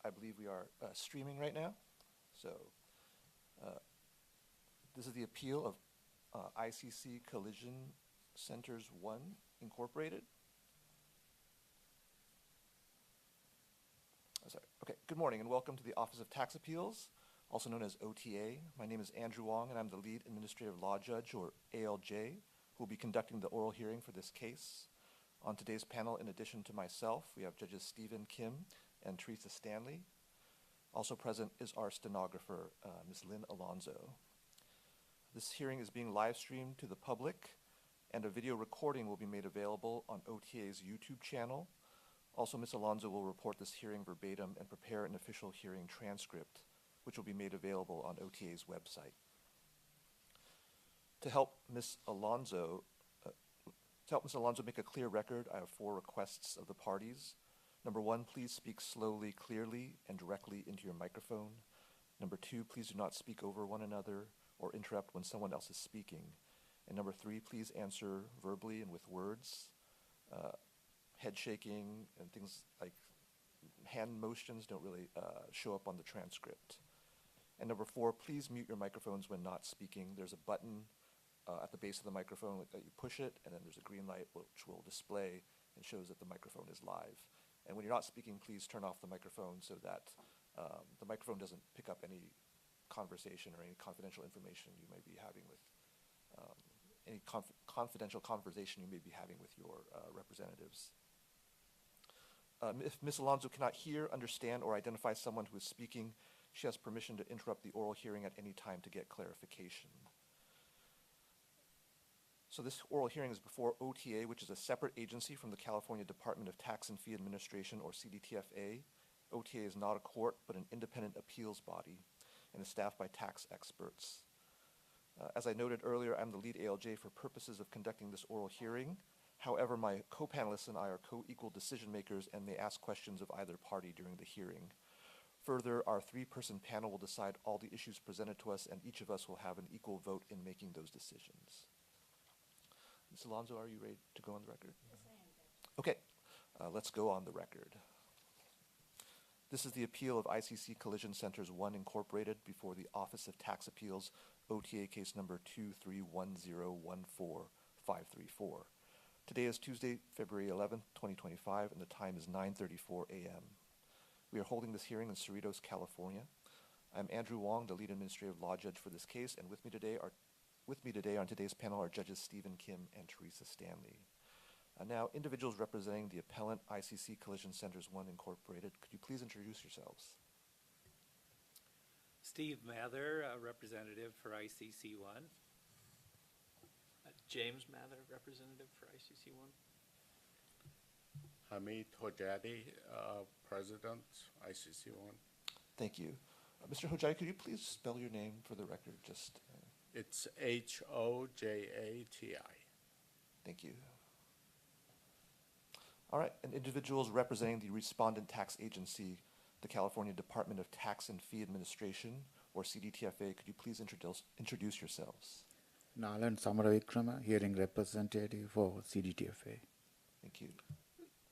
I believe we are streaming right now. So this is the appeal of ICC Collision Centers 1, Incorporated. Sorry. Okay, good morning and welcome to the Office of Tax Appeals, also known as OTA. My name is Andrew Wong and I'm the lead administrative law judge, or ALJ, who will be conducting the oral hearing for this case. On today's panel, in addition to myself, we have Judges Stephen Kim and Teresa Stanley. Also present is our stenographer, Ms. Lynn Alonzo. This hearing is being live streamed to the public, and a video recording will be made available on OTA's YouTube channel. Also, Ms. Alonzo will report this hearing verbatim and prepare an official hearing transcript, which will be made available on OTA's website. To help Ms. Alonzo make a clear record, I have 4 requests of the parties. Number 1, please speak slowly, clearly, and directly into your microphone. Number 2, please do not speak over one another or interrupt when someone else is speaking. And number 3, please answer verbally and with words. Head shaking and things like hand motions don't really show up on the transcript. And number 4, please mute your microphones when not speaking. There's a button at the base of the microphone that you push it, and then there's a green light which will display and shows that the microphone is live. And when you're not speaking, please turn off the microphone so that the microphone doesn't pick up any conversation or any confidential information you may be having with any confidential conversation you may be having with your representatives. If Ms. Alonzo cannot hear, understand, or identify someone who is speaking, she has permission to interrupt the oral hearing at any time to get clarification. So this oral hearing is before OTA, which is a separate agency from the California Department of Tax and Fee Administration, or CDTFA. OTA is not a court, but an independent appeals body, and is staffed by tax experts. As I noted earlier, I'm the lead ALJ for purposes of conducting this oral hearing. However, my co-panelists and I are co-equal decision makers and may ask questions of either party during the hearing. Further, our 3-person panel will decide all the issues presented to us, and each of us will have an equal vote in making those decisions. Ms. Alonzo, are you ready to go on the record? Yes, I am, Judge. Okay, let's go on the record. This is the appeal of ICC Collision Centers 1, Incorporated before the Office of Tax Appeals, OTA case number 231014534. Today is Tuesday, February 11th, 2025, and the time is 9:34 a.m. We are holding this hearing in Cerritos, California. I'm Andrew Wong, the lead administrative law judge for this case, and with me today on today's panel are Judges Stephen Kim and Teresa Stanley. Now, individuals representing the appellant ICC Collision Centers 1, Incorporated, could you please introduce yourselves? Steve Mather, representative for ICC1. James Mather, representative for ICC1. Hamid Hojadi, president, ICC1. Thank you. Mr. Hojadi, could you please spell your name for the record? It's Hojati. Thank you. All right, and individuals representing the respondent tax agency, the California Department of Tax and Fee Administration, or CDTFA, could you please introduce yourselves? Nalan Samaravikrama, hearing representative for CDTFA. Thank you.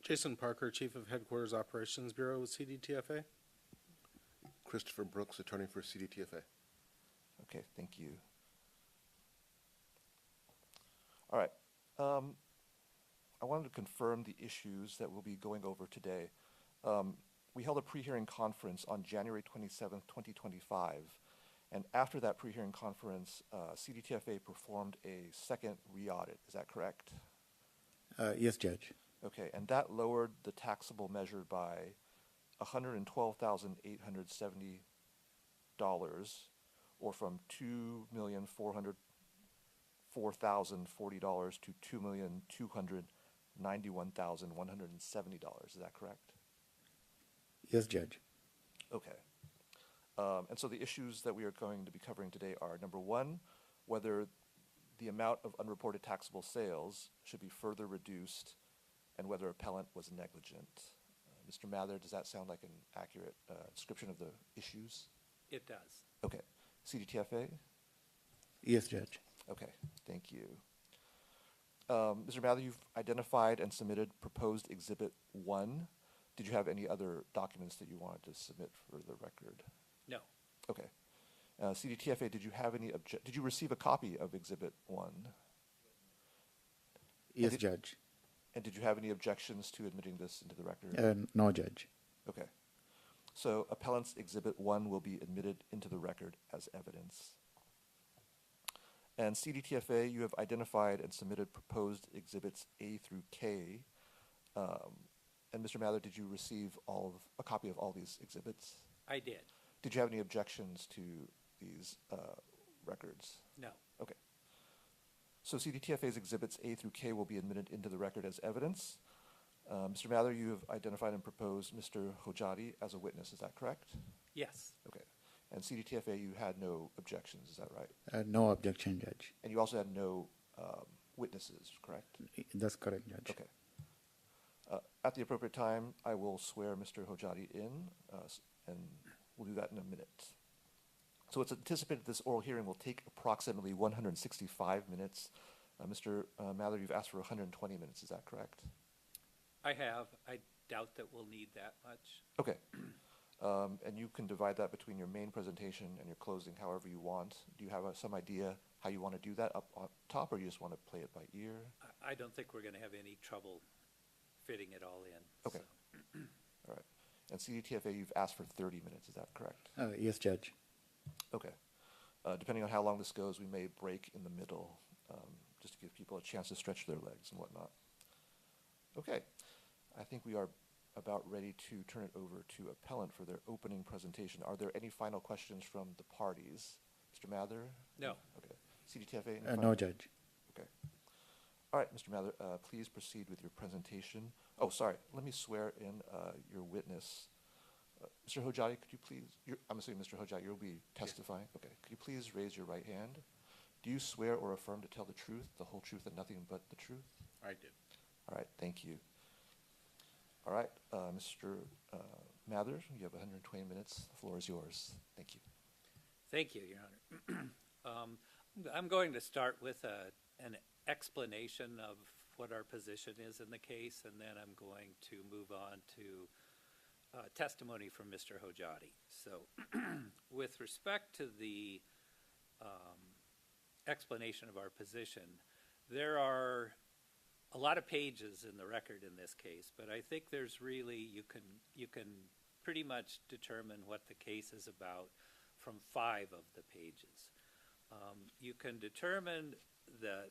Jason Parker, Chief of Headquarters Operations Bureau with CDTFA. Christopher Brooks, attorney for CDTFA. Okay, thank you. All right. I wanted to confirm the issues that we'll be going over today. We held a pre-hearing conference on January 27th, 2025. And after that pre-hearing conference, CDTFA performed a second re-audit. Is that correct? Yes, Judge. Okay, and that lowered the taxable measure by $112,870, or from $2,404,040 to $2,291,170. Is that correct? Yes, Judge. Okay. And so the issues that we are going to be covering today are, number 1, whether the amount of unreported taxable sales should be further reduced and whether appellant was negligent. Mr. Mather, does that sound like an accurate description of the issues? It does. Okay. CDTFA? Yes, Judge. Okay, thank you. Mr. Mather, you've identified and submitted proposed Exhibit 1 Did you have any other documents that you wanted to submit for the record? No. Okay. CDTFA, did you have any did you receive a copy of Exhibit 1? Yes, did- Judge. And did you have any objections to admitting this into the record? No, Judge. Okay. So Appellant's Exhibit 1 will be admitted into the record as evidence. And CDTFA, you have identified and submitted proposed Exhibits A through K. And Mr. Mather, did you receive a copy of all these exhibits? I did. Did you have any objections to these records? No. Okay. So CDTFA's Exhibits A through K will be admitted into the record as evidence. Mr. Mather, you have identified and proposed Mr. Hojati as a witness, is that correct? Yes. Okay. And CDTFA, you had no objections, is that right? No objection, Judge. And you also had no witnesses, correct? That's correct, Judge. Okay. At the appropriate time, I will swear Mr. Hojati in, and we'll do that in a minute. So it's anticipated this oral hearing will take approximately 165 minutes. Mr. Mather, you've asked for 120 minutes, is that correct? I have. I doubt that we'll need that much. Okay. And you can divide that between your main presentation and your closing however you want. Do you have some idea how you want to do that up on top, or you just want to play it by ear? I don't think we're going to have any trouble fitting it all in. Okay. All right. And CDTFA, you've asked for 30 minutes, is that correct? Yes, Judge. Okay. Depending on how long this goes, we may break in the middle, just to give people a chance to stretch their legs and whatnot. Okay. I think we are about ready to turn it over to Appellant for their opening presentation. Are there any final questions from the parties? Mr. Mather? No. Okay. CDTFA? any No, final- Judge. Okay. All right, Mr. Mather, please proceed with your presentation. Oh, sorry. Let me swear in your witness. Mr. Hojati, could you please, I'm assuming Mr. Hojati, you'll be testifying? Okay. Could you please raise your right hand? Do you swear or affirm to tell the truth, the whole truth, and nothing but the truth? I did. All right, thank you. All right, Mr. Mather, you have 120 minutes. The floor is yours. Thank you. Thank you, Your Honor. I'm going to start with an explanation of what our position is in the case, and then I'm going to move on to testimony from Mr. Hojati. So with respect to the explanation of our position, there are a lot of pages in the record in this case, but I think there's really, you can pretty much determine what the case is about from 5 of the pages. You can determine the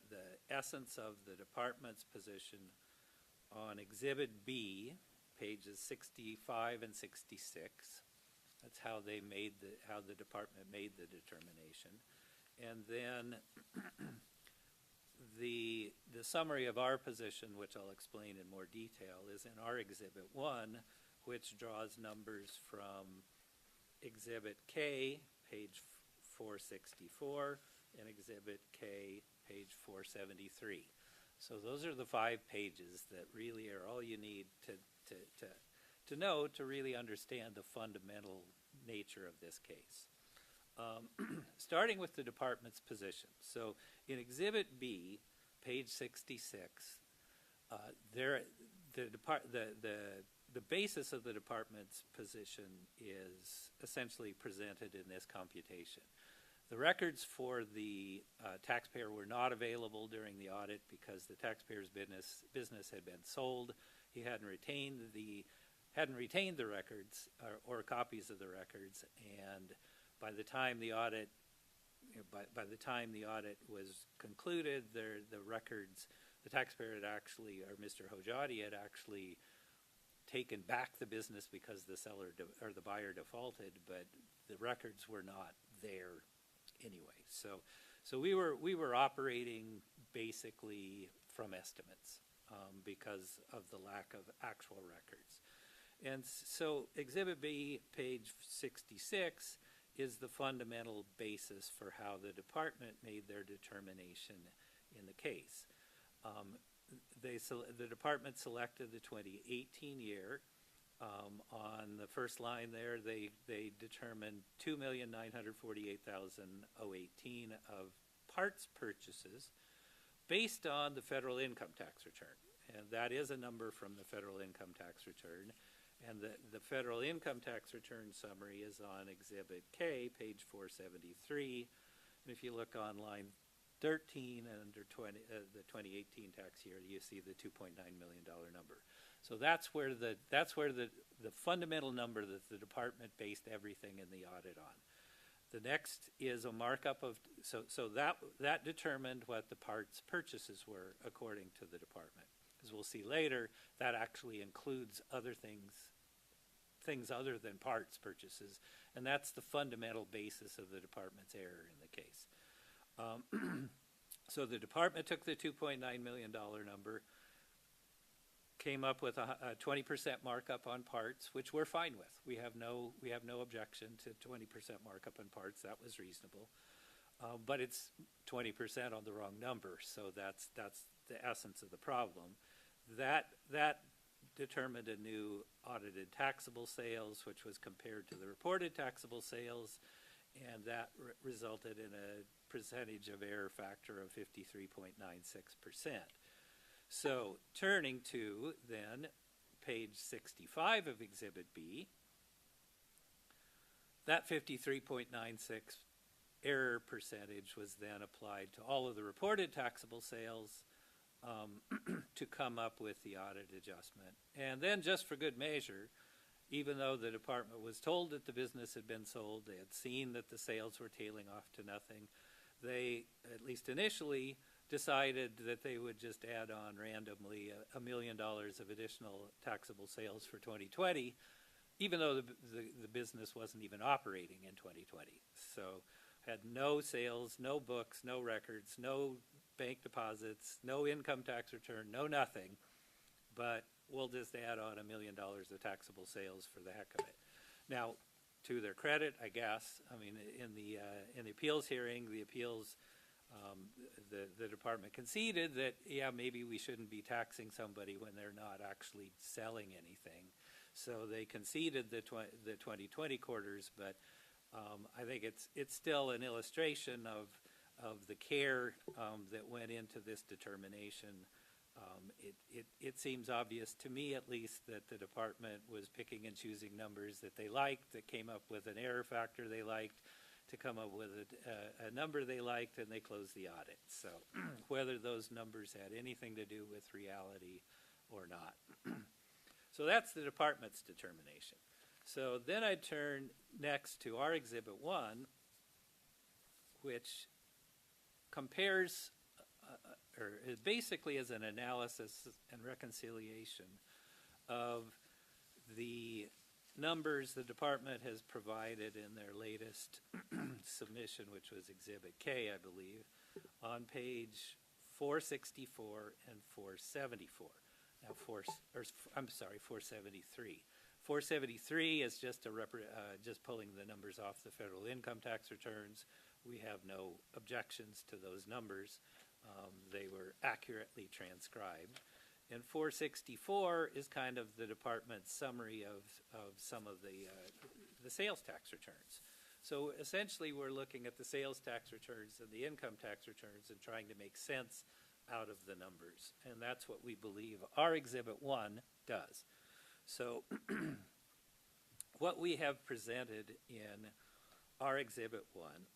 essence of the department's position on Exhibit B, pages 65 and 66. That's how the department made the determination. And then the summary of our position, which I'll explain in more detail, is in our Exhibit 1, which draws numbers from Exhibit K, page 464, and Exhibit K, page 473. So those are the 5 pages that really are all you need to know to really understand the fundamental nature of this case. Starting with the department's position. So in Exhibit B, page 66, the basis of the department's position is essentially presented in this computation. The records for the taxpayer were not available during the audit because the taxpayer's business had been sold. He hadn't retained the records or copies of the records, and by the time the audit was concluded, the records, the taxpayer had actually, or Mr. Hojati had actually taken back the business because the seller or the buyer defaulted, but the records were not there anyway. So we were operating basically from estimates because of the lack of actual records. And so Exhibit B, page 66, is the fundamental basis for how the department made their determination in the case. The department selected the 2018 year. On the first line there, they determined $2,948,018 of parts purchases based on the federal income tax return. And that is a number from the federal income tax return. And the federal income tax return summary is on Exhibit K, page 473. And if you look on line 13 and under the 2018 tax year, you see the $2.9 million number. So that's where the fundamental number that the department based everything in the audit on. The next is a markup of, so that determined what the parts purchases were according to the department. As we'll see later, that actually includes other things other than parts purchases, and that's the fundamental basis of the department's error in the case. So the department took the $2.9 million number, came up with a 20% markup on parts, which we're fine with. We have no objection to 20% markup on parts. That was reasonable, but it's 20% on the wrong number, so that's the essence of the problem. That determined a new audited taxable sales, which was compared to the reported taxable sales, and that resulted in a percentage of error factor of 53.96%. So turning to then page 65 of Exhibit B, that 53.96 error percentage was then applied to all of the reported taxable sales to come up with the audit adjustment. And then just for good measure, even though the department was told that the business had been sold, they had seen that the sales were tailing off to nothing, they, at least initially, decided that they would just add on randomly $1 million of additional taxable sales for 2020, even though the business wasn't even operating in 2020. So had no sales, no books, no records, no bank deposits, no income tax return, no nothing, but we'll just add on $1 million of taxable sales for the heck of it. Now, to their credit, I guess, I mean, in the appeals hearing, the department conceded that, yeah, maybe we shouldn't be taxing somebody when they're not actually selling anything. So they conceded the 2020 quarters, but I think it's still an illustration of the care that went into this determination. It seems obvious to me, at least, that the department was picking and choosing numbers that they liked, that came up with an error factor they liked, to come up with a number they liked, and they closed the audit. So whether those numbers had anything to do with reality or not. So that's the department's determination. So then I turn next to our Exhibit 1, which compares, or it basically is an analysis and reconciliation of the numbers the department has provided in their latest submission, which was Exhibit K, I believe, on page 464 and 474. Now, 473. 473 is just just pulling the numbers off the federal income tax returns. We have no objections to those numbers. They were accurately transcribed. And 464 is kind of the department's summary of some of the sales tax returns. So essentially we're looking at the sales tax returns and the income tax returns and trying to make sense out of the numbers. And that's what we believe our Exhibit 1 does. So what we have presented in our Exhibit 1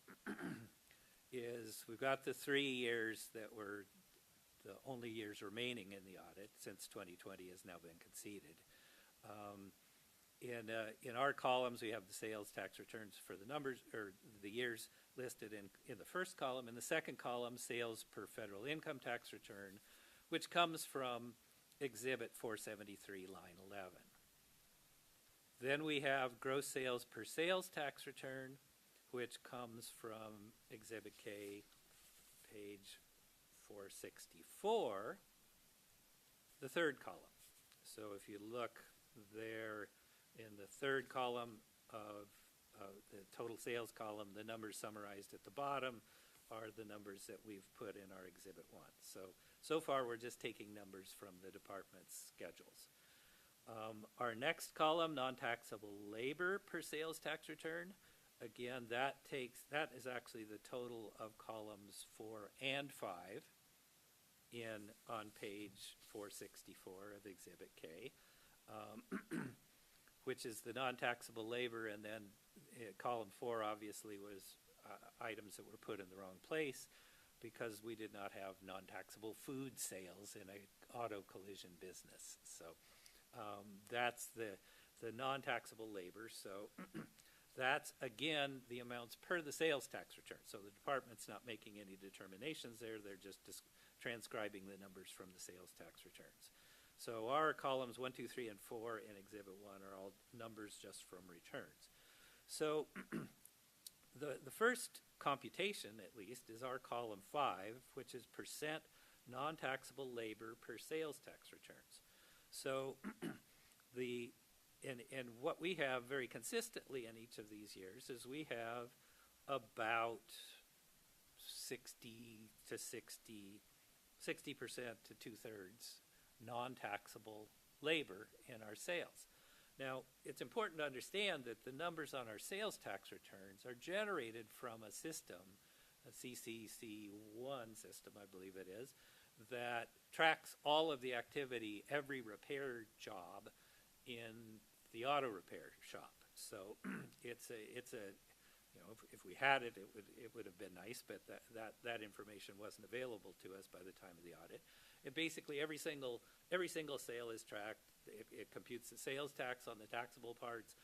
is we've got the 3 years that were the only years remaining in the audit, since 2020 has now been conceded. In our columns, we have the sales tax returns for the numbers, or the years listed in the first column. In the second column, sales per federal income tax return, which comes from Exhibit 473, line 11. Then we have gross sales per sales tax return, which comes from Exhibit K, page 464, the third column. So if you look there in the third column of the total sales column, the numbers summarized at the bottom are the numbers that we've put in our Exhibit 1. So far we're just taking numbers from the department's schedules. Our next column, non-taxable labor per sales tax return, again, that is actually the total of columns 4 and 5 on page 464 of Exhibit K. which is the non-taxable labor, and then column 4 obviously was items that were put in the wrong place because we did not have non-taxable food sales in a auto collision business. So that's the non-taxable labor. So that's, again, the amounts per the sales tax return. So the department's not making any determinations there. They're just transcribing the numbers from the sales tax returns. So our columns 1, 2, 3, and 4 in Exhibit 1 are all numbers just from returns. So the first computation, at least, is our column 5, which is percent non-taxable labor per sales tax returns. So and what we have very consistently in each of these years is we have about 60% to two-thirds non-taxable labor in our sales. Now, it's important to understand that the numbers on our sales tax returns are generated from a system, a CCC1 system, I believe it is, that tracks all of the activity, every repair job in the auto repair shop. So it's a you know, if we had it, it would have been nice, but that information wasn't available to us by the time of the audit. And basically, every single sale is tracked. It computes the sales tax on the taxable parts,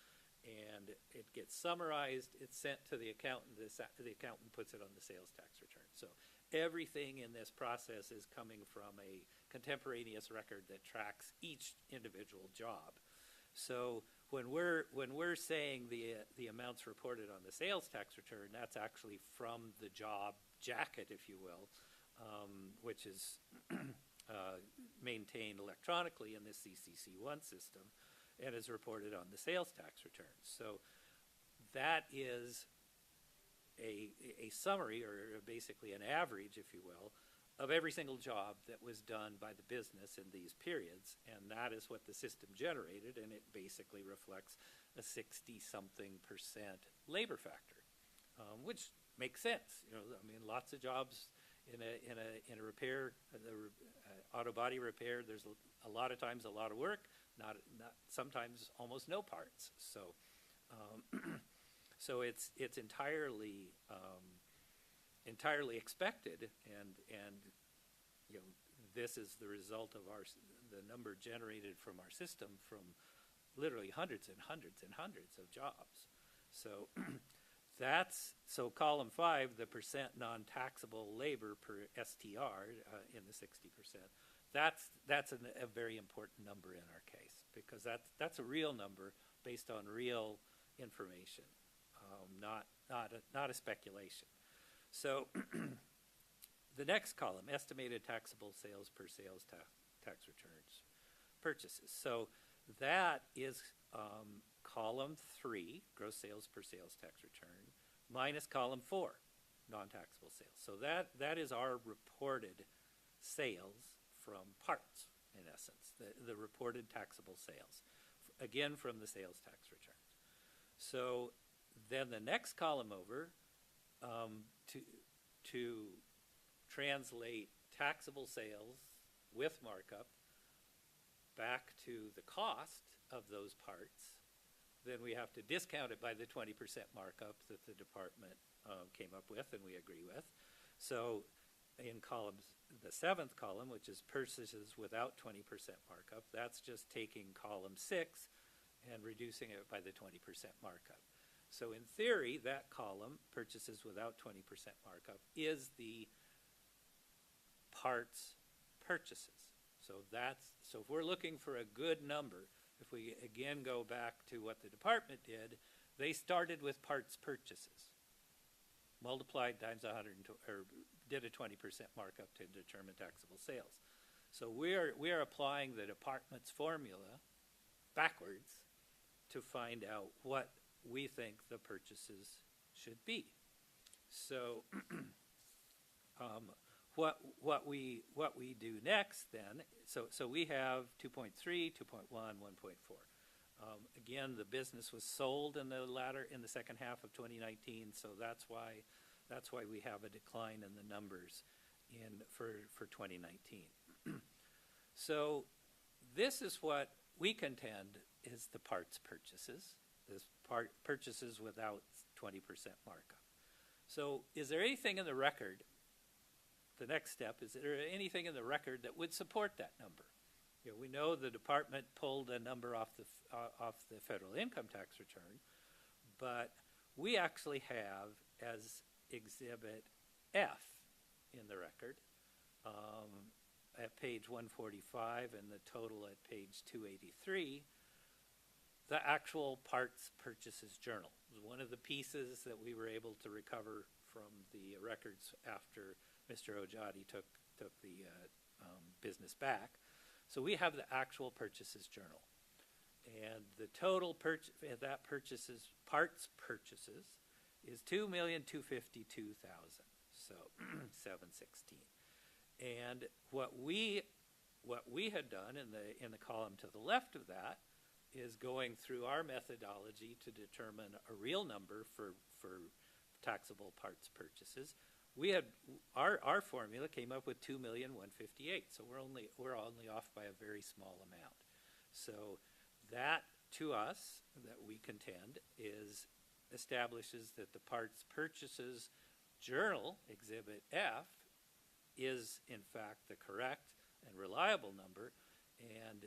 and it gets summarized. It's sent to the accountant. The accountant puts it on the sales tax return. So everything in this process is coming from a contemporaneous record that tracks each individual job. So when we're saying the amounts reported on the sales tax return, that's actually from the job jacket, if you will, which is maintained electronically in this CCC1 system and is reported on the sales tax return. So that is a summary, or basically an average, if you will, of every single job that was done by the business in these periods, and that is what the system generated, and it basically reflects a 60-something% labor factor, which makes sense. You know, I mean, lots of jobs in a repair, auto body repair. There's a lot of times a lot of work, not sometimes almost no parts. So, so it's entirely expected, and you know, this is the result of the number generated from our system from literally hundreds and hundreds and hundreds of jobs. So so column 5, the percent non-taxable labor per STR in the 60%. That's a very important number in our case, because that's a real number based on real information, not a speculation. So the next column, estimated taxable sales per sales tax returns purchases. So that is column 3, gross sales per sales tax return, minus column 4, non-taxable sales. So that is our reported sales from parts, in essence, the reported taxable sales, again from the sales tax returns. So then the next column over, to translate taxable sales with markup back to the cost of those parts, then we have to discount it by the 20% markup that the department came up with and we agree with. So in the 7th column, which is purchases without 20% markup, that's just taking column 6 and reducing it by the 20% markup. So in theory, that column, purchases without 20% markup, is the parts purchases. So if we're looking for a good number, if we again go back to what the department did, they started with parts purchases, multiplied times 100, or did a 20% markup to determine taxable sales. So we are applying the department's formula backwards to find out what we think the purchases should be. So what we do next then, so we have 2.3, 2.1, 1.4. Again, the business was sold in the second half of 2019, so that's why we have a decline in the numbers for 2019. So this is what we contend is the parts purchases, this purchases without 20% markup. So is there anything in the record, the next step, is there anything in the record that would support that number? You know, we know the department pulled a number off the federal income tax return, but we actually have as Exhibit F in the record at page 145 and the total at page 283, the actual parts purchases journal. It was one of the pieces that we were able to recover from the records after Mr. Ojadi took the business back. So we have the actual purchases journal. And the total parts purchases is $2,252,000, so 716. And what we had done in the column to the left of that is going through our methodology to determine a real number for taxable parts purchases. We had our formula came up with $2,158,000, so we're only off by a very small amount. So that to us that we contend establishes that the parts purchases journal Exhibit F is in fact the correct and reliable number, and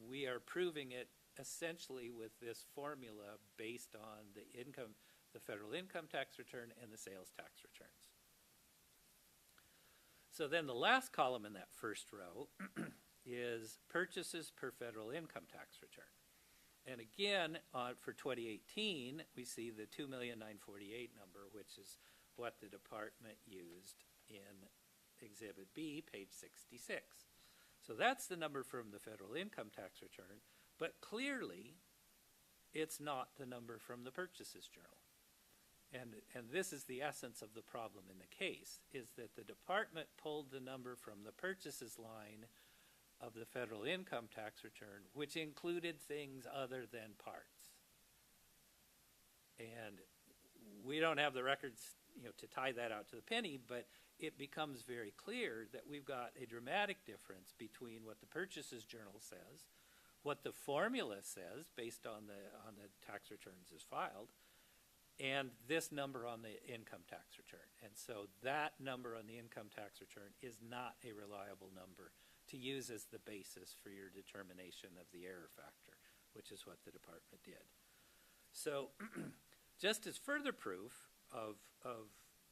we are proving it essentially with this formula based on the federal income tax return and the sales tax returns. So then the last column in that first row is purchases per federal income tax return. And again, for 2018, we see the $2,948,000 number, which is what the department used in Exhibit B, page 66. So that's the number from the federal income tax return, but clearly it's not the number from the purchases journal. And this is the essence of the problem in the case, is that the department pulled the number from the purchases line of the federal income tax return, which included things other than parts. And we don't have the records, to tie that out to the penny, but it becomes very clear that we've got a dramatic difference between what the purchases journal says, what the formula says based on the tax returns as filed, and this number on the income tax return. And so that number on the income tax return is not a reliable number to use as the basis for your determination of the error factor, which is what the department did. So just as further proof of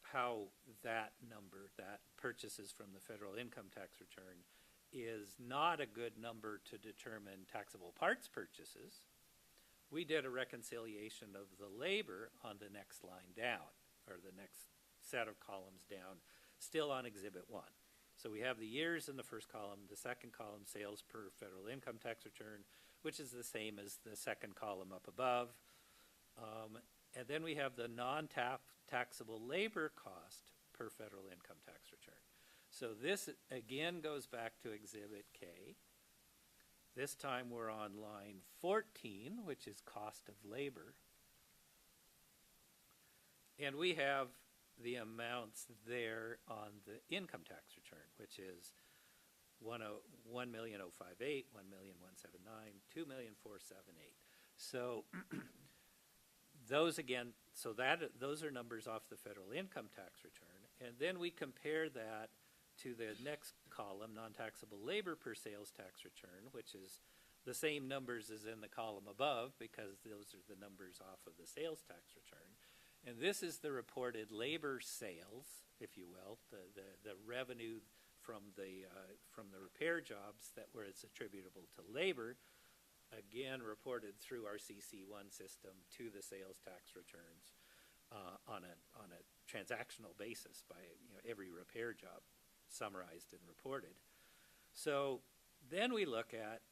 how that number, that purchases from the federal income tax return, is not a good number to determine taxable parts purchases, we did a reconciliation of the labor on the next line down, or the next set of columns down, still on Exhibit 1. So we have the years in the first column, the second column, sales per federal income tax return, which is the same as the second column up above. And then we have the non-taxable labor cost per federal income tax return. So this again goes back to Exhibit K. This time we're on line 14, which is cost of labor. And we have the amounts there on the income tax return, which is $1,058,000, $1,179,000, $2,478,000. So those again, those are numbers off the federal income tax return, and then we compare that to the next column, non-taxable labor per sales tax return, which is the same numbers as in the column above because those are the numbers off of the sales tax return. And this is the reported labor sales, if you will, the revenue from the repair jobs that were attributable to labor, again reported through our CC1 system to the sales tax returns on a transactional basis by every repair job summarized and reported. So then we look at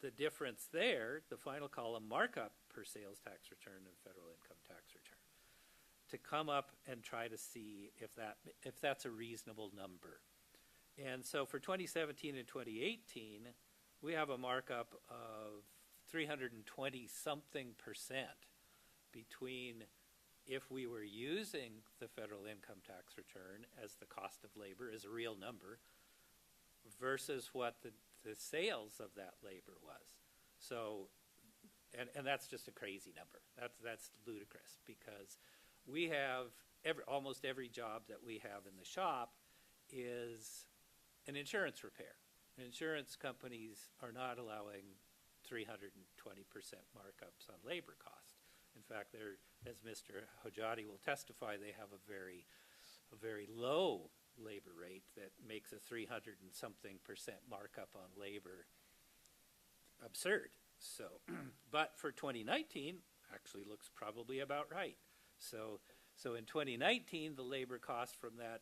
the difference there, the final column markup per sales tax return and federal income tax return, to come up and try to see if that's a reasonable number. And so for 2017 and 2018, we have a markup of 320-something% between if we were using the federal income tax return as the cost of labor as a real number versus what the sales of that labor was. So and that's just a crazy number. That's ludicrous, because we have almost every job that we have in the shop is an insurance repair. Insurance companies are not allowing 320% markups on labor cost. In fact, they're, as Mr. Hojati will testify, they have a very low labor rate that makes a 300 and something percent markup on labor absurd. So, but for 2019, actually looks probably about right. So in 2019, the labor cost from that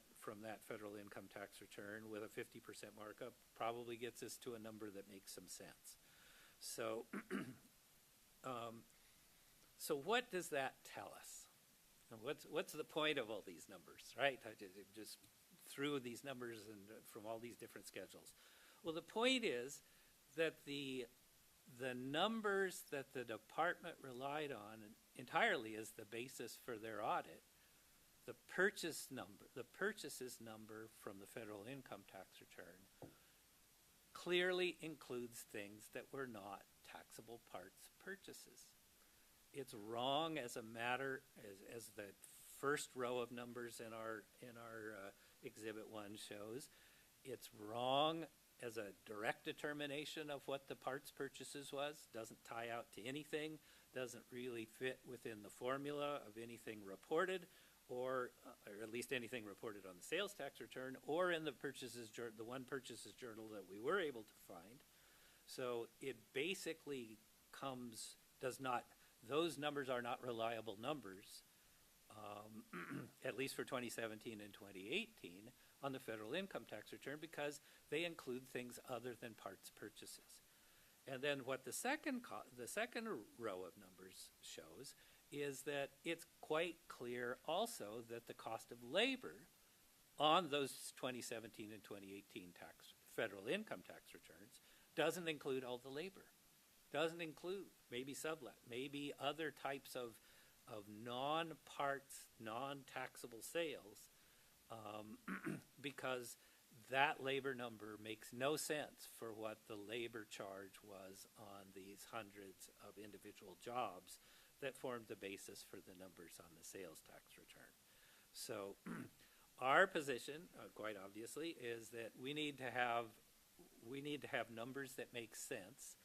federal income tax return with a 50% markup probably gets us to a number that makes some sense. So, so what does that tell us? And what's the point of all these numbers, right? I just threw these numbers and from all these different schedules. Well, the point is that the numbers that the department relied on entirely as the basis for their audit, the purchases number from the federal income tax return clearly includes things that were not taxable parts purchases. It's wrong as a matter, as the first row of numbers in our Exhibit 1 shows. It's wrong as a direct determination of what the parts purchases was. Doesn't tie out to anything. Doesn't really fit within the formula of anything reported, or at least anything reported on the sales tax return, or in the one purchases journal that we were able to find. So it basically those numbers are not reliable numbers, at least for 2017 and 2018 on the federal income tax return, because they include things other than parts purchases. And then what the second row of numbers shows is that it's quite clear also that the cost of labor on those 2017 and 2018 federal income tax returns doesn't include all the labor. Doesn't include maybe sublet, maybe other types of non-parts, non-taxable sales, because that labor number makes no sense for what the labor charge was on these hundreds of individual jobs that formed the basis for the numbers on the sales tax return. So our position, quite obviously, is that we need to have numbers that make sense,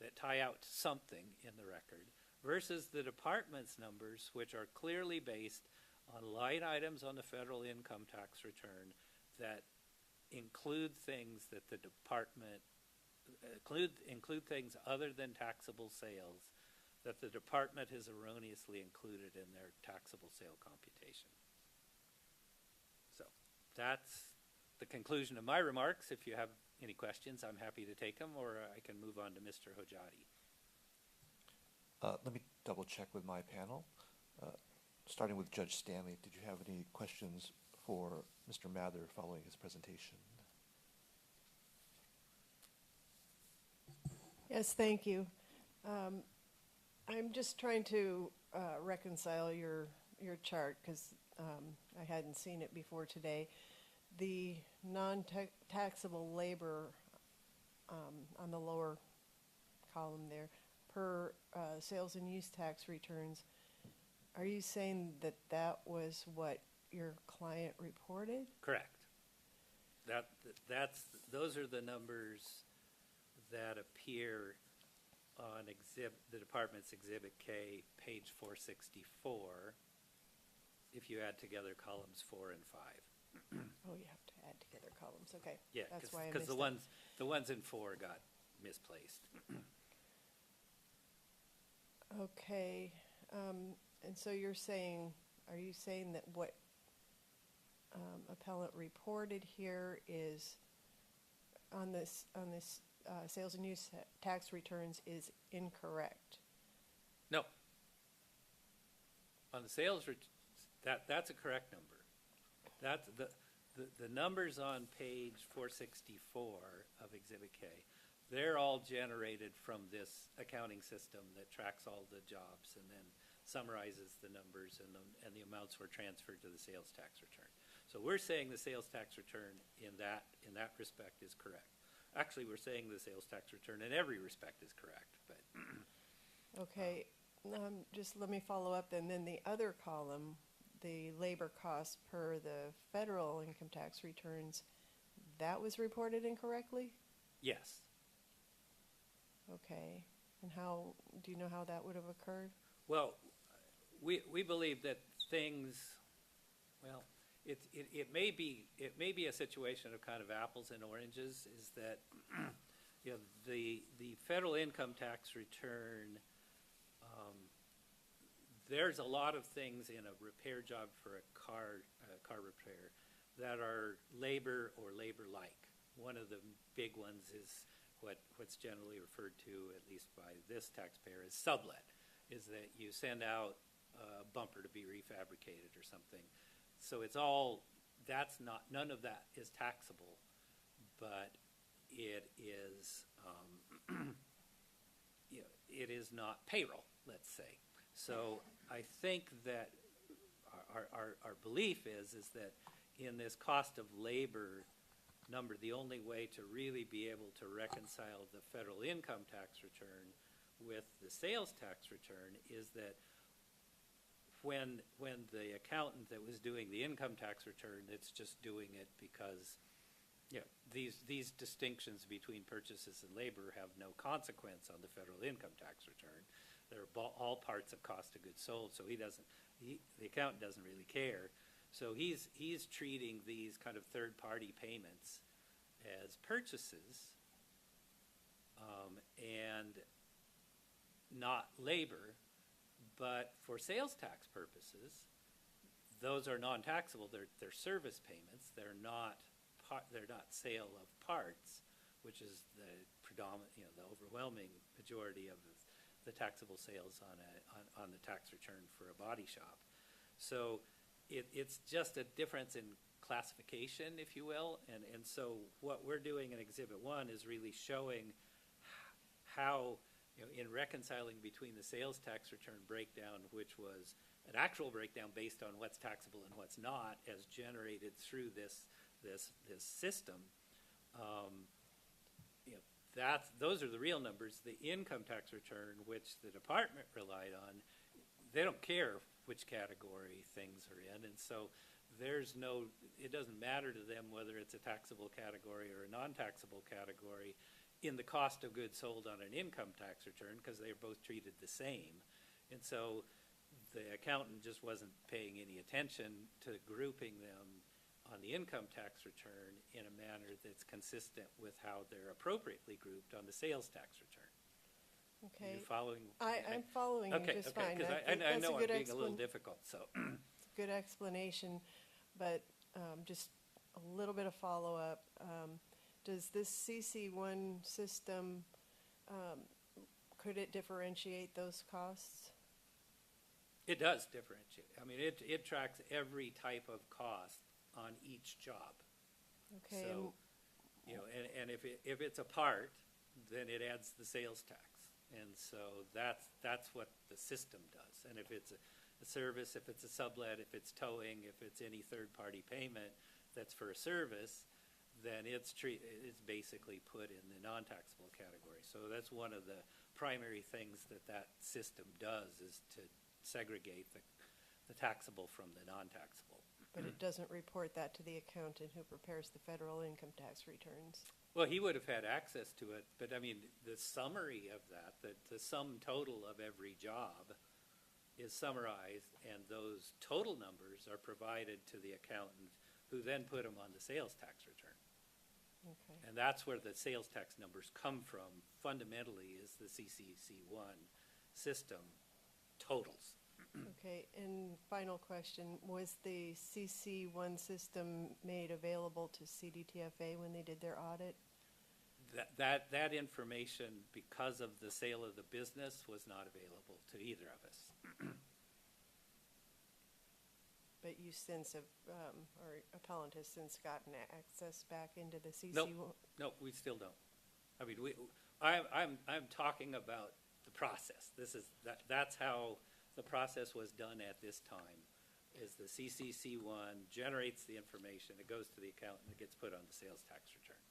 that tie out to something in the record, versus the department's numbers, which are clearly based on line items on the federal income tax return that include things that the department include things other than taxable sales that the department has erroneously included in their taxable sale computation. So that's the conclusion of my remarks. If you have any questions, I'm happy to take them, or I can move on to Mr. Hojati. Let me double check with my panel. Starting with Judge Stanley, did you have any questions for Mr. Mather following his presentation? Yes, thank you. I'm just trying to reconcile your chart, because I hadn't seen it before today. The non-taxable labor on the lower column there per sales and use tax returns, are you saying that that was what your client reported? Correct. Those are the numbers that appear on the department's Exhibit K, page 464, if you add together columns 4 and 5. Oh, you have to add together columns. Okay. Yeah, That's why I because missed the ones in 4 got misplaced. Okay. And so are you saying that what appellant reported here is on this sales and use tax returns is incorrect? No. On the sales, that's a correct number. That's the numbers on page 464 of Exhibit K. They're all generated from this accounting system that tracks all the jobs and then summarizes the numbers, and the amounts were transferred to the sales tax return. So we're saying the sales tax return in that respect is correct. Actually, we're saying the sales tax return in every respect is correct, but Okay, just let me follow up, and then the other column, the labor cost per the federal income tax returns, that was reported incorrectly? Yes. Okay, and how, do you know how that would have occurred? Well, we believe that things, well, it may be a situation of kind of apples and oranges, is that, you know, the federal income tax return, there's a lot of things in a repair job for a car repair that are labor or labor-like. One of the big ones is what's generally referred to, at least by this taxpayer, as sublet, is that you send out a bumper to be refabricated or something. So it's all, none of that is taxable, but it is, you know, it is not payroll, let's say. So I think that our belief is that in this cost of labor number, the only way to really be able to reconcile the federal income tax return with the sales tax return is that when the accountant that was doing the income tax return, it's just doing it because, you know, these distinctions between purchases and labor have no consequence on the federal income tax return. They're all parts of cost of goods sold, so the accountant doesn't really care. So he's treating these kind of third-party payments as purchases and not labor. But for sales tax purposes, those are non-taxable. They're service payments. They're not sale of parts, which is the predominant, you know, the overwhelming majority of the taxable sales on the tax return for a body shop. So it's just a difference in classification, if you will. And so what we're doing in Exhibit 1 is really showing how, you know, in reconciling between the sales tax return breakdown, which was an actual breakdown based on what's taxable and what's not, as generated through this system, you know, those are the real numbers. The income tax return, which the department relied on, they don't care which category things are in, and so it doesn't matter to them whether it's a taxable category or a non-taxable category in the cost of goods sold on an income tax return, because they're both treated the same. And so the accountant just wasn't paying any attention to grouping them on the income tax return in a manner that's consistent with how they're appropriately grouped on the sales tax return. Okay. You following? I'm following you just fine. Because I think I that's know a I'm good being a little difficult, so. It's a good explanation, but just a little bit of follow-up. Does this CC1 system, could it differentiate those costs? It does differentiate. I mean, it tracks every type of cost on each job. Okay. So, you know, and if it's a part, then it adds the sales tax. And so that's what the system does. And if it's a service, if it's a sublet, if it's towing, if it's any third-party payment that's for a service, then it's basically put in the non-taxable category. So that's one of the primary things that system does, is to segregate the taxable from the non-taxable. But it doesn't report that to the accountant who prepares the federal income tax returns. Well, he would have had access to it, but I mean, the summary of that, the sum total of every job is summarized, and those total numbers are provided to the accountant, who then put them on the sales tax return. Okay. And that's where the sales tax numbers come from, fundamentally, is the CCC1 system totals. Okay, and final question, was the CC1 system made available to CDTFA when they did their audit? That information, because of the sale of the business, was not available to either of us. But you since have, or appellant has since gotten access back into the CC1? No, we still don't. I mean, I'm talking about the process. That's how the process was done at this time, is the CCC1 generates the information, it goes to the accountant, it gets put on the sales tax return.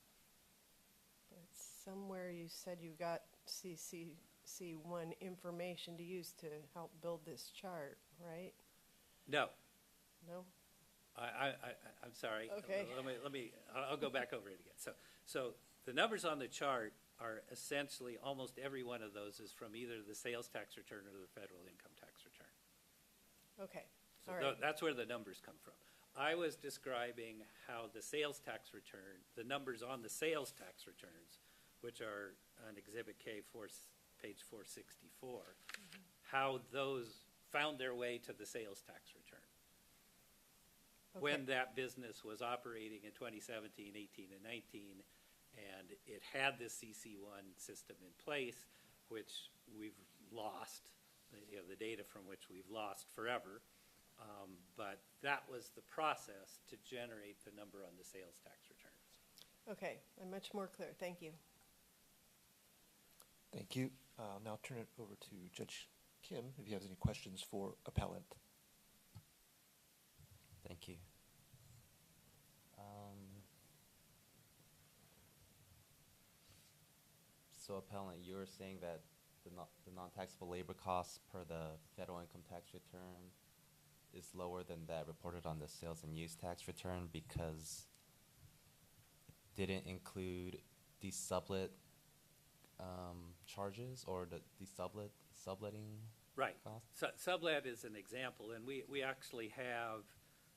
But somewhere you said you got C1 information to use to help build this chart, right? No, No? I'm sorry. Okay. I'll go back over it again. So the numbers on the chart are essentially, almost every one of those is from either the sales tax return or the federal income tax return. Okay, So all right. that's where the numbers come from. I was describing how the sales tax return, the numbers on the sales tax returns, which are on Exhibit K, page 464, how those found their way to the sales tax return. When Okay. that business was operating in 2017, 18, and 19, and it had this CC1 system in place, which we've lost, the data from which we've lost forever. But that was the process to generate the number on the sales tax returns. Okay, I'm much more clear. Thank you. Thank you. I'll now turn it over to Judge Kim if he has any questions for appellant. Thank you. So, appellant, you were saying that the non-taxable labor costs per the federal income tax return is lower than that reported on the sales and use tax return because it didn't include the sublet charges or the subletting Right. costs? Sublet is an example, and we actually have,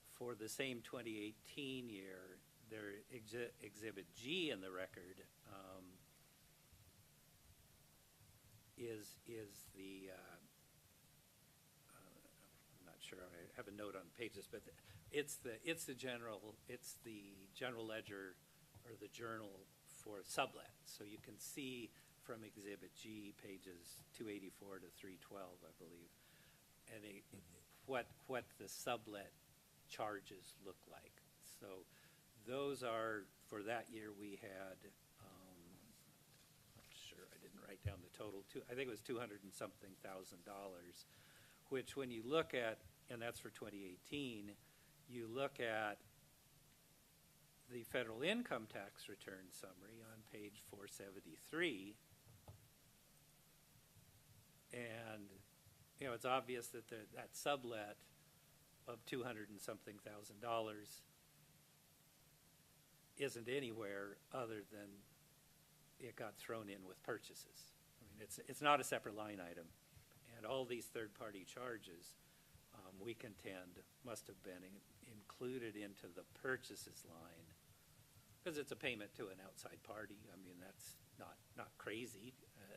for the same 2018 year, their Exhibit G in the record is the, I'm not sure, I have a note on pages, but it's the general ledger or the journal for sublet. So you can see from Exhibit G, pages 284 to 312, I believe, and what the sublet charges look like. So those are, for that year, we had, I'm sure I didn't write down the total, I think it was $200 and something thousand, which when you look at, and that's for 2018, you look at the federal income tax return summary on page 473, and it's obvious that that sublet of $200 and something thousand isn't anywhere other than it got thrown in with purchases. I mean, it's not a separate line item, and all these third-party charges, we contend, must have been included into the purchases line because it's a payment to an outside party. I mean, that's not crazy,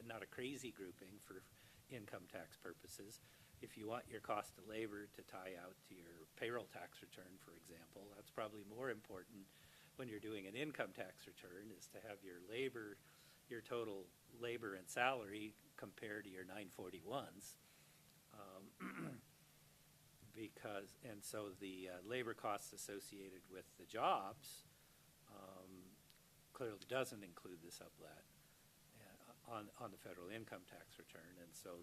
not a crazy grouping for income tax purposes. If you want your cost of labor to tie out to your payroll tax return, for example, that's probably more important when you're doing an income tax return, is to have your total labor and salary compared to your 941s. And so the labor costs associated with the jobs clearly doesn't include the sublet on the federal income tax return, and so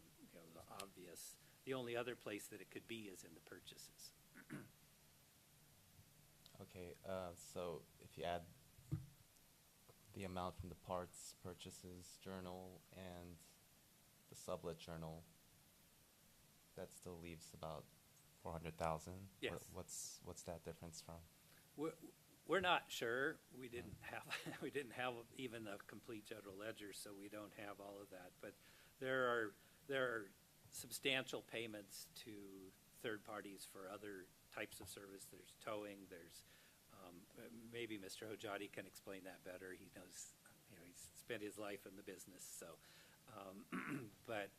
the only other place that it could be is in the purchases. Okay, so if you add the amount from the parts purchases journal and the sublet journal, that still leaves about 400,000. Yes. What's that difference from? We're not sure. We didn't have even a complete general ledger, so we don't have all of that. But there are substantial payments to third parties for other types of service. There's towing. There's maybe Mr. Hojati can explain that better. He knows. He's spent his life in the business. So, but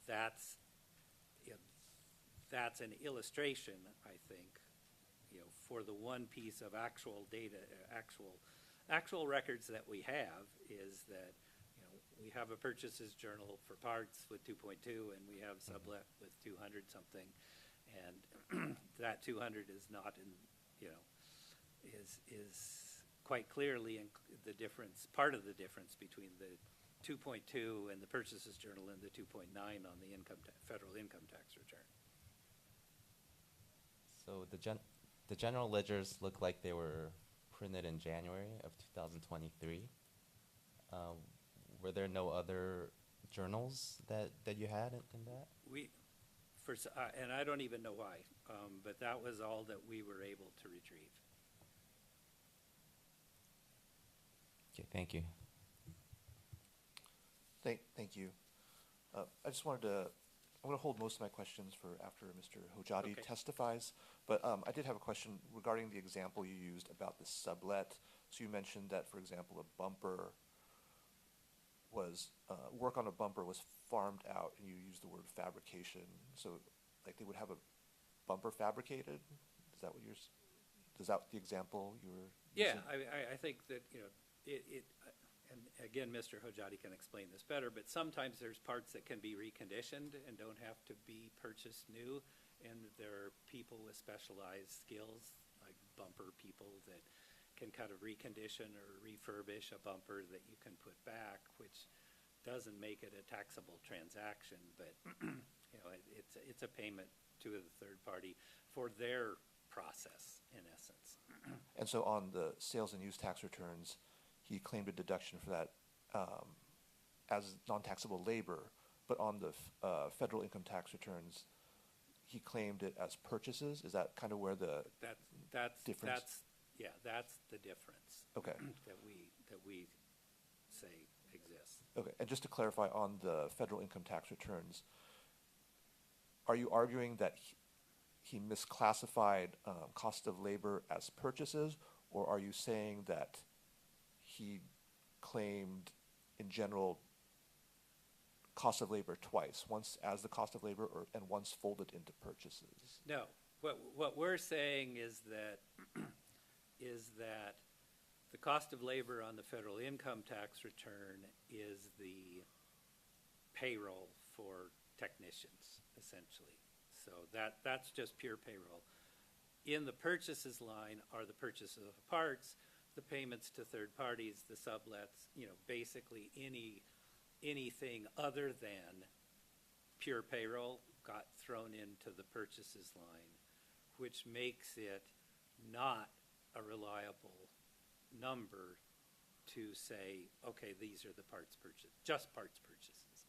that's an illustration, I think, for the one piece of actual data, actual records that we have, is that we have a purchases journal for parts with 2.2, and we have sublet with 200 something, and that 200 is not in, is quite clearly the difference, part of the difference between the 2.2 and the purchases journal and the 2.9 on the federal income tax return. So the general ledgers look like they were printed in January of 2023. Were there no other journals that you had in that? And I don't even know why, but that was all that we were able to retrieve. Okay, thank you. Thank you. I just wanted to, I'm going to hold most of my questions for after Mr. Hojati Okay. testifies, but I did have a question regarding the example you used about the sublet. So you mentioned that, for example, a bumper was, work on a bumper was farmed out, and you used the word fabrication. So, like, they would have a bumper fabricated? Is that what is that the example you were Yeah, using? I think that, and again, Mr. Hojati can explain this better, but sometimes there's parts that can be reconditioned and don't have to be purchased new, and there are people with specialized skills, like bumper people, that can kind of recondition or refurbish a bumper that you can put back, which doesn't make it a taxable transaction, but it's a payment to the third party for their process, in essence. And so on the sales and use tax returns, he claimed a deduction for that as non-taxable labor, but on the federal income tax returns, he claimed it as purchases. Is that kind of where the difference? That's the difference. Okay. that we say exists. Okay, and just to clarify on the federal income tax returns, are you arguing that he misclassified cost of labor as purchases, or are you saying that he claimed in general cost of labor twice, once as the cost of labor and once folded into purchases? No, what we're saying is that the cost of labor on the federal income tax return is the payroll for technicians, essentially. So that's just pure payroll. In the purchases line are the purchases of parts, the payments to third parties, the sublets, basically anything other than pure payroll got thrown into the purchases line, which makes it not a reliable number to say, okay, these are the parts purchase, just parts purchases.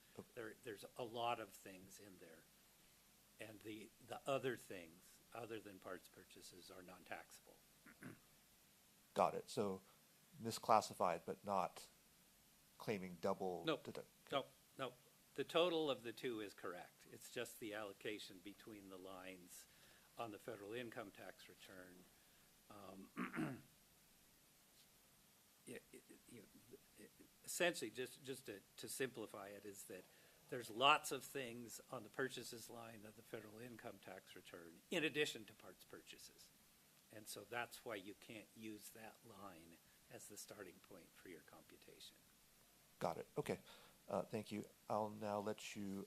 There's a lot of things in there. And the other things, other than parts purchases, are non-taxable. Got it. So misclassified, but not claiming double. Nope. Nope. The total of the two is correct. It's just the allocation between the lines on the federal income tax return. Essentially, just to simplify it, is that there's lots of things on the purchases line of the federal income tax return in addition to parts purchases. And so that's why you can't use that line as the starting point for your computation. Got it. Okay. Thank you. I'll now let you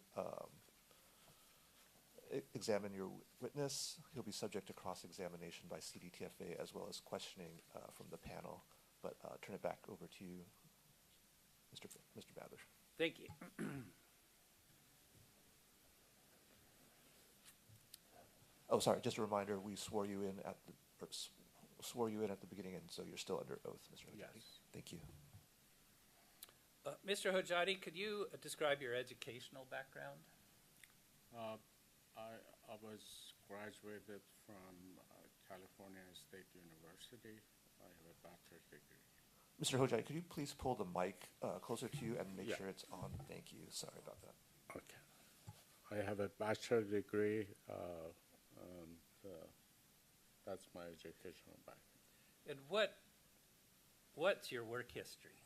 examine your witness. He'll be subject to cross-examination by CDTFA as well as questioning from the panel. But turn it back over to you, Mr. Badler. Thank you. Oh, sorry. Just a reminder: we swore you in at the beginning, and so you're still under oath, Mr. Hojati. Yes. Thank you. Mr. Hojati, could you describe your educational background? I was graduated from California State University. I have a bachelor's degree. Mr. Hojati, could you please pull the mic closer to you and make Yeah. sure it's on? Thank you. Sorry about that. Okay. I have a bachelor's degree, and that's my educational background. And what's your work history?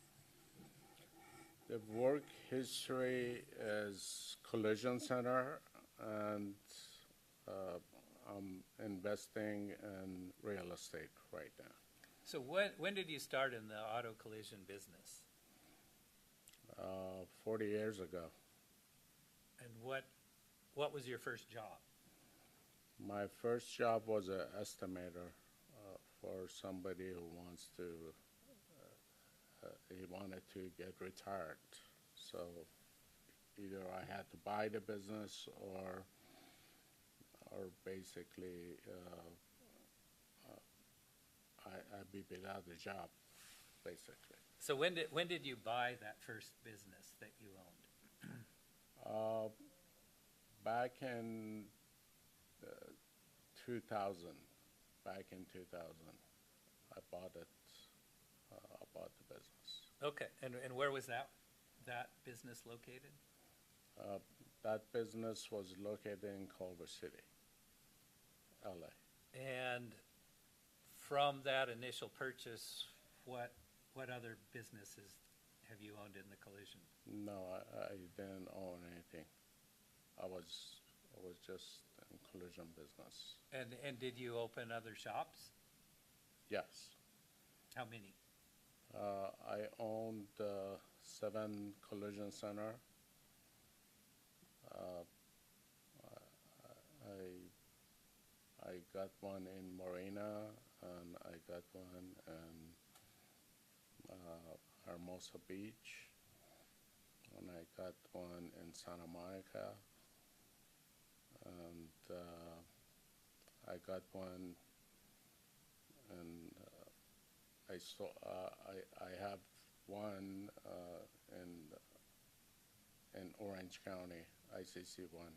The work history is collision center, and I'm investing in real estate right now. So when did you start in the auto collision business? 40 years ago. And what was your first job? My first job was an estimator for somebody who wants to, he wanted to get retired. So either I had to buy the business or basically I'd be without a job, basically. So when did you buy that first business that you owned? Back in 2000, I bought it, I bought the business. Okay, and where was that business located? That business was located in Culver City, LA. And from that initial purchase, what other businesses have you owned in the collision? No, I didn't own anything. I was just in collision business. And did you open other shops? Yes. How many? I owned 7 collision center. I got one in Marina, and I got one in Hermosa Beach, and I got one in Santa Monica, and I got one, and I have one in Orange County. ICC one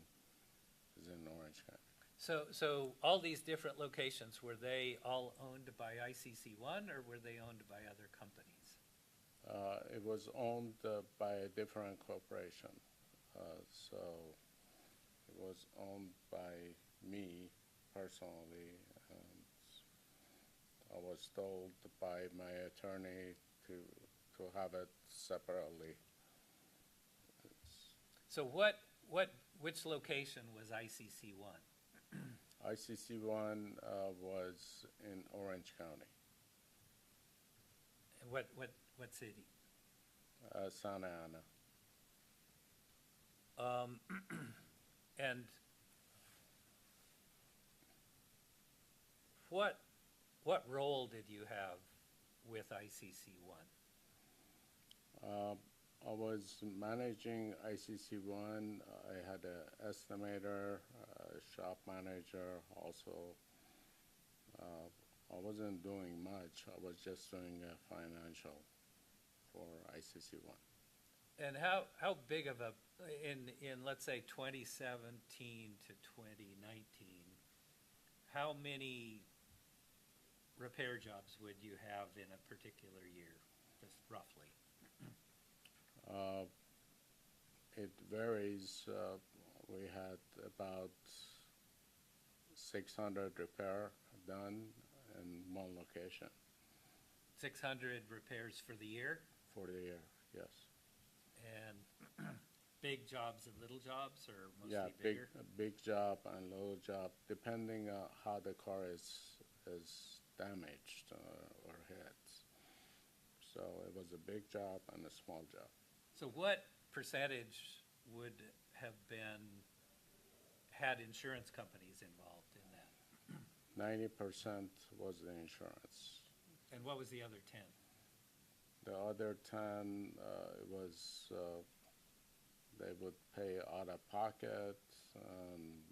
is in Orange County. So all these different locations, were they all owned by ICC1 or were they owned by other companies? It was owned by a different corporation. So it was owned by me personally, and I was told by my attorney to have it separately. So which location was ICC1? ICC1 was in Orange County, And what city? Santa Ana. And what role did you have with ICC1? I was managing ICC1. I had an estimator, a shop manager also. I wasn't doing much. I was just doing financial for ICC1. And how big of a, in let's say 2017 to 2019, how many repair jobs would you have in a particular year, just roughly? It varies. We had about 600 repair done in one location 600 repairs for the year? for the year, yes. And big jobs and little jobs, or mostly Yeah, bigger? big job and little job, depending on how the car is damaged or hit. So it was a big job and a small job. So what percentage would have had insurance companies involved in that? 90% was the insurance. And what was the other 10? The other 10 was they would pay out of pocket, and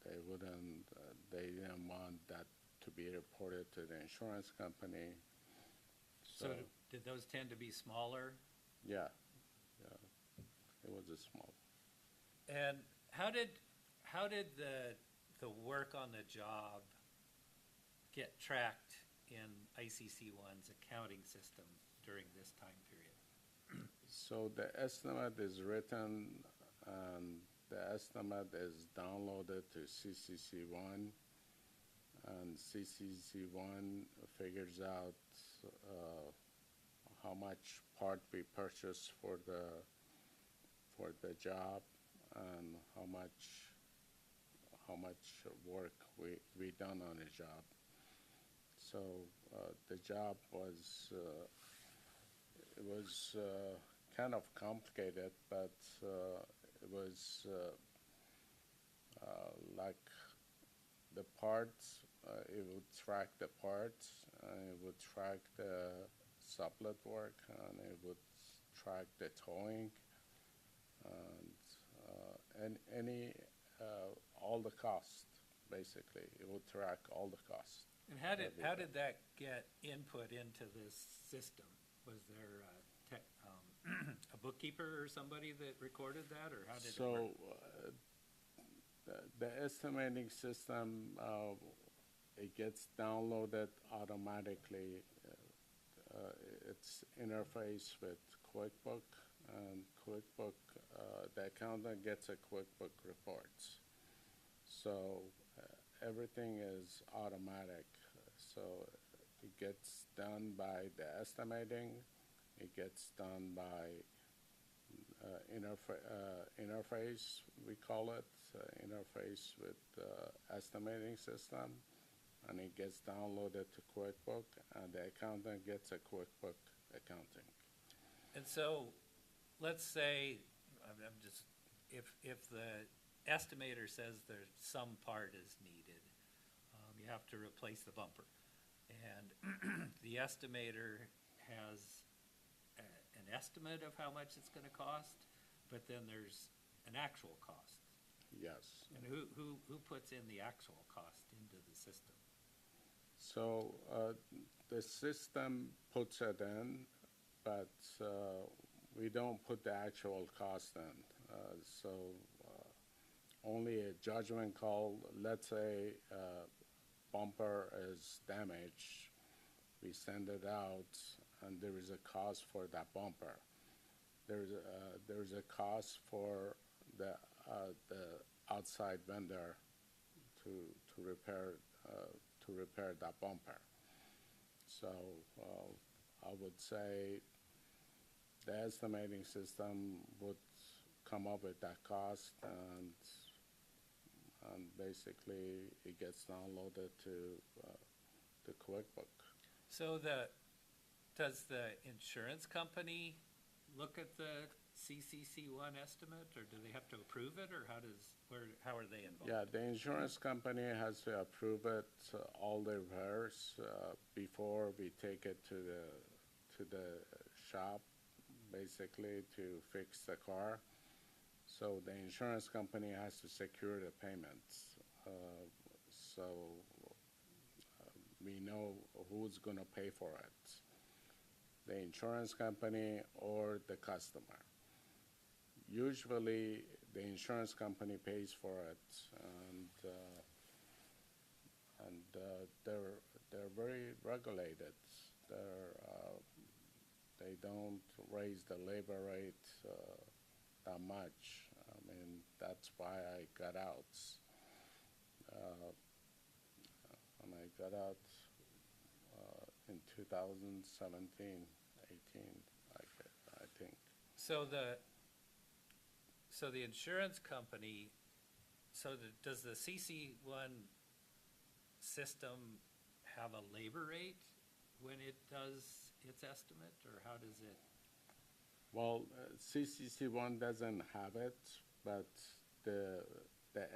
they didn't want that to be reported to the insurance company. So did those tend to be smaller? Yeah, it was a small. And how did the work on the job get tracked in ICC1's accounting system during this time period? So the estimate is written, and the estimate is downloaded to CCC1, and CCC1 figures out how much part we purchased for the job, and how much work we done on a job. So the job was kind of complicated, but it was like the parts. It would track the parts, and it would track the sublet work, and it would track the towing, and all the costs. Basically, it would track all the costs. And how did that get input into this system? Was there a bookkeeper or somebody that recorded that, or how did it So, work? the estimating system, it gets downloaded automatically. It's interface with QuickBook, and QuickBook, the accountant gets a QuickBook reports. So everything is automatic. So it gets done by the estimating, it gets done by interface, we call it, interface with estimating system, and it gets downloaded to QuickBook, and the accountant gets a QuickBook accounting. And so, let's say, I'm just, if the estimator says there's some part is needed, you have to replace the bumper. And the estimator has an estimate of how much it's gonna cost, but then there's an actual cost. Yes. And who puts in the actual cost into the system? So the system puts it in, but we don't put the actual cost in. So only a judgment call, let's say bumper is damaged, we send it out, and there is a cost for that bumper. There's a cost for the outside vendor to repair that bumper. So I would say the estimating system would come up with that cost, and basically it gets downloaded to the QuickBook. So does the insurance company look at the CCC1 estimate, or do they have to approve it, or how are they involved? Yeah, the insurance company has to approve it, all the repairs, before we take it to the shop, basically, to fix the car. So the insurance company has to secure the payments. So we know who's gonna pay for it, the insurance company or the customer. Usually, the insurance company pays for it, and they're very regulated. They don't raise the labor rate that much. I mean, that's why I got out. And I got out in 2017, 18, I think. So the insurance company, does the CC1 system have a labor rate when it does its estimate, or how does it? Well, CCC1 doesn't have it, but the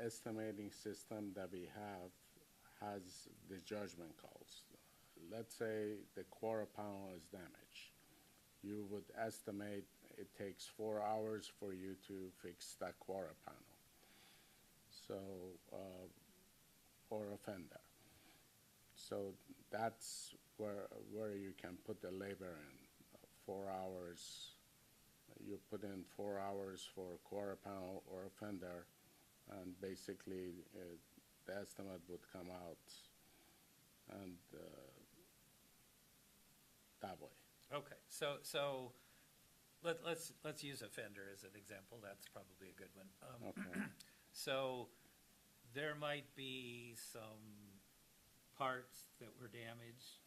estimating system that we have has the judgment calls. Let's say the quarter panel is damaged. You would estimate it takes 4 hours for you to fix that quarter panel. So, or a fender. So that's where you can put the labor in. 4 hours, you put in 4 hours for a quarter panel or a fender, and basically the estimate would come out, and that way. Okay, so let's use a fender as an example. That's probably a good one. Okay. So there might be some parts that were damaged,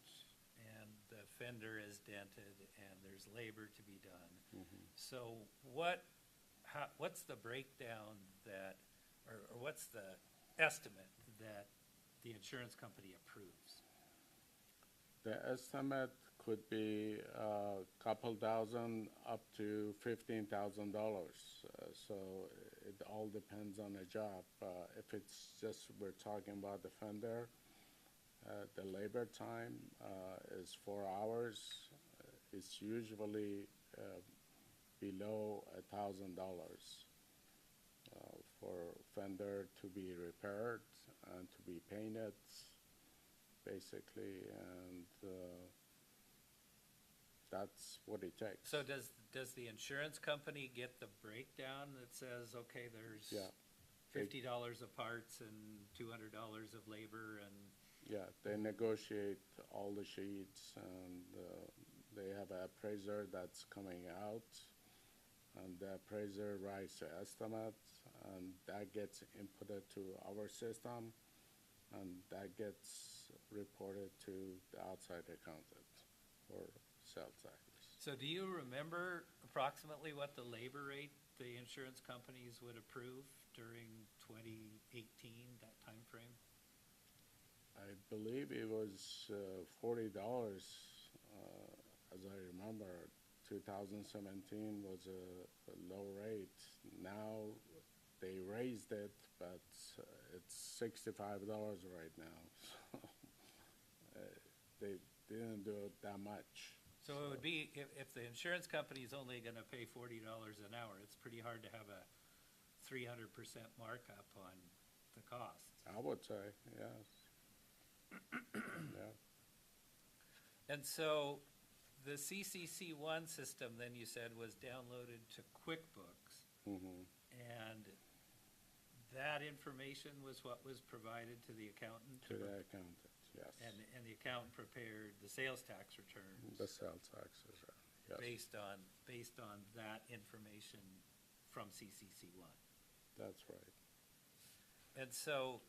and the fender is dented, and there's labor to be done. So what's the breakdown that, or what's the estimate that the insurance company approves? The estimate could be a couple thousand up to $15,000. So it all depends on the job. If it's just we're talking about the fender, the labor time is 4 hours. It's usually below $1,000 for fender to be repaired and to be painted, basically, and that's what it takes. So does the insurance company get the breakdown that says, okay, there's Yeah. $50 of parts and $200 of labor and, Yeah, they negotiate all the sheets, and they have an appraiser that's coming out, and the appraiser writes an estimate, and that gets inputted to our system, and that gets reported to the outside accountant for sales tax. so do you remember approximately what the labor rate the insurance companies would approve during 2018, that time frame? I believe it was $40, as I remember. 2017 was a low rate. Now they raised it, but it's $65 right now. So they didn't do it that much. So it would be, if the insurance company is only gonna pay $40 an hour, it's pretty hard to have a 300% markup on the cost. I would say, yes. Yeah. And so the CCC1 system, then you said, was downloaded to QuickBooks, Hmm. and that information was what was provided to the accountant? To the accountant, yes. And the accountant prepared the sales tax returns The sales taxes, yes. based on that information from CCC1. That's right. And so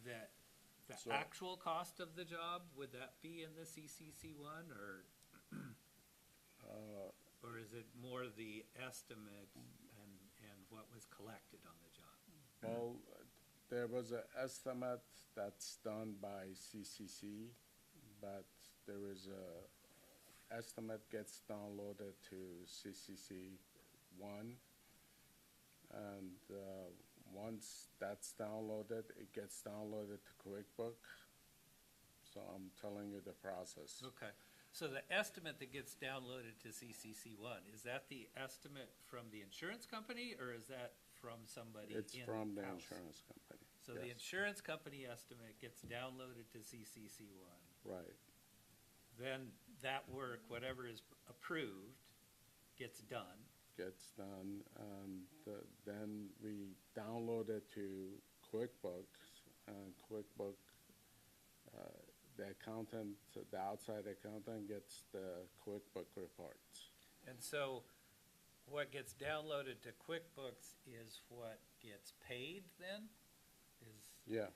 the So- actual cost of the job, would that be in the CCC1, or is it more the estimate and what was collected on the job? Well, there was an estimate that's done by CCC, but there is a estimate gets downloaded to CCC1, and once that's downloaded, it gets downloaded to QuickBooks. So I'm telling you the process. Okay, so the estimate that gets downloaded to CCC1, is that the estimate from the insurance company, or is that from somebody in-house? It's from the insurance company. So the yes. insurance company estimate gets downloaded to CCC1. Right, Then that work, whatever is approved, gets done. gets done, and then we download it to QuickBooks, and QuickBooks, the accountant, the outside accountant gets the QuickBooks reports. And so what gets downloaded to QuickBooks is what gets paid then? Yeah,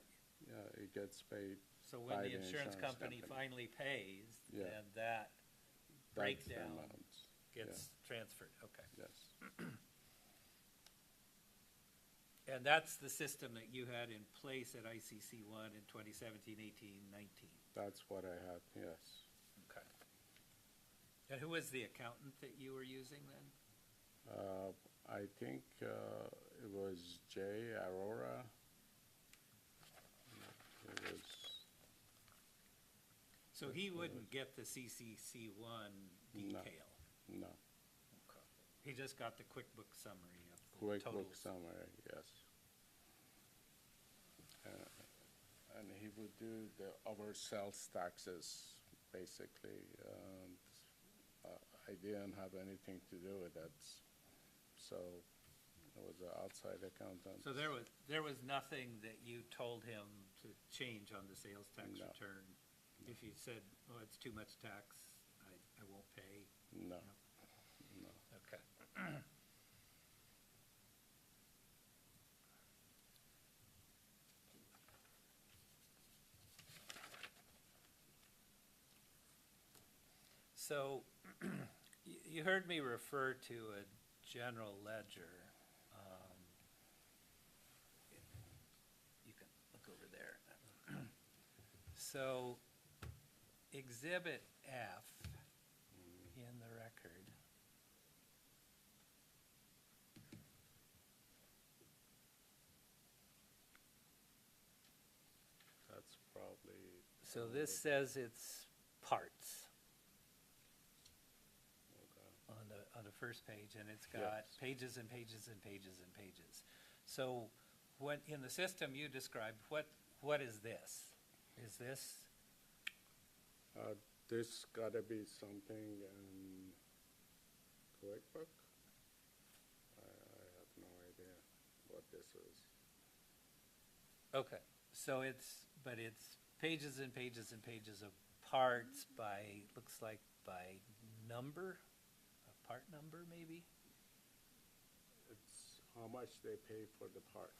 it gets paid. So when by the insurance company finally pays, Yeah. then that That's the breakdown amount. gets transferred, okay. Yes, And that's the system that you had in place at ICC1 in 2017, 18, 19? that's what I had, yes. Okay. And who was the accountant that you were using then? I think it was Jay Aurora. It was, So he wouldn't get the CCC1 No. detail? no, Okay. He just got the QuickBooks summary of the totals? QuickBooks summary, yes. And he would do the our sales taxes, basically, and I didn't have anything to do with that. So it was an outside accountant. So there was nothing that you told him to change on the sales tax No. return? If you said, oh, it's too much tax, I won't pay? No, No. no. Okay. So, you heard me refer to a general ledger. You can look over there. So, Exhibit F in the record. That's probably. So this says it's parts Okay. on the first page, and it's got Yes. pages and pages and pages and pages. So when, in the system you described, what is this? Is this, this gotta be something in QuickBook? I have no idea what this is. Okay, so but it's pages and pages and pages of parts by, looks like by number, a part number maybe? It's how much they pay for the parts.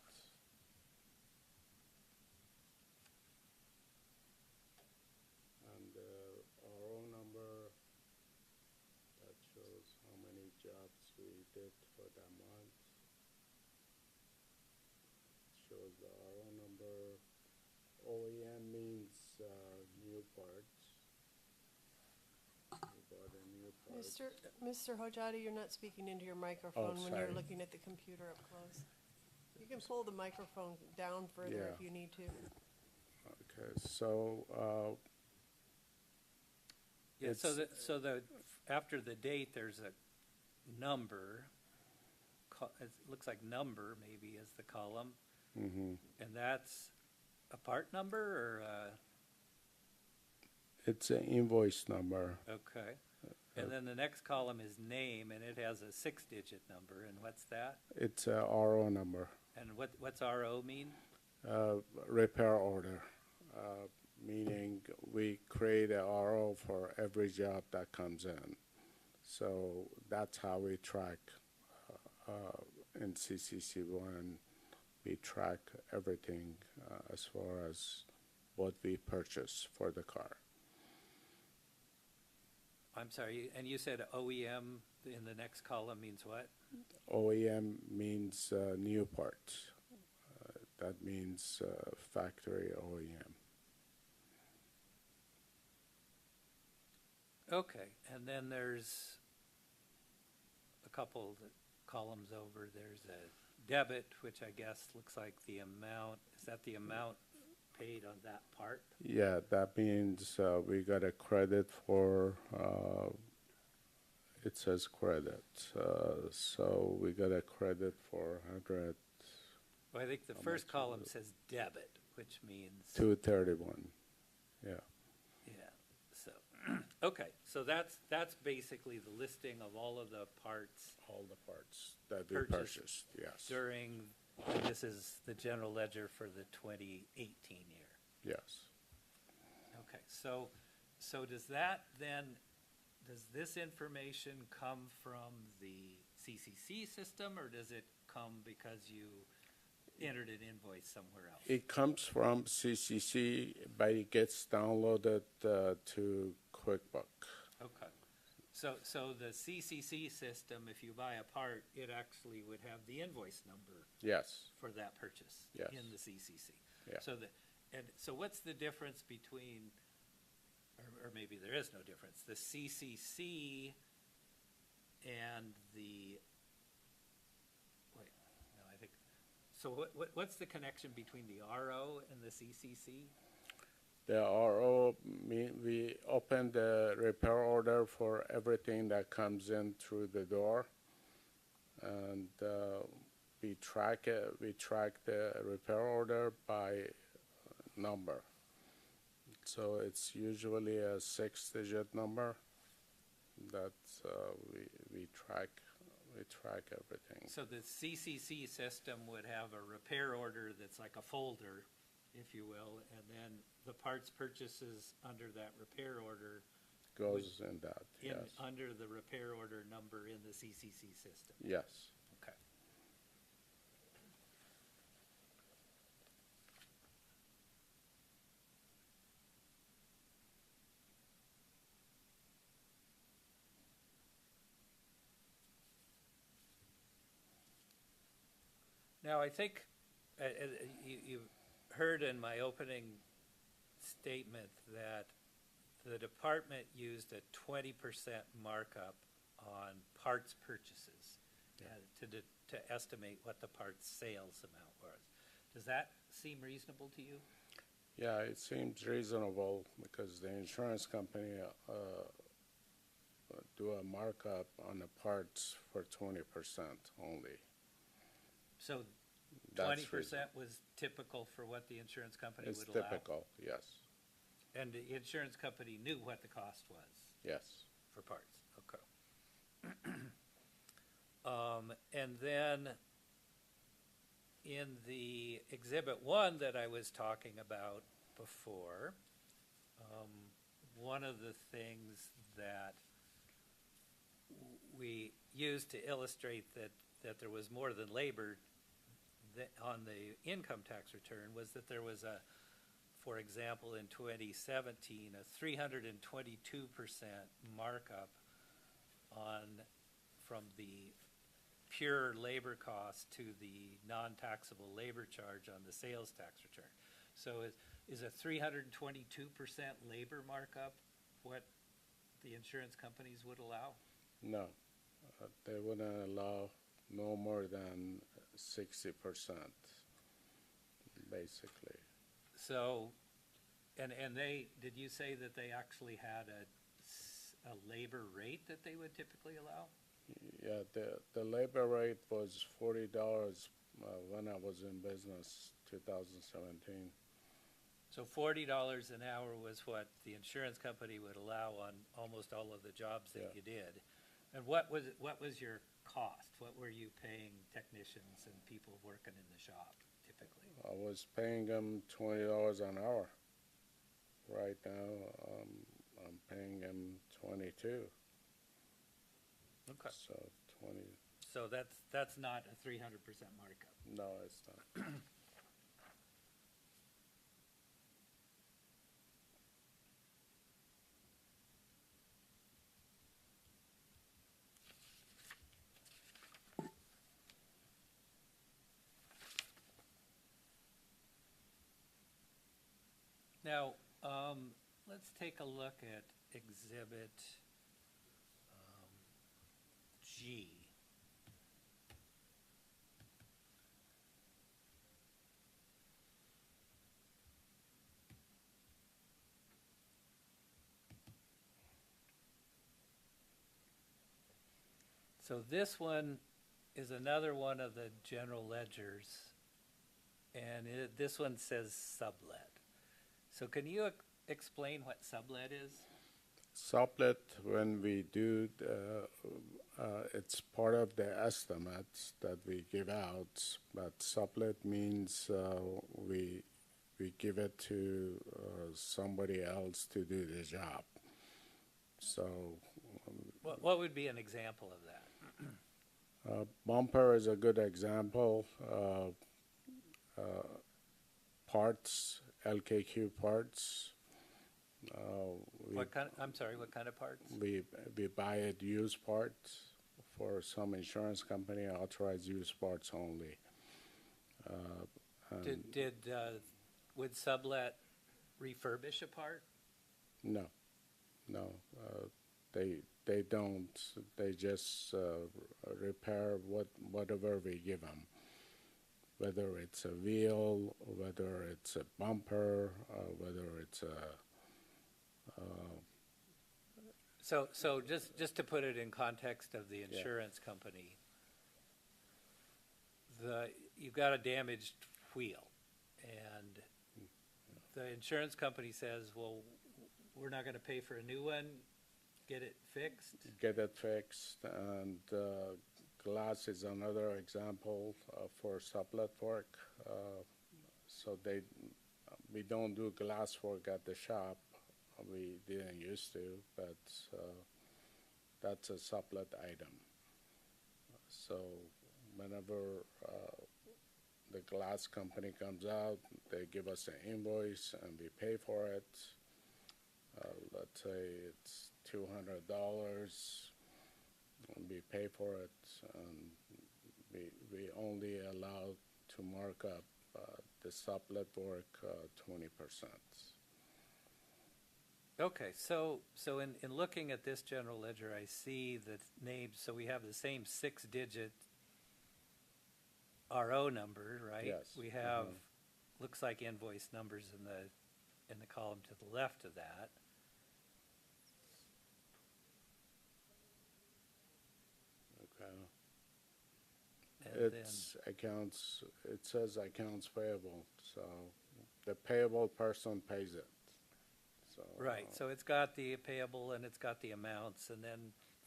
And the RO number, that shows how many jobs we did for that month. Shows the RO number. OEM means new parts. We bought a new part. Mr. Hojati, you're not speaking into your microphone when you're sorry. looking at the computer up close. You can pull the microphone down further Yeah. if you need to. Okay, so Yeah, so It's- after the date, there's a number, it looks like number maybe is the column, mhm. and that's a part number or, It's an invoice number. okay. And then the next column is name, and it has a 6-digit number, and what's that? It's a RO number, And what's RO mean? repair order, meaning we create a RO for every job that comes in. So that's how we track in CCC1. We track everything as far as what we purchase for the car. I'm sorry, and you said OEM in the next column means what? OEM means new parts. That means factory OEM. Okay, and then there's a couple columns over, there's a debit, which I guess looks like the amount, is that the amount paid on that part? Yeah, that means we got a credit for, it says credit. So we got a credit for 100, Well, I think the How first much is column it? says debit, which means, 231. Yeah. yeah, so, okay, so that's basically the listing of all of the parts All the parts that we Purchased purchased, yes. during, this is the general ledger for the 2018 year. Yes. Okay, so does that then, does this information come from the CCC system, or does it come because you entered an invoice somewhere else? It comes from CCC, but it gets downloaded to QuickBook. Okay, so the CCC system, if you buy a part, it actually would have the invoice number Yes. for that purchase Yes. in the CCC. Yeah. So what's the difference between, or maybe there is no difference, the CCC and the, wait, no, I think, so what's the connection between the RO and the CCC? The RO, we open the repair order for everything that comes in through the door. And we track it. We track the repair order by number. So it's usually a 6-digit number that we track. We track everything. So the CCC system would have a repair order that's like a folder, if you will, and then the parts purchases under that repair order Goes in that. in, Yes. under the repair order number in the CCC system. Yes. Okay. Now, I think you've heard in my opening statement that the department used a 20% markup on parts purchases to estimate what the parts sales amount was. Does that seem reasonable to you? Yeah, it seems reasonable because the insurance company do a markup on the parts for 20% only. So That's 20% was typical for what the insurance company It's would allow? typical, yes. And the insurance company knew what the cost was Yes. for parts, okay. And then in the Exhibit 1 that I was talking about before, one of the things that we used to illustrate that there was more than labor on the income tax return was that there was for example, in 2017, a 322% markup from the pure labor cost to the non-taxable labor charge on the sales tax return. So is a 322% labor markup what the insurance companies would allow? No, they wouldn't allow no more than 60%, basically. So, and did you say that they actually had a labor rate that they would typically allow? Yeah, the labor rate was $40 when I was in business, 2017. So $40 an hour was what the insurance company would allow on almost all of the jobs that Yeah. you did. And what was your cost? What were you paying technicians and people working in the shop typically? I was paying them $20 an hour. Right now, I'm paying them 22. Okay. So 20. So that's not a 300% markup. No, it's not. Now, let's take a look at Exhibit G. So this one is another one of the general ledgers, and this one says sublet. So can you explain what sublet is? Sublet, when we do, it's part of the estimates that we give out, but sublet means we give it to somebody else to do the job. So What would be an example of that? bumper is a good example. Parts, LKQ parts. What kind of parts? We buy it used parts for some insurance company, authorized used parts only. Would sublet refurbish a part? No, they don't. They just repair whatever we give them, whether it's a wheel, whether it's a bumper, whether it's a. So just to put it in context of the insurance company, you've got a damaged wheel, and the insurance company says, well, we're not going to pay for a new one, get it fixed. Get it fixed, and glass is another example for sublet work. So we don't do glass work at the shop. We didn't used to, but that's a sublet item. So whenever the glass company comes out, they give us an invoice and we pay for it. Let's say it's $200, and we pay for it, and we only allow to mark up the sublet work 20%. Okay, so in looking at this general ledger, I see the names. So we have the same 6-digit RO number, right? Yes. We have looks like invoice numbers in the column to the left of that. Okay. And It's accounts. It says accounts payable, so the payable person pays it. So. Right, so it's got the payable and it's got the amounts, and then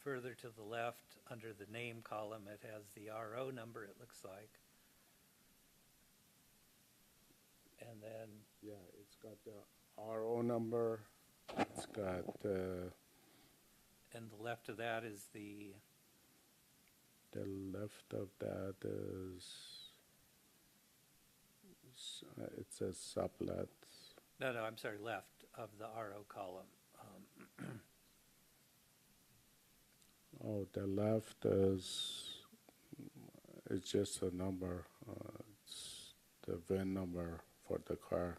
further to the left, under the name column, it has the RO number, it looks like. And then, Yeah, it's got the RO number, it's got, and the left of that is the, left of that is, it says sublet. no, I'm sorry, left of the RO column. Oh, the left is, it's just a number, it's the VIN number for the car.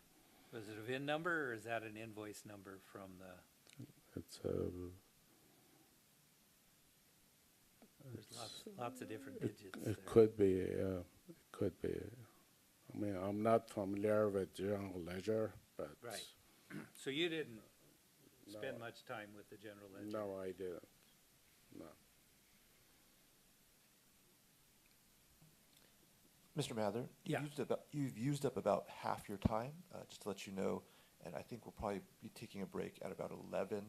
Was it a VIN number, or is that an invoice number from the, It's a, there's lots of different digits there. it could be, it could be. I mean, I'm not familiar with general ledger, but. Right. So you didn't No. spend much time with the general ledger? No, I didn't, no. Mr. Mather, Yeah. you've used up about half your time, just to let you know, and I think we'll probably be taking a break at about 11,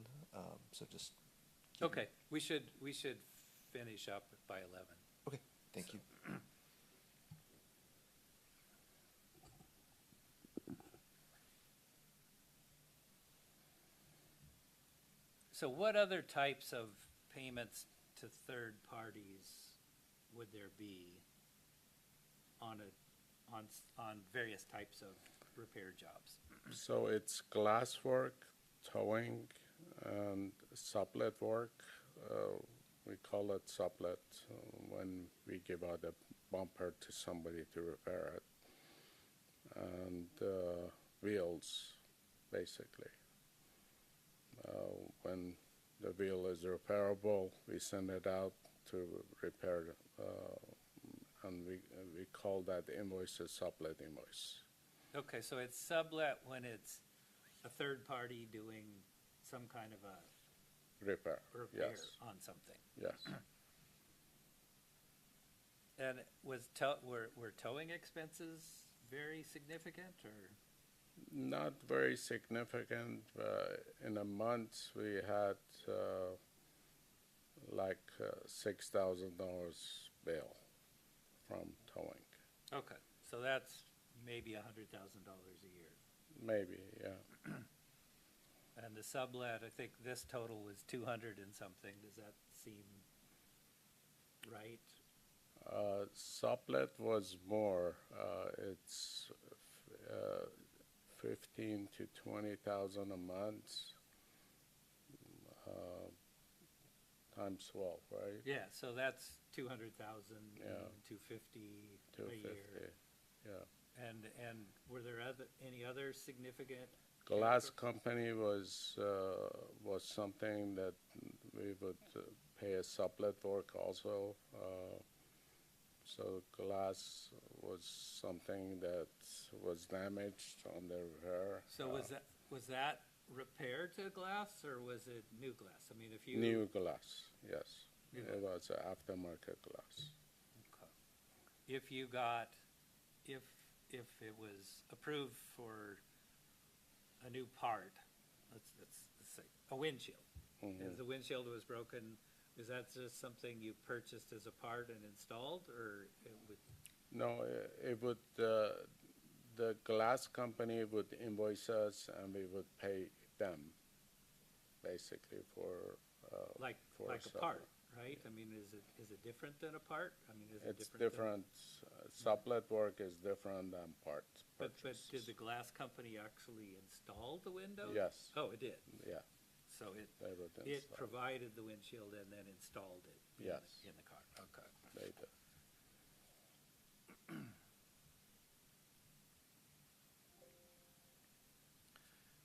so just. keep- Okay, we should finish up by 11. Okay, thank you. So what other types of payments to third parties would there be on various types of repair jobs? So it's glass work, towing, and sublet work. We call it sublet when we give out a bumper to somebody to repair it. And wheels, basically. When the wheel is repairable, we send it out to repair, and we call that invoice a sublet invoice. Okay, so it's sublet when it's a third party doing some kind of a Repair, repair yes, on something. yes. And were towing expenses very significant, or? Not very significant. In a month, we had like $6,000 bill from towing. Okay, so that's maybe $100,000 a year. Maybe, yeah. And the sublet, I think this total was 200 and something. Does that seem right? Sublet was more. It's 15 to 20,000 a month, times 12, right? Yeah, so that's 200,000, Yeah. 250 a 250, year. yeah. And were there any other significant? Glass company was something that we would pay a sublet work also. So glass was something that was damaged on the repair. So was that repaired to glass, or was it new glass? I mean, if you New glass, yes. New It was aftermarket glass. Okay. If it was approved for a new part, let's say a windshield, Mhm. and the windshield was broken, is that just something you purchased as a part and installed, or it would? No, it would, the glass company would invoice us and we would pay them, basically, for, Like for a sublet. part, right? I mean, is it different than a part? I mean, is it It's different? different, sublet work is different than part But did purchases. the glass company actually install the windows? Yes. Oh, it did. Yeah, So it they would it install, provided the windshield and then installed it. Yes. In the car. Okay. they did.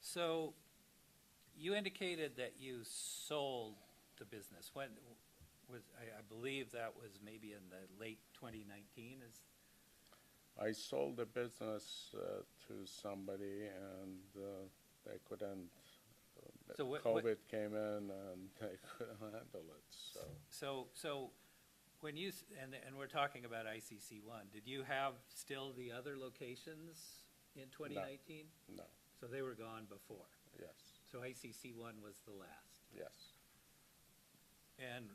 So you indicated that you sold the business. When was, I believe that was maybe in the late 2019 is, I sold the business to somebody and they couldn't, So what- COVID came in and they couldn't handle it, so. so when you, and we're talking about ICC1, did you have still the other locations in 2019? No, So they were gone before. yes. So ICC one was the last. yes. And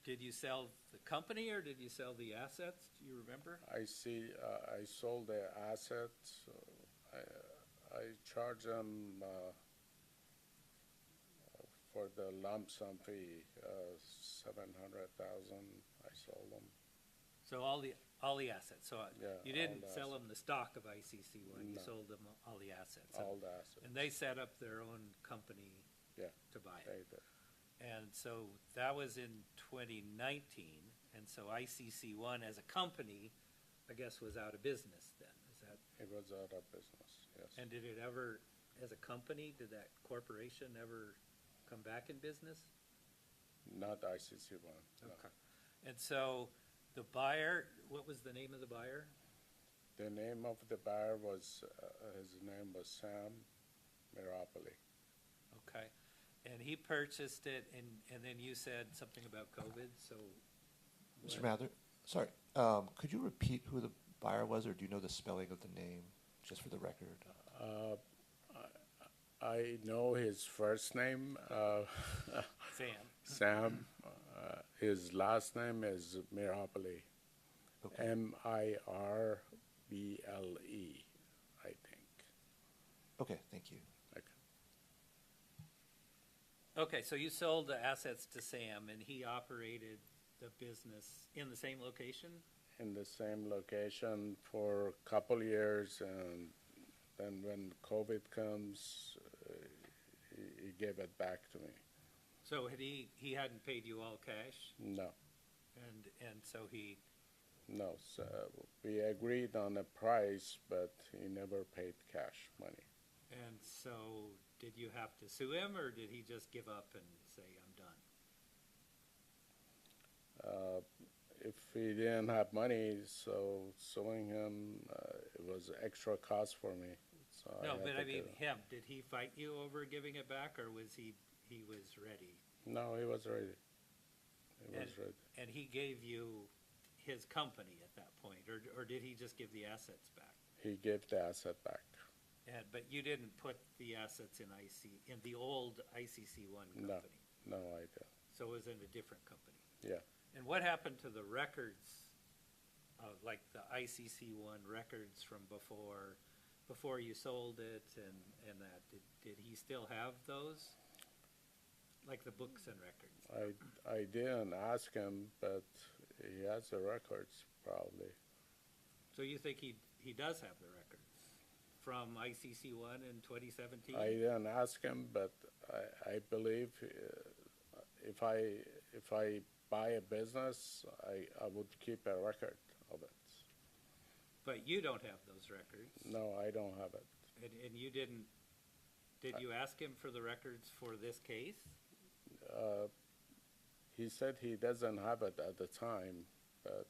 did you sell the company or did you sell the assets? Do you remember? I see, I sold the assets, I charge them, for the lump sum fee, 700,000, I sold them. So all the assets. So Yeah, you all didn't the sell them the stock of ICC one. You No. sold them all the assets. All the assets. And they set up their own company Yeah, to buy they it. did. And so that was in 2019. And so ICC one as a company, I guess, was out of business then. Is that? It was out of business, yes. And did it ever, as a company, did that corporation ever come back in business? Not ICC one, no. Okay. And so the buyer, what was the name of the buyer? The name of the buyer was, his name was Sam Miropoli. Okay. And he purchased it, and then you said something about COVID, so. Mr. what- Mather, sorry, could you repeat who the buyer was, or do you know the spelling of the name, just for the record? I know his first name, Sam. Sam. His last name is Miropoli. Okay. Mirbele, I think. Okay, thank you. Okay. Okay, so you sold the assets to Sam, and he operated the business in the same location? In the same location for a couple years, and then when COVID comes, he gave it back to me. So had he hadn't paid you all cash, No, and so he, no. So we agreed on a price, but he never paid cash money. and so did you have to sue him, or did he just give up and say, I'm done? If he didn't have money, so suing him, it was extra cost for me. So No, had but to I mean, do it. him, did he fight you over giving it back, or was he was ready? No, he was ready. He And- was ready. And he gave you his company at that point, or did he just give the assets back? He gave the asset back. And, but you didn't put the assets in the old ICC one No. company? No idea. So it was in a different company? Yeah. And what happened to the records, like the ICC one records from before you sold it and that? Did he still have those? Like the books and records? I didn't ask him, but he has the records probably. So you think he does have the records from ICC one in 2017? I didn't ask him, but I believe if I buy a business, I would keep a record of it. But you don't have those records? No, I don't have it. And you didn't, did you ask him for the records for this case? He said he doesn't have it at the time, but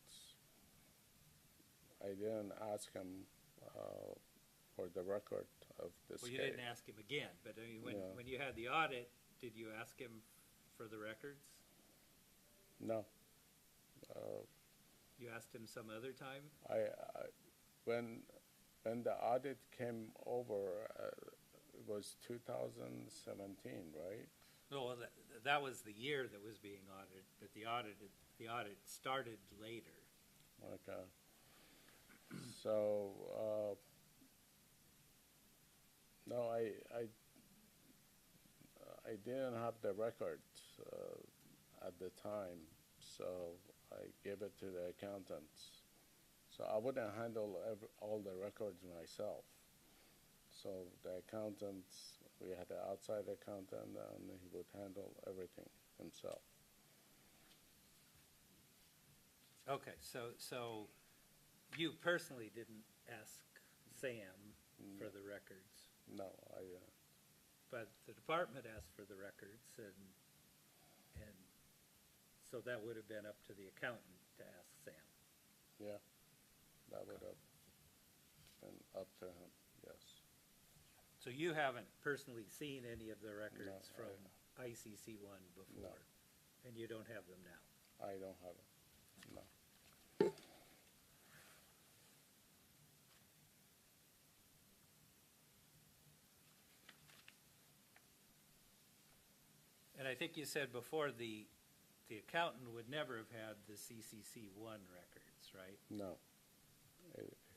I didn't ask him for the record of this Well, case. you didn't ask him again, but I mean, No. when you had the audit, did you ask him for the records? No. You asked him some other time? When the audit came over, it was 2017, right? No, well, that was the year that was being audited, but the audit started later. Okay. So, no, I didn't have the record at the time, so I gave it to the accountants. So I wouldn't handle all the records myself. So the accountants, we had an outside accountant, and he would handle everything himself. Okay, so you personally didn't ask Sam for the records, No, but the department asked for the records, and so that would have been up to the accountant to ask Sam. yeah, that would have been up to him, yes. So you haven't personally seen any of the records No, from ICC one before? And you don't have them now? I don't have it, no. I think you said before the accountant would never have had the CCC1 records, right? No,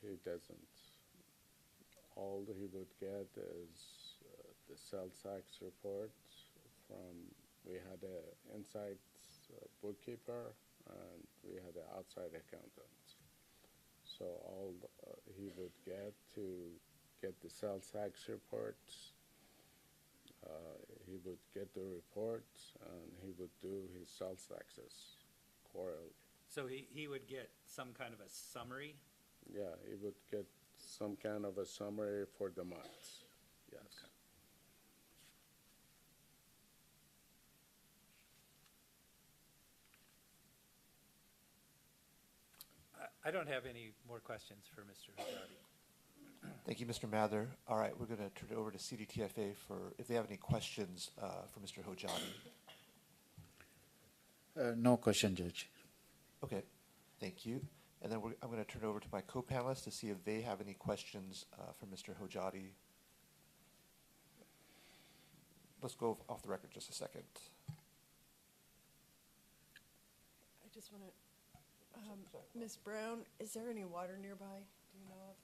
he doesn't. All he would get is the sales tax report from, we had an inside bookkeeper and we had an outside accountant. So all he would get to get the sales tax reports, he would get the reports and he would do his sales taxes quarterly. So he would get some kind of a summary? Yeah, he would get some kind of a summary for the months, yes. I don't have any more questions for Mr. Hojati. Thank you, Mr. Mather. All right, we're going to turn it over to CDTFA for if they have any questions for Mr. Hojati. No question, Judge. Okay, thank you. And then I'm going to turn it over to my co-panelists to see if they have any questions for Mr. Hojati. Let's go off the record just a second. I just want to, Ms. Brown, is there any water nearby? Do you know of?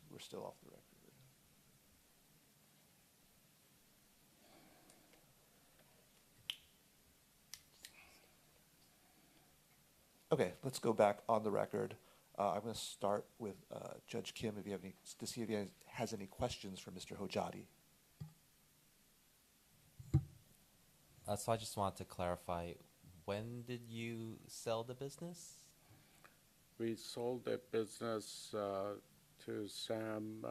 We're still off the record. Okay, let's go back on the record. I'm going to start with Judge Kim if you have any, to see if he has any questions for Mr. Hojati. So I just wanted to clarify, when did you sell the business? We sold the business to Sam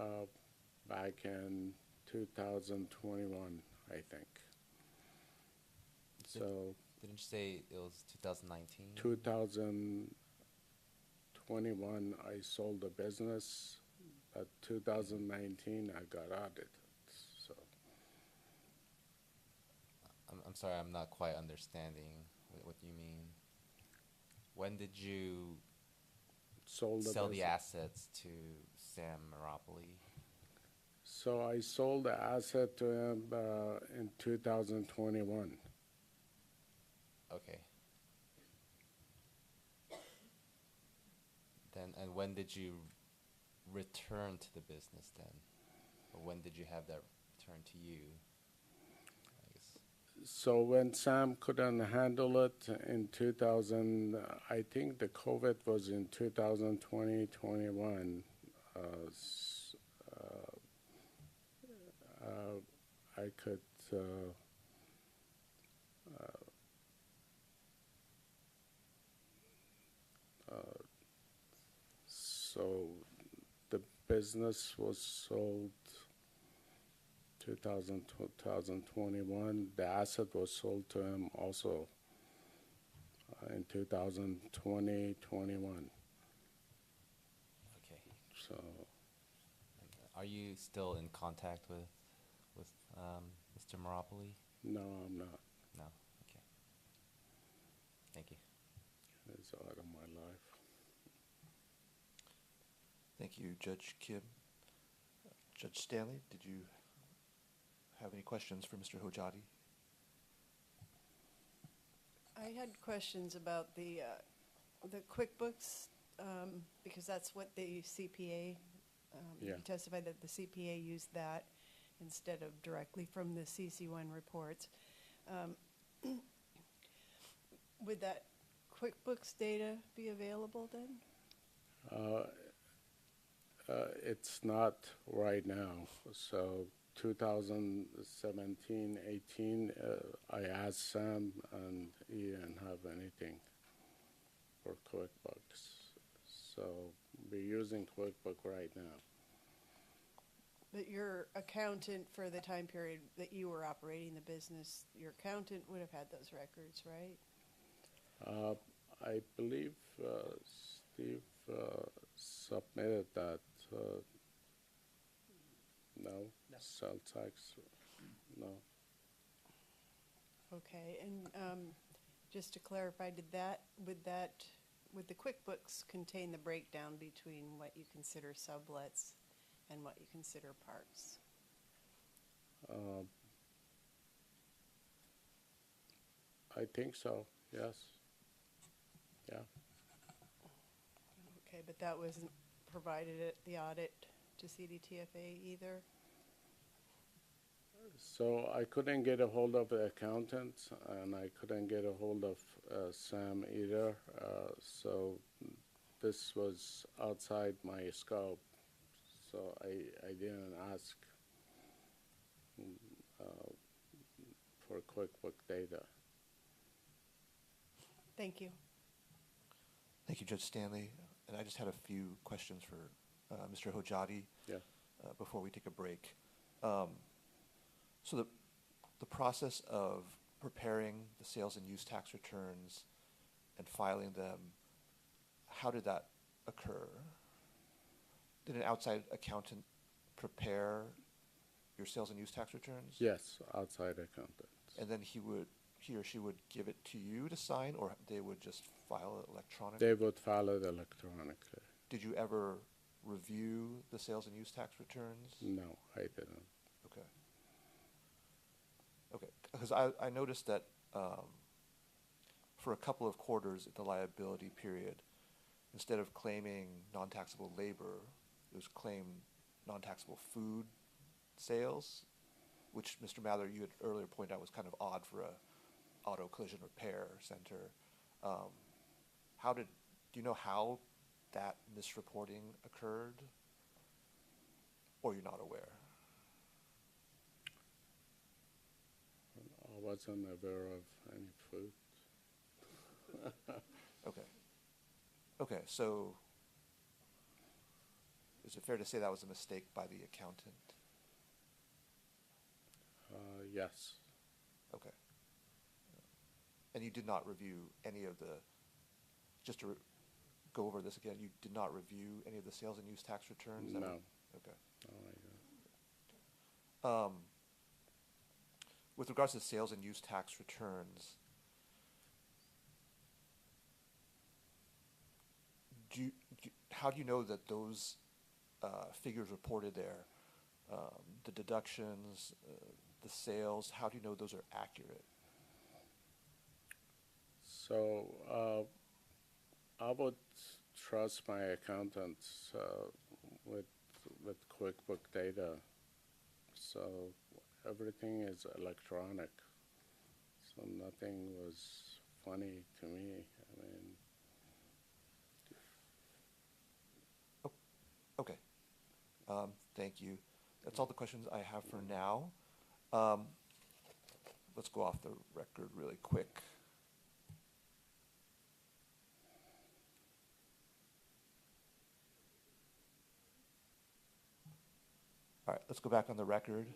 back in 2021, I think. So Didn't you say it was 2019? 2021, I sold the business, but 2019, I got audited. So I'm sorry, I'm not quite understanding what you mean. When did you sold the sell the business. assets to Sam Meropoli? So I sold the asset to him in 2021. Okay. Then, and when did you return to the business then? Or when did you have that return to you? I guess. So when Sam couldn't handle it in 2000, I think the COVID was in 2020, 21. I could so the business was sold 2021. The asset was sold to him also in 2020, 21. Okay. So Are you still in contact with Mr. Meropoli? no, I'm not. No. Okay. Thank you. It's out of my life. Thank you, Judge Kim. Judge Stanley, did you have any questions for Mr. Hojati? I had questions about the QuickBooks, because that's what the CPA, Yeah. you testified that the CPA used that instead of directly from the CC1 reports. Would that QuickBooks data be available then? It's not right now. So 2017, 18, I asked Sam and he didn't have anything for QuickBooks. So we're using QuickBooks right now. But your accountant for the time period that you were operating the business, your accountant would have had those records, right? I believe Steve submitted that. No, sales tax, no. Okay, and just to clarify, would that would the QuickBooks contain the breakdown between what you consider sublets and what you consider parks? I think so, yes. Yeah. Okay, but that wasn't provided at the audit to CDTFA either? So I couldn't get a hold of the accountant, and I couldn't get a hold of Sam either. So this was outside my scope. So I didn't ask for QuickBook data. Thank you. Thank you, Judge Stanley. And I just had a few questions for Mr. Hojati Yeah. before we take a break. So the process of preparing the sales and use tax returns and filing them, how did that occur? Did an outside accountant prepare your sales and use tax returns? Yes, outside accountant. And then he or she would give it to you to sign, or they would just file it electronically? They would file it electronically. Did you ever review the sales and use tax returns? No, I didn't. Okay. Okay, because I noticed that for a couple of quarters in the liability period, instead of claiming non-taxable labor, it was claimed non-taxable food sales, which Mr. Mather, you had earlier pointed out was kind of odd for a auto collision repair center. Do you know how that misreporting occurred? Or you're not aware? I wasn't aware of any food. Okay. Okay, so is it fair to say that was a mistake by the accountant? Yes. Okay. And you did not review any of the, just to go over this again, you did not review any of the sales and use tax returns? No. Okay. No, I didn't. With regards to sales and use tax returns, how do you know that those figures reported there, the deductions, the sales, how do you know those are accurate? So I would trust my accountants with QuickBook data. So everything is electronic. So nothing was funny to me. I mean, Okay. Thank you. That's all the questions I have for now. Let's go off the record really quick. All right, let's go back on the record.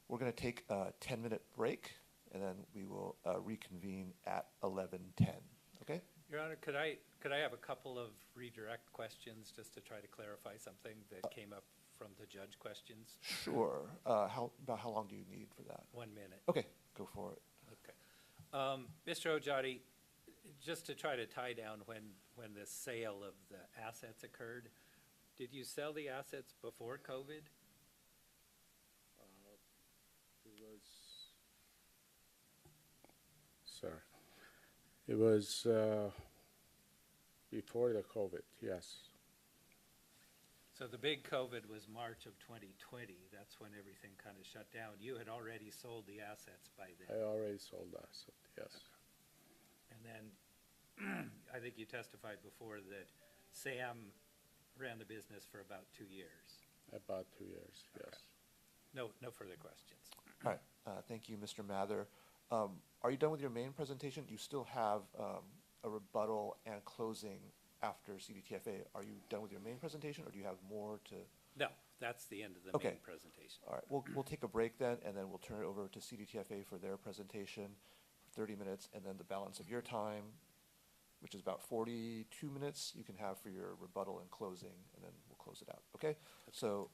We're going to take a 10-minute break, and then we will reconvene at 11:10. Okay? Your Honor, could I have a couple of redirect questions just to try to clarify something that came up from the judge questions? Sure. About how long do you need for that? 1 minute. Okay, go for it. Okay. Mr. Ojati, just to try to tie down when the sale of the assets occurred, did you sell the assets before COVID? It was before the COVID, yes. So the big COVID was March of 2020. That's when everything kind of shut down. You had already sold the assets by then. I already sold the asset, yes. And then I think you testified before that Sam ran the business for about 2 years. About 2 years, yes. No further questions. All right. Thank you, Mr. Mather. Are you done with your main presentation? Do you still have a rebuttal and closing after CDTFA? Are you done with your main presentation, or do you have more to? No, that's the end of the main presentation. All right. We'll take a break then, and then we'll turn it over to CDTFA for their presentation for 30 minutes, and then the balance of your time, which is about 42 minutes, you can have for your rebuttal and closing, and then we'll close it out. Okay? So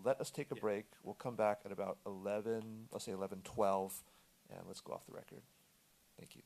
let us take a break. We'll come back at about 11, let's say 11:12, and let's go off the record. Thank you.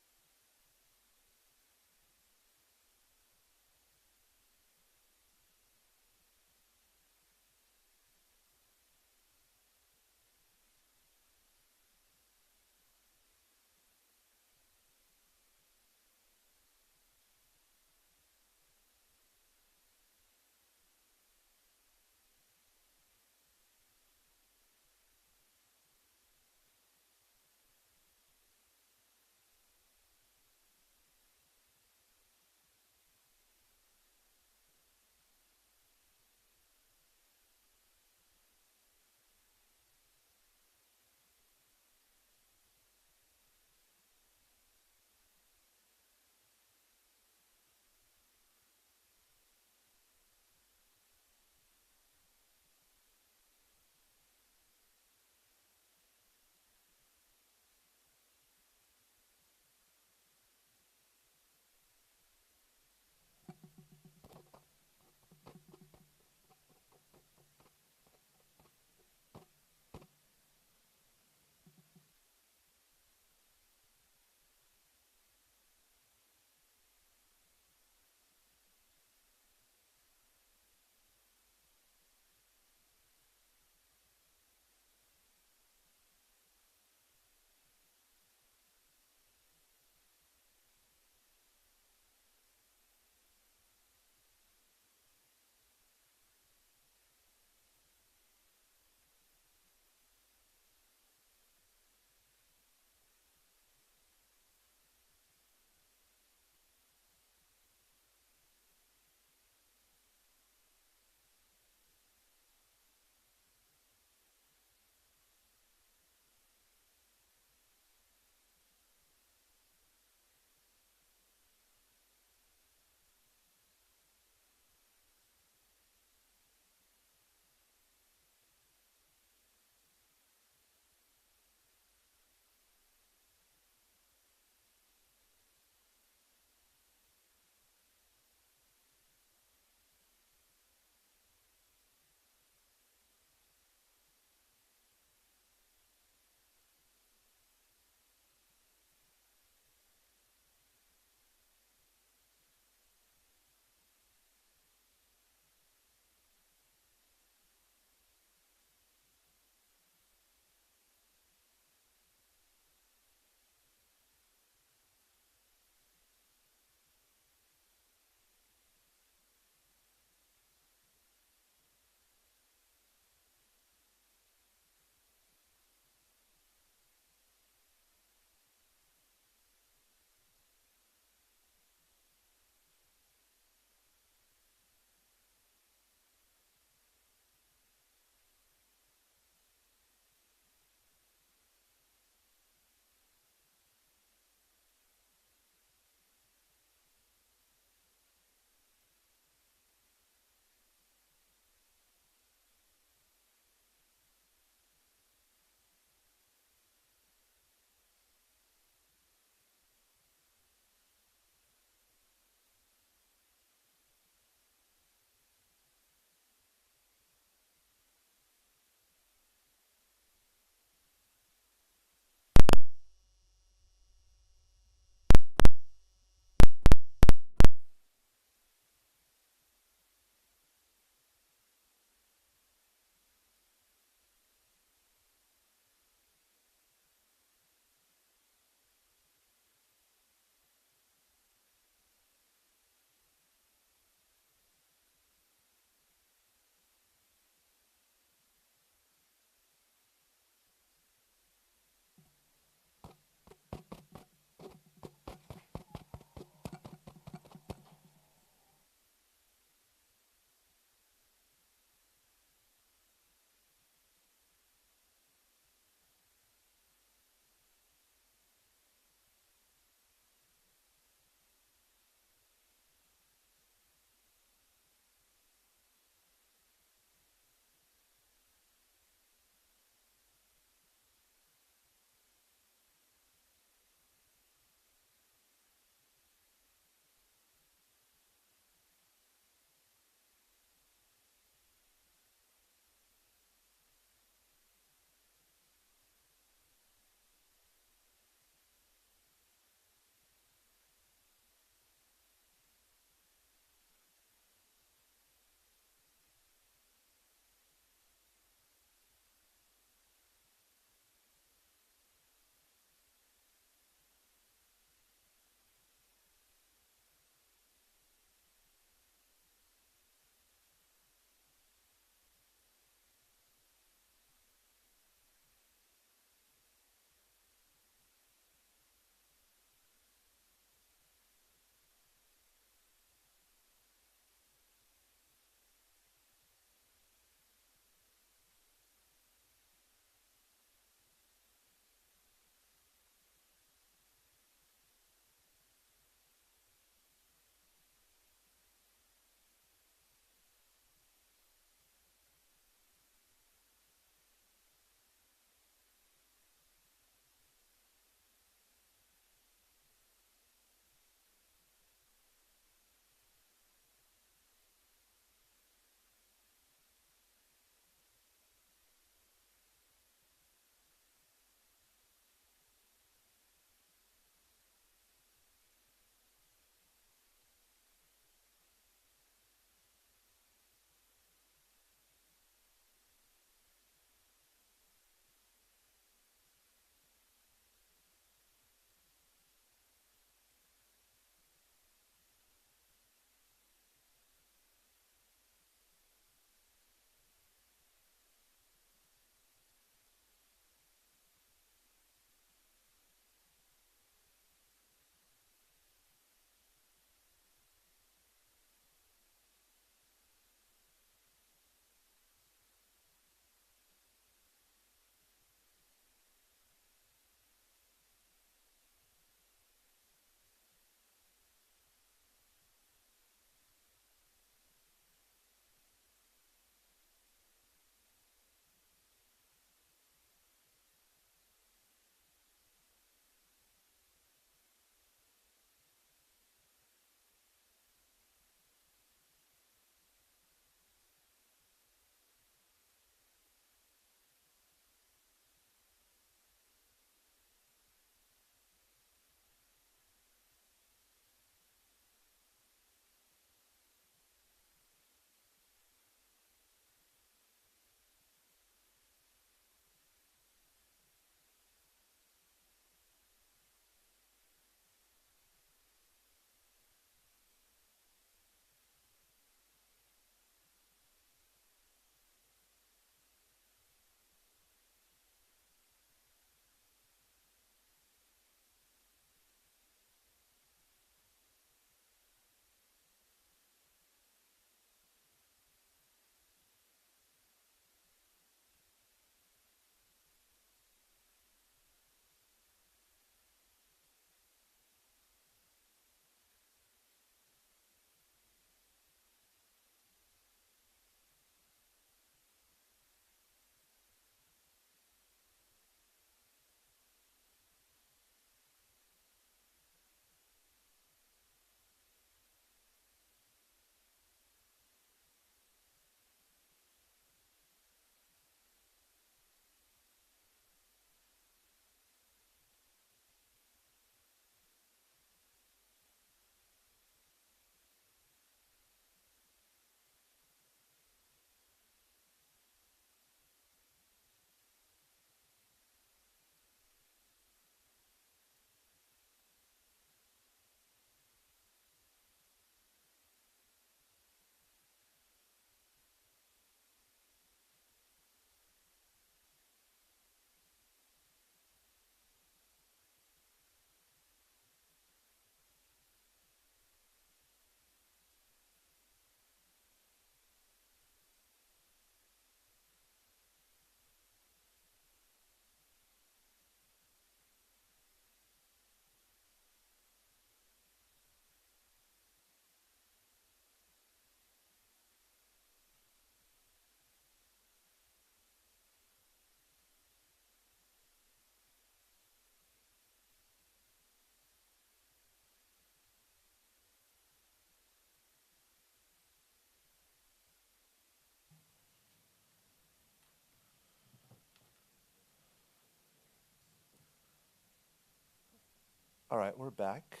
All right, we're back.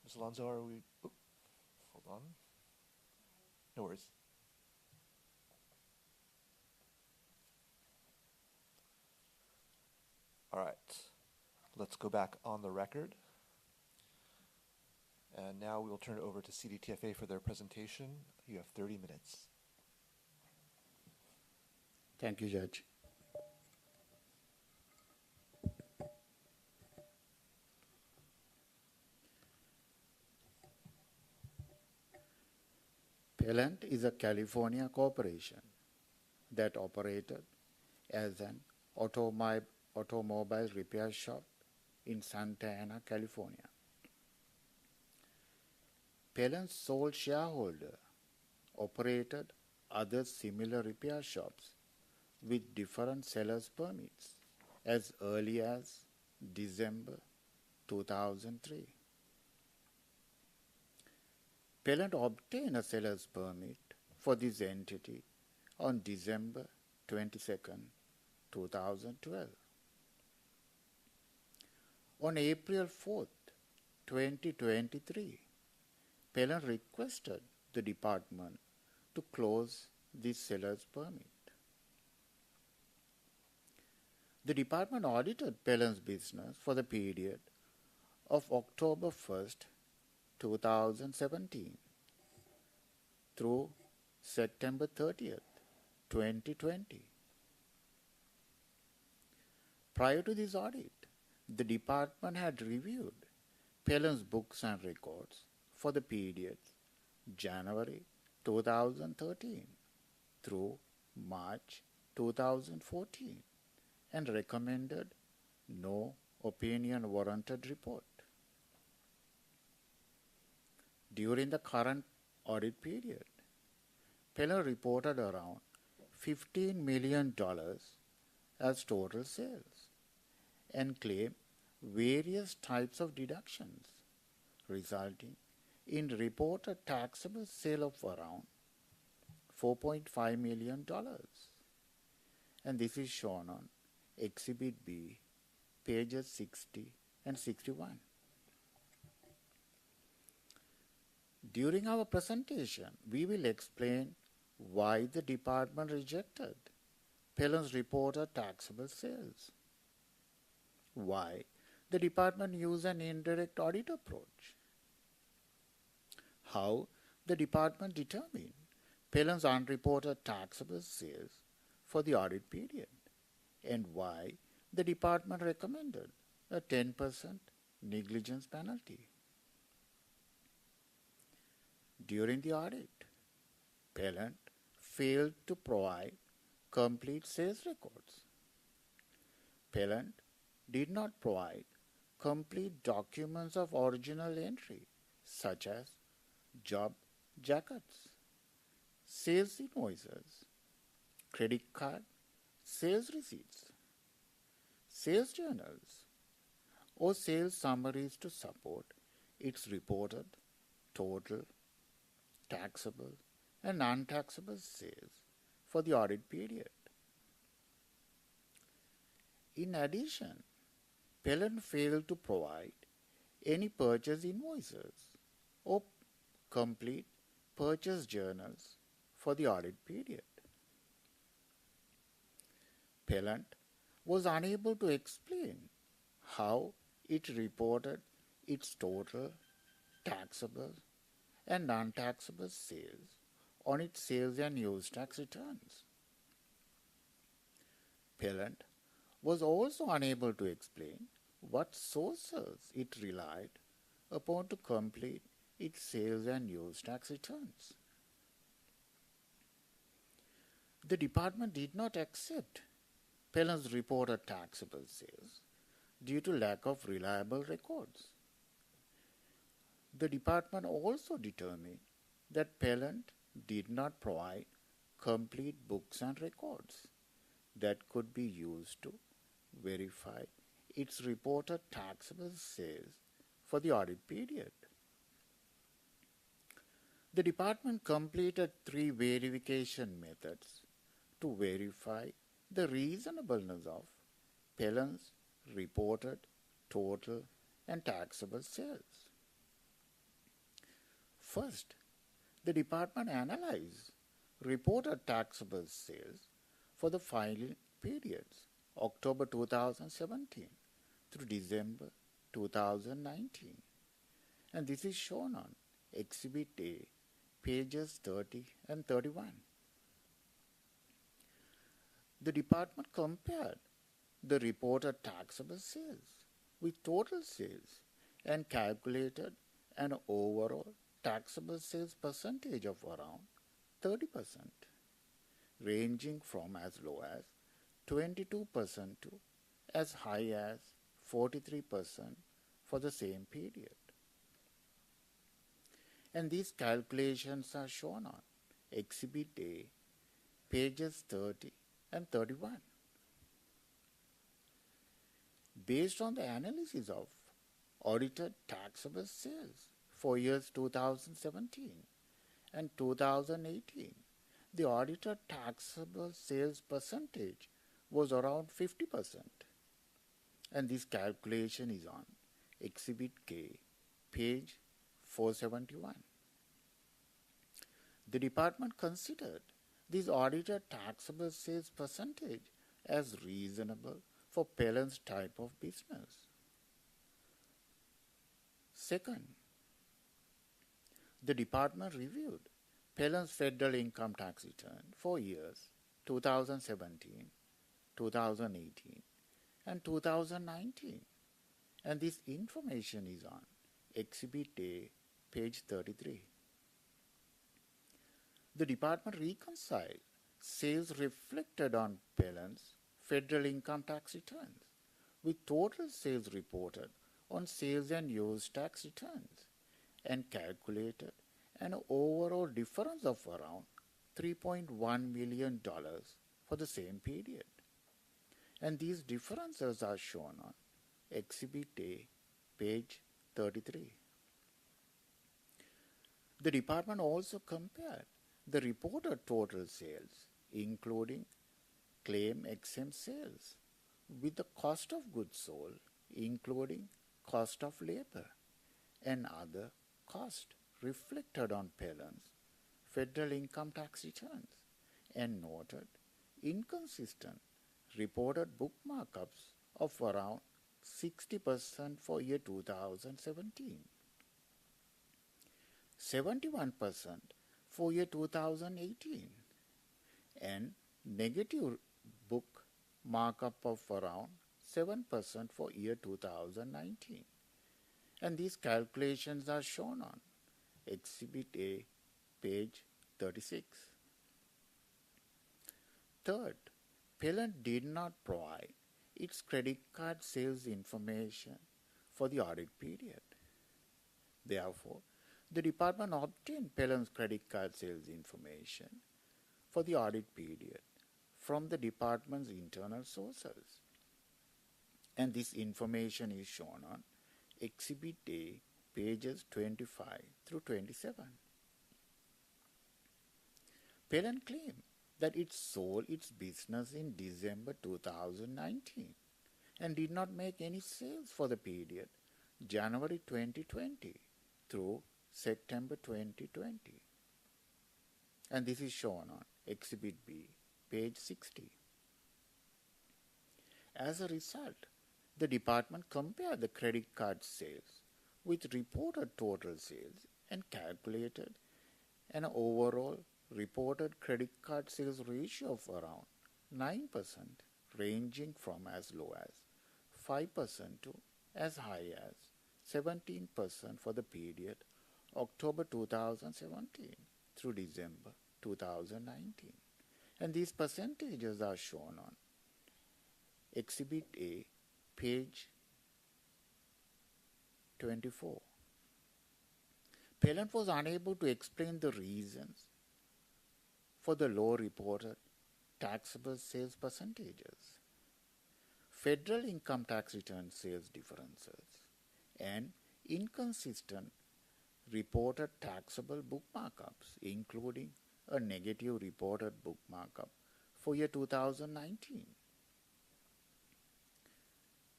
Ms. Alonso, are we? Oop, hold on. No worries. All right, let's go back on the record. And now we will turn it over to CDTFA for their presentation. You have 30 minutes. Thank you, Judge. Pellant is a California corporation that operated as an automobile repair shop in Santa Ana, California. Pellant's sole shareholder operated other similar repair shops with different sellers' permits as early as December 2003. Pellant obtained a seller's permit for this entity on December 22nd, 2012. On April 4th, 2023, Pellant requested the department to close this seller's permit. The department audited Pellant's business for the period of October 1st, 2017 through September 30th, 2020. Prior to this audit, the department had reviewed Pellant's books and records for the periods January 2013 through March 2014 and recommended no opinion warranted report. During the current audit period, Pellant reported around $15 million as total sales and claimed various types of deductions, resulting in reported taxable sale of around $4.5 million. And this is shown on Exhibit B, pages 60 and 61. During our presentation, we will explain why the department rejected Pellant's reported taxable sales, why the department used an indirect audit approach, how the department determined Pellant's unreported taxable sales for the audit period, and why the department recommended a 10% negligence penalty. During the audit, Pellant failed to provide complete sales records. Pellant did not provide complete documents of original entry, such as job jackets, sales invoices, credit card, sales receipts, sales journals, or sales summaries to support its reported total taxable and non-taxable sales for the audit period. In addition, Pellant failed to provide any purchase invoices or complete purchase journals for the audit period. Pellant was unable to explain how it reported its total taxable and non-taxable sales on its sales and use tax returns. Pellant was also unable to explain what sources it relied upon to complete its sales and use tax returns. The department did not accept Pellant's reported taxable sales due to lack of reliable records. The department also determined that Pellant did not provide complete books and records that could be used to verify its reported taxable sales for the audit period. The department completed 3 verification methods to verify the reasonableness of Pellant's reported total and taxable sales. First, the department analyzed reported taxable sales for the filing periods October 2017 through December 2019, and this is shown on Exhibit A, pages 30 and 31. The department compared the reported taxable sales with total sales and calculated an overall taxable sales percentage of around 30%, ranging from as low as 22% to as high as 43% for the same period. And these calculations are shown on Exhibit A, pages 30 and 31. Based on the analysis of audited taxable sales for years 2017 and 2018, the audited taxable sales percentage was around 50%. And this calculation is on Exhibit K, page 471. The department considered this audited taxable sales percentage as reasonable for Pellen's type of business. Second, the department reviewed Pellen's federal income tax return for years 2017, 2018, and 2019, and this information is on Exhibit A, page 33. The department reconciled sales reflected on Pellen's federal income tax returns with total sales reported on sales and use tax returns and calculated an overall difference of around $3.1 million for the same period. And these differences are shown on Exhibit A, page 33. The department also compared the reported total sales, including claim-exempt sales, with the cost of goods sold, including cost of labor and other costs reflected on Pellen's federal income tax returns, and noted inconsistent reported book markups of around 60% for year 2017, 71% for year 2018, and negative book markup of around 7% for year 2019. And these calculations are shown on Exhibit A, page 36. Third, Pellen did not provide its credit card sales information for the audit period. Therefore, the department obtained Pellen's credit card sales information for the audit period from the department's internal sources. And this information is shown on Exhibit A, pages 25 through 27. Pellen claimed that it sold its business in December 2019 and did not make any sales for the period January 2020 through September 2020. And this is shown on Exhibit B, page 60. As a result, the department compared the credit card sales with reported total sales and calculated an overall reported credit card sales ratio of around 9%, ranging from as low as 5% to as high as 17% for the period October 2017 through December 2019. And these percentages are shown on Exhibit A, page 24. Pellen was unable to explain the reasons for the low reported taxable sales percentages, federal income tax return sales differences, and inconsistent reported taxable book markups, including a negative reported book markup for year 2019.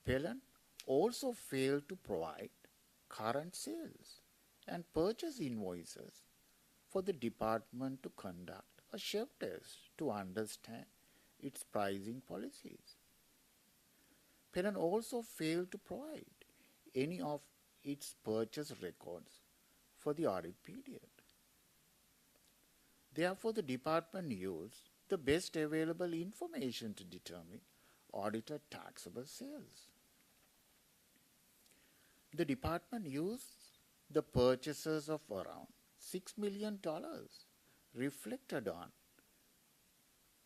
Pellen also failed to provide current sales and purchase invoices for the department to conduct a shelf test to understand its pricing policies. Pennant also failed to provide any of its purchase records for the audit period. Therefore, the department used the best available information to determine audited taxable sales. The department used the purchases of around $6 million reflected on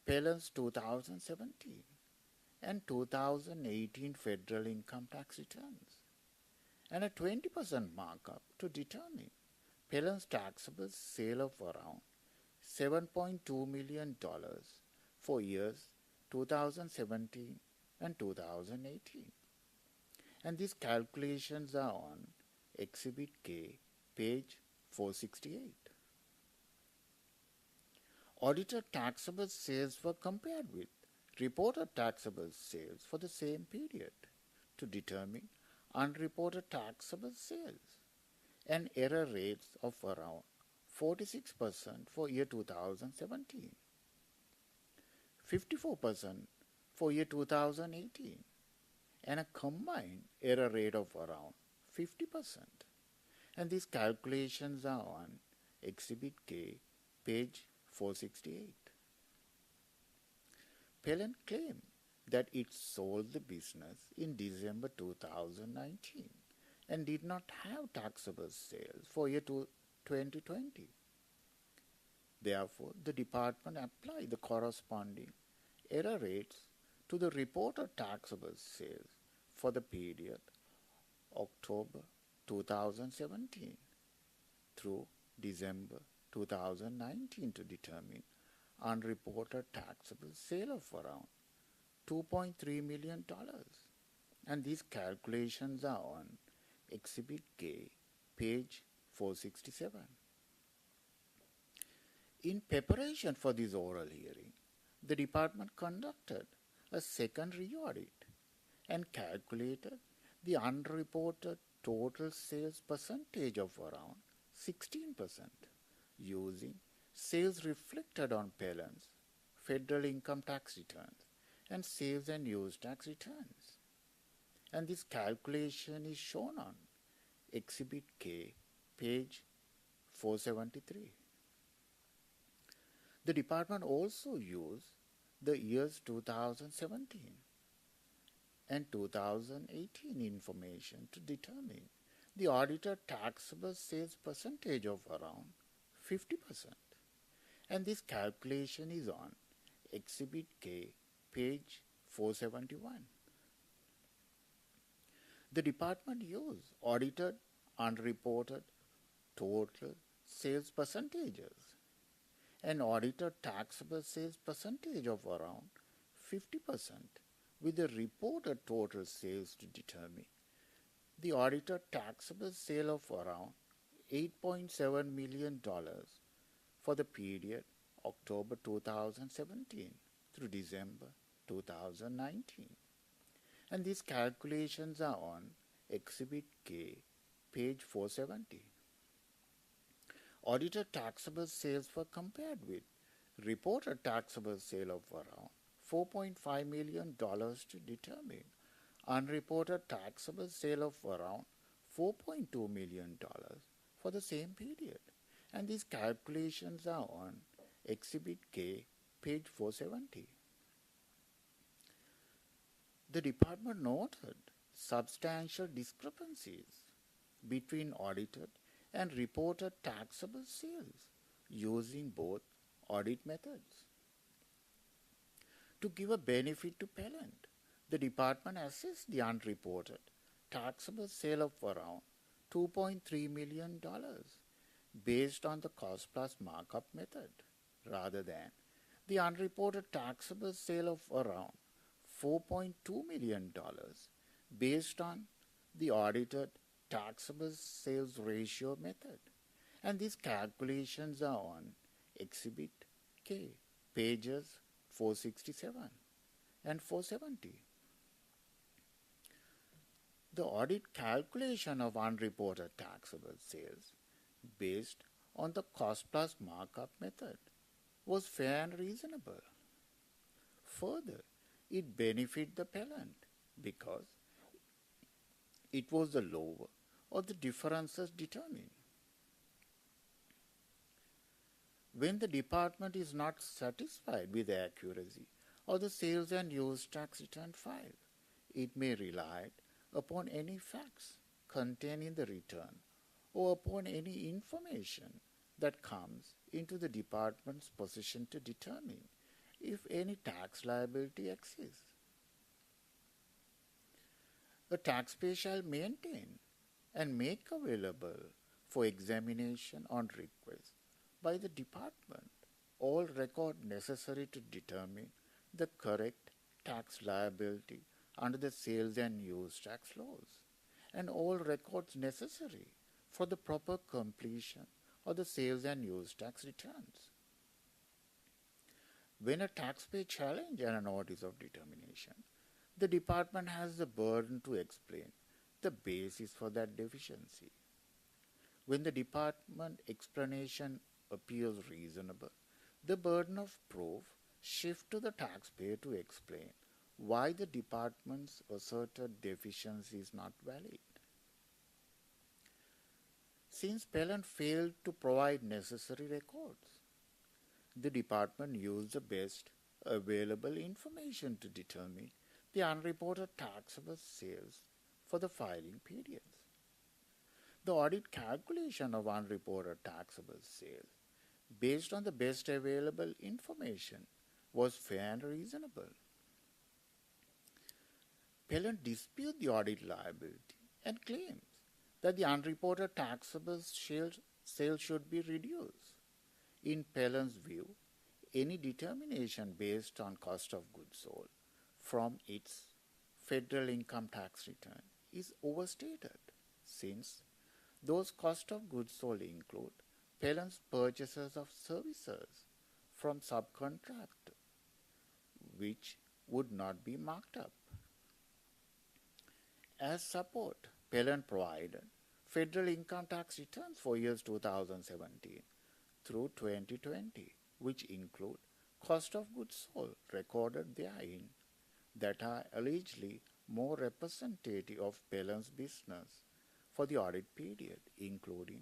Pellon's 2017 and 2018 federal income tax returns, and a 20% markup to determine Pellon's taxable sale of around $7.2 million for years 2017 and 2018. And these calculations are on Exhibit K, page 468. Audited taxable sales were compared with reported taxable sales for the same period to determine unreported taxable sales, and error rates of around 46% for year 2017, 54% for year 2018, and a combined error rate of around 50%. And these calculations are on Exhibit K, page 468. Pellon claimed that it sold the business in December 2019 and did not have taxable sales for year 2020. Therefore, the department applied the corresponding error rates to the reported taxable sales for the period October 2017 through December 2019 to determine unreported taxable sale of around $2.3 million. And these calculations are on Exhibit K, page 467. In preparation for this oral hearing, the department conducted a second re-audit and calculated the unreported total sales percentage of around 16% using sales reflected on Pellon's federal income tax returns and sales and use tax returns. And this calculation is shown on Exhibit K, page 473. The department also used the years 2017 and 2018 information to determine the audited taxable sales percentage of around 50%. And this calculation is on Exhibit K, page 471. The department used audited unreported total sales percentages and audited taxable sales percentage of around 50% with the reported total sales to determine the audited taxable sale of around $8.7 million for the period October 2017 through December 2019. And these calculations are on Exhibit K, page 470. Audited taxable sales were compared with reported taxable sale of around $4.5 million to determine unreported taxable sale of around $4.2 million for the same period. And these calculations are on Exhibit K, page 470. The department noted substantial discrepancies between audited and reported taxable sales using both audit methods. To give a benefit to Pellon, the department assessed the unreported taxable sale of around $2.3 million based on the cost plus markup method rather than the unreported taxable sale of around $4.2 million based on the audited taxable sales ratio method. And these calculations are on Exhibit K, pages 467 and 470. The audit calculation of unreported taxable sales based on the cost plus markup method was fair and reasonable. Further, it benefited the appellant because it was the lower of the differences determined. When the department is not satisfied with the accuracy of the sales and use tax return filed, it may rely upon any facts contained in the return or upon any information that comes into the department's possession to determine if any tax liability exists. A taxpayer shall maintain and make available for examination on request by the department all record necessary to determine the correct tax liability under the sales and use tax laws, and all records necessary for the proper completion of the sales and use tax returns. When a taxpayer challenges an notice of determination, the department has the burden to explain the basis for that deficiency. When the department explanation appears reasonable, the burden of proof shifts to the taxpayer to explain why the department's asserted deficiency is not valid. Since appellant failed to provide necessary records, the department used the best available information to determine the unreported taxable sales for the filing periods. The audit calculation of unreported taxable sales based on the best available information was fair and reasonable. Appellant disputes the audit liability and claims that the unreported taxable sales should be reduced. In appellant's view, any determination based on cost of goods sold from its federal income tax return is overstated, since those cost of goods sold include appellant's purchases of services from subcontractors, which would not be marked up. As support, appellant provided federal income tax returns for years 2017 through 2020, which include cost of goods sold recorded therein that are allegedly more representative of appellant's business for the audit period, including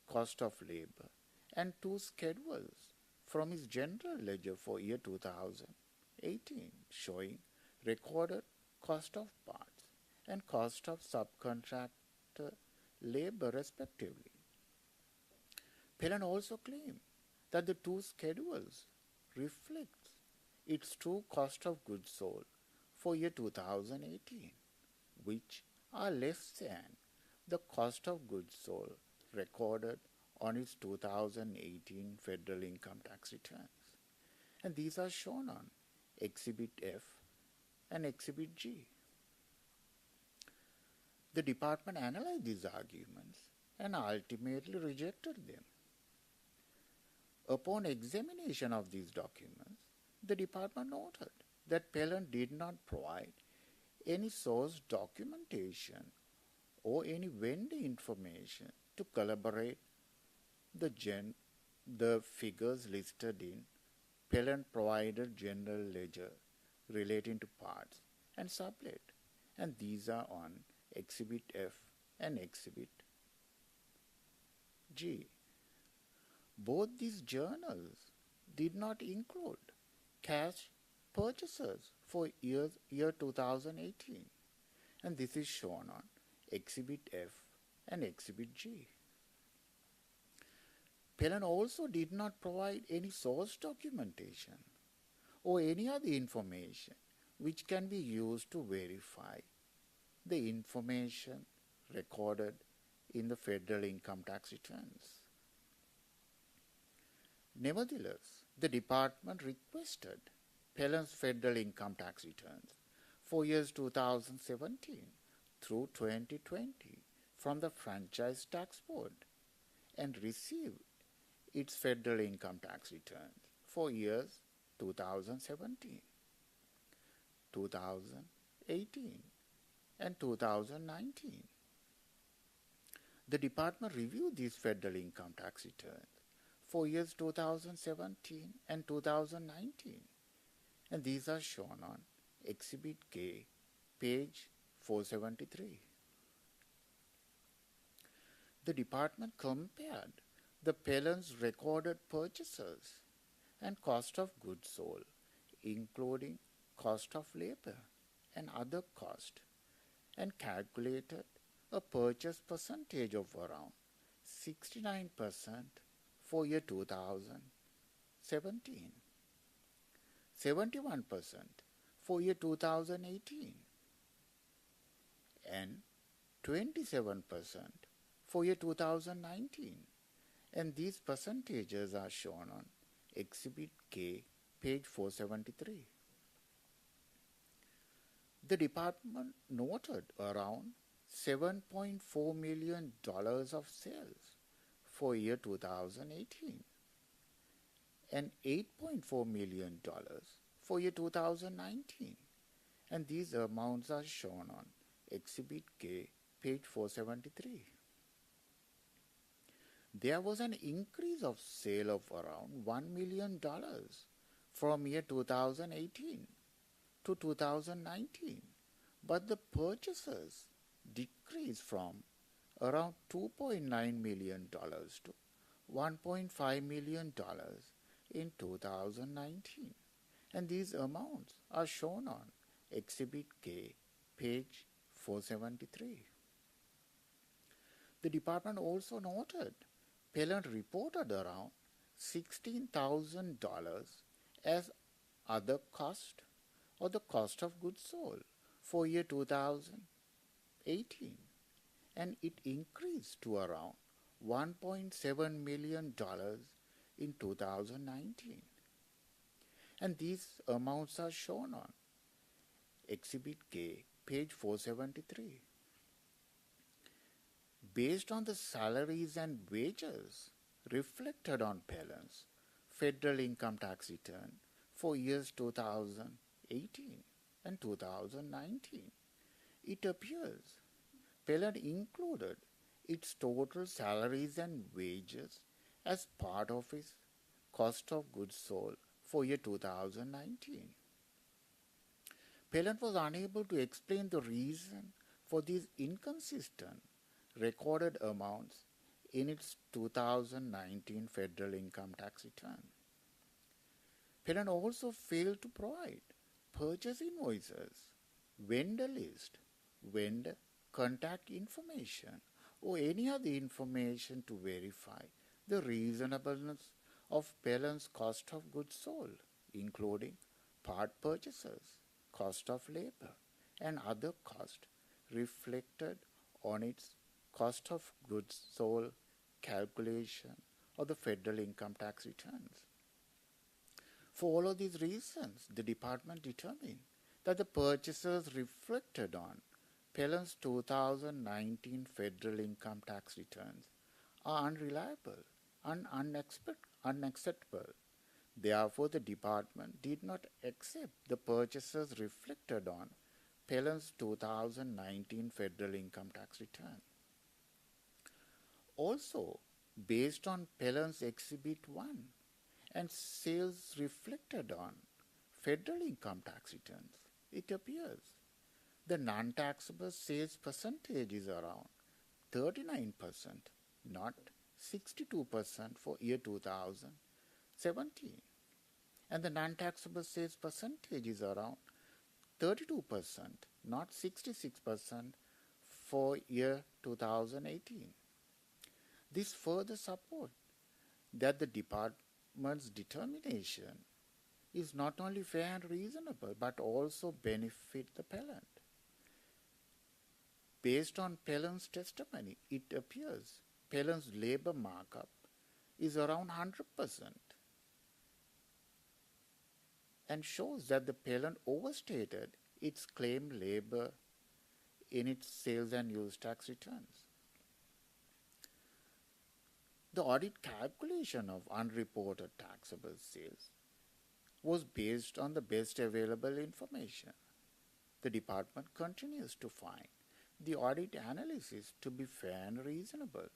cost of labor and 2 schedules from his general ledger for year 2018 showing recorded cost of parts and cost of subcontractor labor respectively. Appellant also claimed that the 2 schedules reflect its true cost of goods sold for year 2018, which are less than the cost of goods sold recorded on its 2018 federal income tax returns. And these are shown on Exhibit F and Exhibit G. The department analyzed these arguments and ultimately rejected them. Upon examination of these documents, the department noted that appellant did not provide any source documentation or any vendor information to corroborate the figures listed in appellant provided general ledger relating to parts and sublet, and these are on Exhibit F and Exhibit G. Both these journals did not include cash purchases for year 2018, and this is shown on Exhibit F and Exhibit G. Appellant also did not provide any source documentation or any other information which can be used to verify the information recorded in the federal income tax returns. Nevertheless, the department requested appellant's federal income tax returns for years 2017 through 2020 from the Franchise Tax Board and received its federal income tax returns for years 2017, 2018, and 2019. The department reviewed these federal income tax returns for years 2017 and 2019, and these are shown on Exhibit K, page 473. The department compared the Pellen's recorded purchases and cost of goods sold, including cost of labor and other costs, and calculated a purchase percentage of around 69% for year 2017, 71% for year 2018, and 27% for year 2019. And these percentages are shown on Exhibit K, page 473. The department noted around $7.4 million of sales for year 2018 and $8.4 million for year 2019, and these amounts are shown on Exhibit K, page 473. There was an increase of sale of around $1 million from year 2018 to 2019, but the purchases decreased from around $2.9 million to $1.5 million in 2019, and these amounts are shown on Exhibit K, page 473. The department also noted Pellen reported around $16,000 as other cost or the cost of goods sold for year 2018, and it increased to around $1.7 million in 2019. And these amounts are shown on Exhibit K, page 473. Based on the salaries and wages reflected on Pellen's federal income tax return for years 2018 and 2019, it appears Pellen included its total salaries and wages as part of its cost of goods sold for year 2019. Pellen was unable to explain the reason for these inconsistent recorded amounts in its 2019 federal income tax return. Pellen also failed to provide purchase invoices, vendor list, vendor contact information, or any other information to verify the reasonableness of Pellen's cost of goods sold, including part purchases, cost of labor, and other costs reflected on its cost of goods sold calculation of the federal income tax returns. For all of these reasons, the department determined that the purchases reflected on Pellen's 2019 federal income tax returns are unreliable and unacceptable. Therefore, the department did not accept the purchases reflected on Pellen's 2019 federal income tax return. Also, based on Pellen's Exhibit 1 and sales reflected on federal income tax returns, it appears the non-taxable sales percentage is around 39%, not 62% for year 2017. And the non-taxable sales percentage is around 32%, not 66% for year 2018. This further supports that the department's determination is not only fair and reasonable, but also benefit the Pellen. Based on Pellen's testimony, it appears Pellen's labor markup is around 100% and shows that the Pellen overstated its claimed labor in its sales and use tax returns. The audit calculation of unreported taxable sales was based on the best available information. The the department continues to find the audit analysis to be fair and reasonable.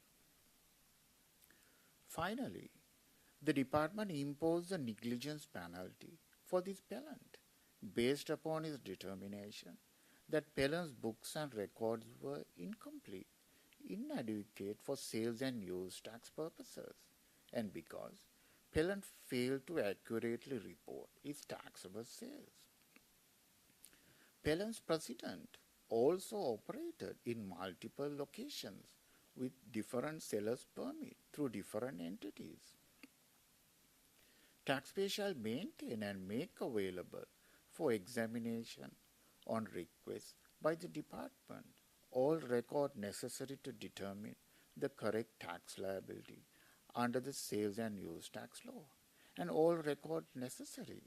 Finally, the department imposed a negligence penalty for this Pellant based upon its determination that Pellant's books and records were incomplete, inadequate for sales and use tax purposes, and because Pellant failed to accurately report its taxable sales. Pellant's president also operated in multiple locations with different sellers' permit through different entities. Taxpayer shall maintain and make available for examination on request by the department all record necessary to determine the correct tax liability under the sales and use tax law, and all record necessary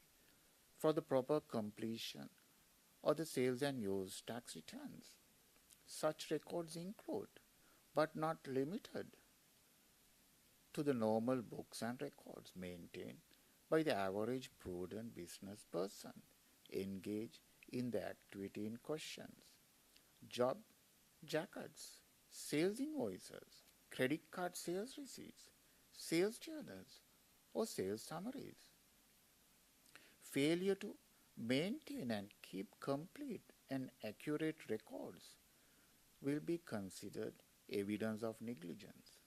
for the proper completion of the sales and use tax returns. Such records include, but not limited to, the normal books and records maintained by the average prudent business person engaged in the activity in questions: job jackets, sales invoices, credit card sales receipts, sales journals, or sales summaries. Failure to maintain and keep complete and accurate records will be considered evidence of negligence.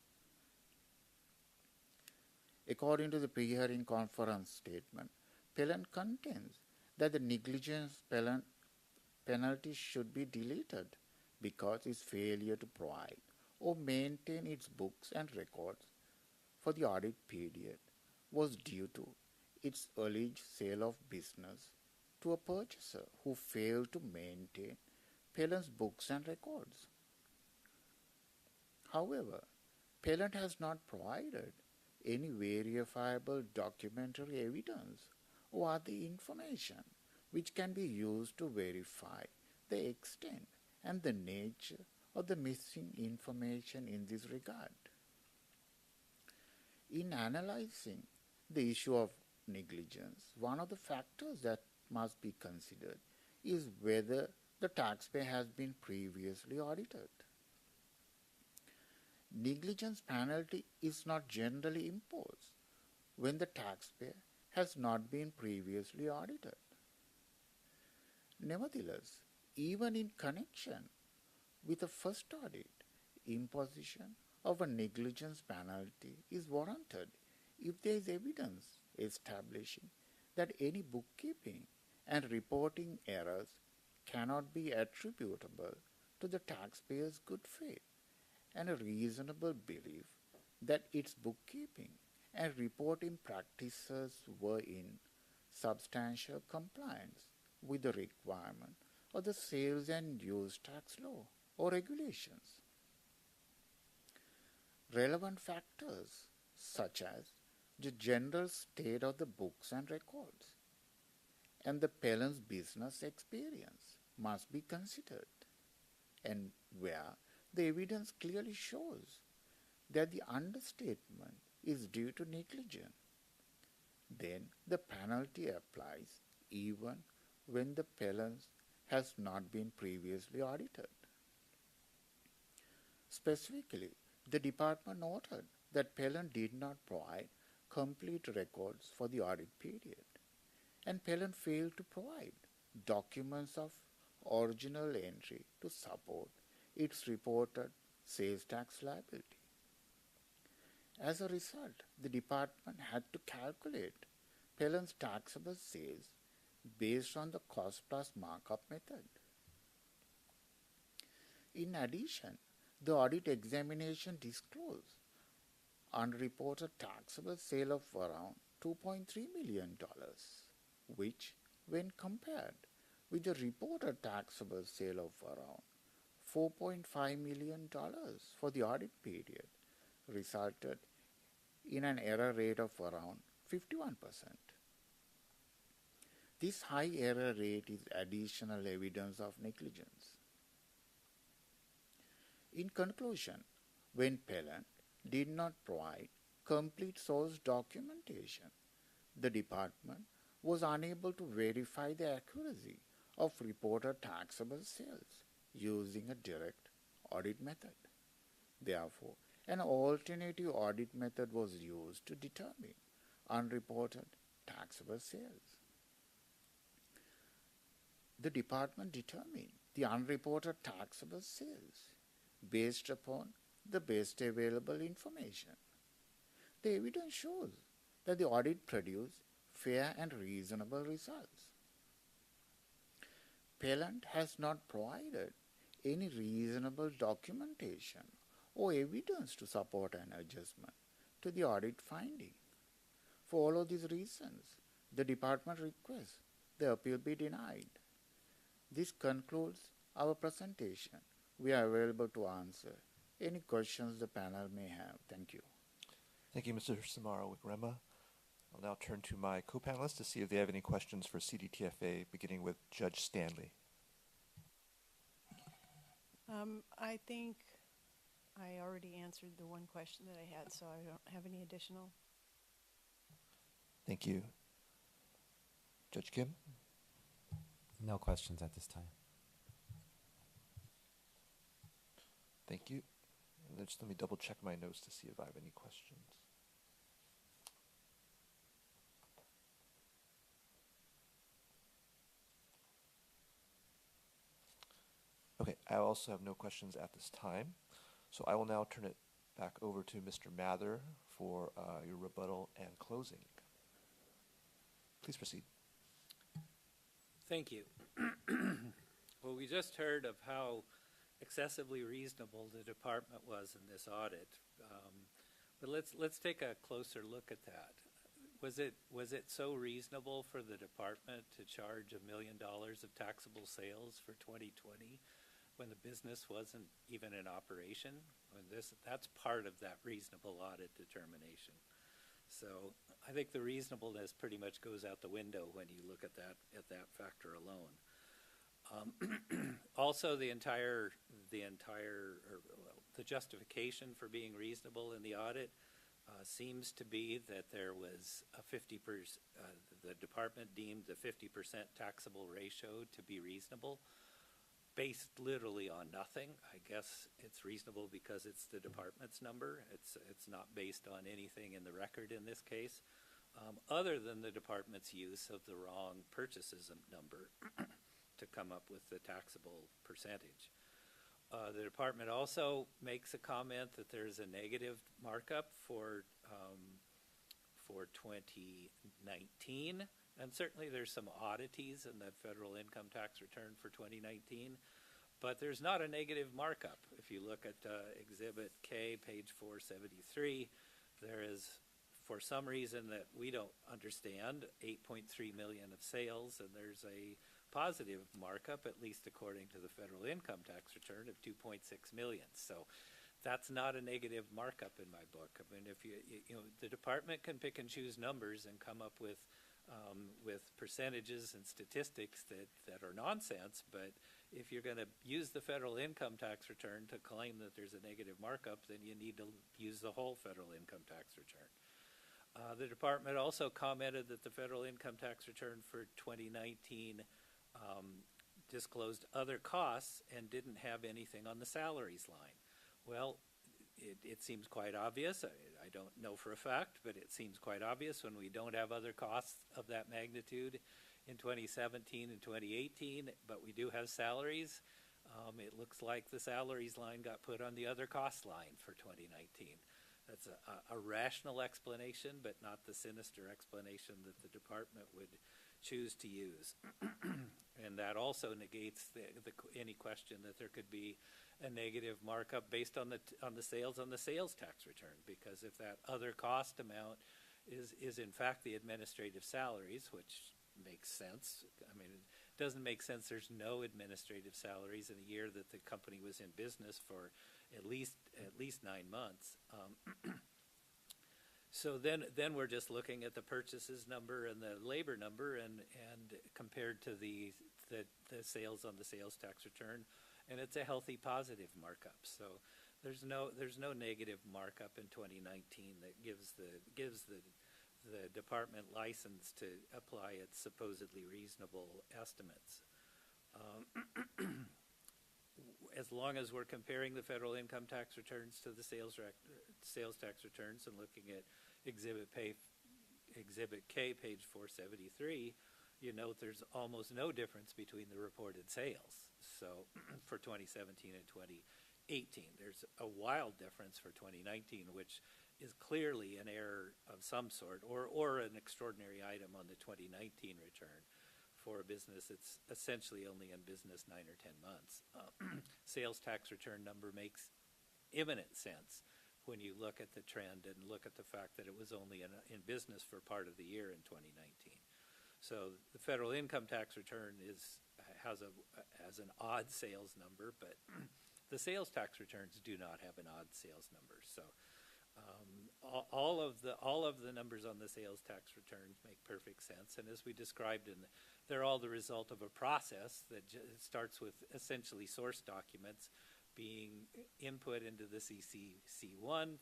According to the pre-hearing conference statement, Pellant contends that the negligence penalty should be deleted because its failure to provide or maintain its books and records for the audit period was due to its alleged sale of business to a purchaser who failed to maintain Pellant's books and records. However, Pellant has not provided any verifiable documentary evidence or other information which can be used to verify the extent and the nature of the missing information in this regard. In analyzing the issue of negligence, one of the factors that must be considered is whether the taxpayer has been previously audited. Negligence penalty is not generally imposed when the taxpayer has not been previously audited. Nevertheless, even in connection with a first audit, imposition of a negligence penalty is warranted if there is evidence establishing that any bookkeeping and reporting errors cannot be attributable to the taxpayer's good faith and a reasonable belief that its bookkeeping and reporting practices were in substantial compliance with the requirement of the sales and use tax law or regulations. Relevant factors such as the general state of the books and records and the Pellant's business experience must be considered, and where the evidence clearly shows that the understatement is due to negligence, then the penalty applies even when the Pellant has not been previously audited. Specifically, the department noted that Pellant did not provide complete records for the audit period, and Pellant failed to provide documents of original entry to support its reported sales tax liability. As a result, the department had to calculate Pellant's taxable sales based on the cost plus markup method. In addition, the audit examination disclosed unreported taxable sale of around $2.3 million, which, when compared with the reported taxable sale of around $4.5 million for the audit period, resulted in an error rate of around 51%. This high error rate is additional evidence of negligence. In conclusion, when Pellant did not provide complete source documentation, the department was unable to verify the accuracy of reported taxable sales using a direct audit method. Therefore, an alternative audit method was used to determine unreported taxable sales. The department determined the unreported taxable sales based upon the best available information. The evidence shows that the audit produced fair and reasonable results. Pellant has not provided any reasonable documentation or evidence to support an adjustment to the audit finding. For all of these reasons, the department requests the appeal be denied. This concludes our presentation. We are available to answer any questions the panel may have. Thank you. Thank you, Mr. Samara Wikrema. I'll now turn to my co-panelists to see if they have any questions for CDTFA, beginning with Judge Stanley. I think I already answered the one question that I had, so I don't have any additional. Thank you. Judge Kim? No questions at this time. Thank you. And just let me double check my notes to see if I have any questions. Okay, I also have no questions at this time. So I will now turn it back over to Mr. Mather for your rebuttal and closing. Please proceed. Thank you. Well, we just heard of how excessively reasonable the department was in this audit, but let's take a closer look at that. Was it so reasonable for the department to charge $1 million of taxable sales for 2020 when the business wasn't even in operation? That's part of that reasonable audit determination. So I think the reasonableness pretty much goes out the window when you look at that factor alone. Also, the justification for being reasonable in the audit seems to be that there was a 50%. The department deemed the 50% taxable ratio to be reasonable, based literally on nothing. I guess it's reasonable because it's the department's number. It's not based on anything in the record in this case, other than the department's use of the wrong purchases number to come up with the taxable percentage. The department also makes a comment that there's a negative markup for 2019, and certainly there's some oddities in the federal income tax return for 2019, but there's not a negative markup. If you look at Exhibit K, page 473, there is, for some reason that we don't understand, 8.3 million of sales, and there's a positive markup, at least according to the federal income tax return, of 2.6 million. So that's not a negative markup in my book. I mean, if you know, the department can pick and choose numbers and come up with percentages and statistics that are nonsense, but if you're going to use the federal income tax return to claim that there's a negative markup, then you need to use the whole federal income tax return. The department also commented that the federal income tax return for 2019 disclosed other costs and didn't have anything on the salaries line. Well, it seems quite obvious. I don't know for a fact, but it seems quite obvious when we don't have other costs of that magnitude in 2017 and 2018, but we do have salaries. It looks like the salaries line got put on the other cost line for 2019. That's a rational explanation, but not the sinister explanation that the department would choose to use. And that also negates any question that there could be a negative markup based on the sales on the sales tax return, because if that other cost amount is in fact the administrative salaries, which makes sense. I mean, it doesn't make sense there's no administrative salaries in a year that the company was in business for at least 9 months. So then we're just looking at the purchases number and the labor number and compared to the sales on the sales tax return, and it's a healthy positive markup. So there's no negative markup in 2019 that gives the department license to apply its supposedly reasonable estimates. As long as we're comparing the federal income tax returns to the sales tax returns and looking at Exhibit K, page 473, you note there's almost no difference between the reported sales. So for 2017 and 2018, there's a wild difference for 2019, which is clearly an error of some sort, or an extraordinary item on the 2019 return for a business that's essentially only in business 9 or 10 months. Sales tax return number makes imminent sense when you look at the trend and look at the fact that it was only in business for part of the year in 2019. So the federal income tax return has an odd sales number, but the sales tax returns do not have an odd sales number. So all of the numbers on the sales tax returns make perfect sense, and as we described they're all the result of a process that starts with essentially source documents being input into the CCC1,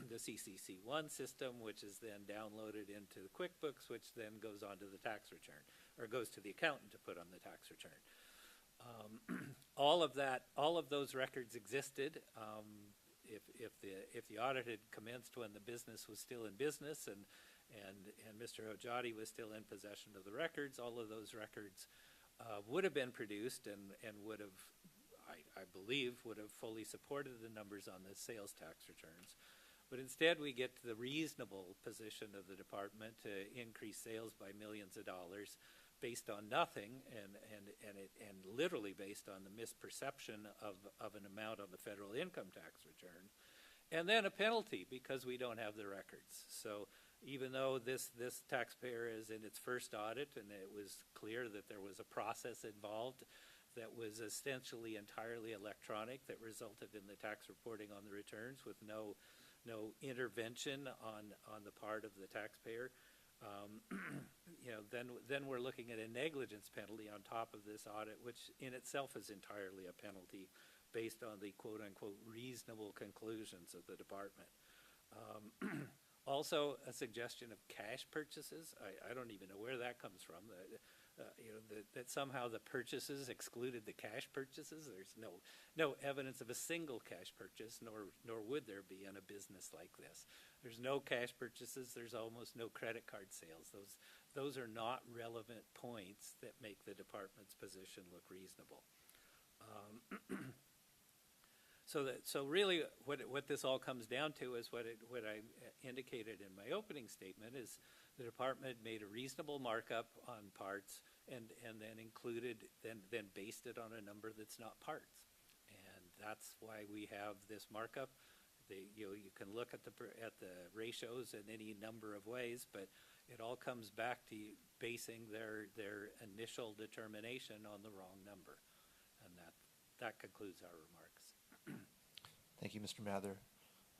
the CCC1 system, which is then downloaded into the QuickBooks, which then goes onto the tax return, or goes to the accountant to put on the tax return. All of those records existed. If the audit had commenced when the business was still in business and Mr. Hojati was still in possession of the records, all of those records would have been produced and would have, I believe, would have fully supported the numbers on the sales tax returns. But instead, we get to the reasonable position of the department to increase sales by millions of dollars based on nothing and literally based on the misperception of an amount on the federal income tax return, and then a penalty because we don't have the records. So even though this taxpayer is in its first audit and it was clear that there was a process involved that was essentially entirely electronic that resulted in the tax reporting on the returns with no intervention on the part of the taxpayer, then we're looking at a negligence penalty on top of this audit, which in itself is entirely a penalty based on the quote-unquote reasonable conclusions of the department. Also, a suggestion of cash purchases. I don't even know where that comes from. That somehow the purchases excluded the cash purchases. There's no evidence of a single cash purchase, nor would there be in a business like this. There's no cash purchases. There's almost no credit card sales. Those are not relevant points that make the department's position look reasonable. So really, what this all comes down to is what I indicated in my opening statement is the department made a reasonable markup on parts and then then based it on a number that's not parts, and that's why we have this markup. You can look at the ratios in any number of ways, but it all comes back to basing their initial determination on the wrong number, and that concludes our remarks. Thank you, Mr. Mather.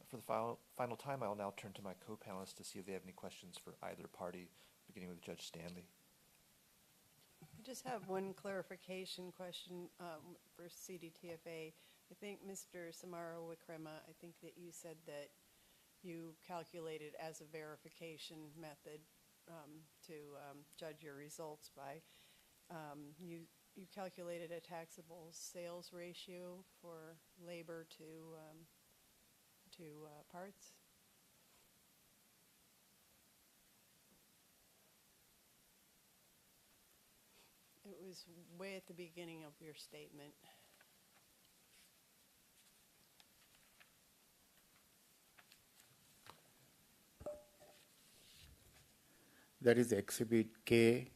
For the final time, I will now turn to my co-panelists to see if they have any questions for either party, beginning with Judge Stanley. I just have one clarification question for CDTFA. I think Mr. Samara Wikrema, I think that you said that you calculated as a verification method to judge your results by. You calculated a taxable sales ratio for labor to parts. It was way at the beginning of your statement. That is Exhibit K,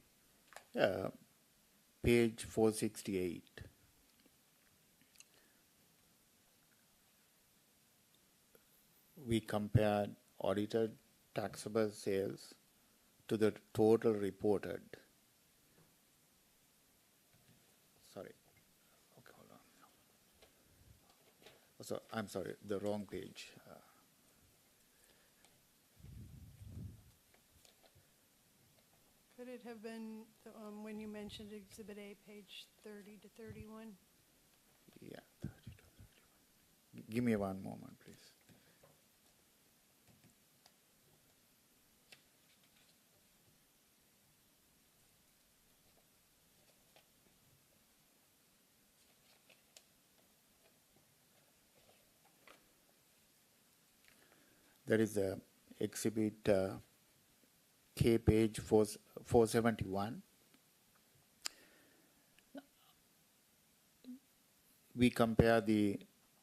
page 468. We compared audited taxable sales to the total reported. Sorry. Okay, hold on. So, I'm sorry, the wrong page. Could it have been when you mentioned Exhibit A, page 30 to 31? Yeah, 30 to 31. Give me one moment, please. That is the exhibit K, page 471. We compare the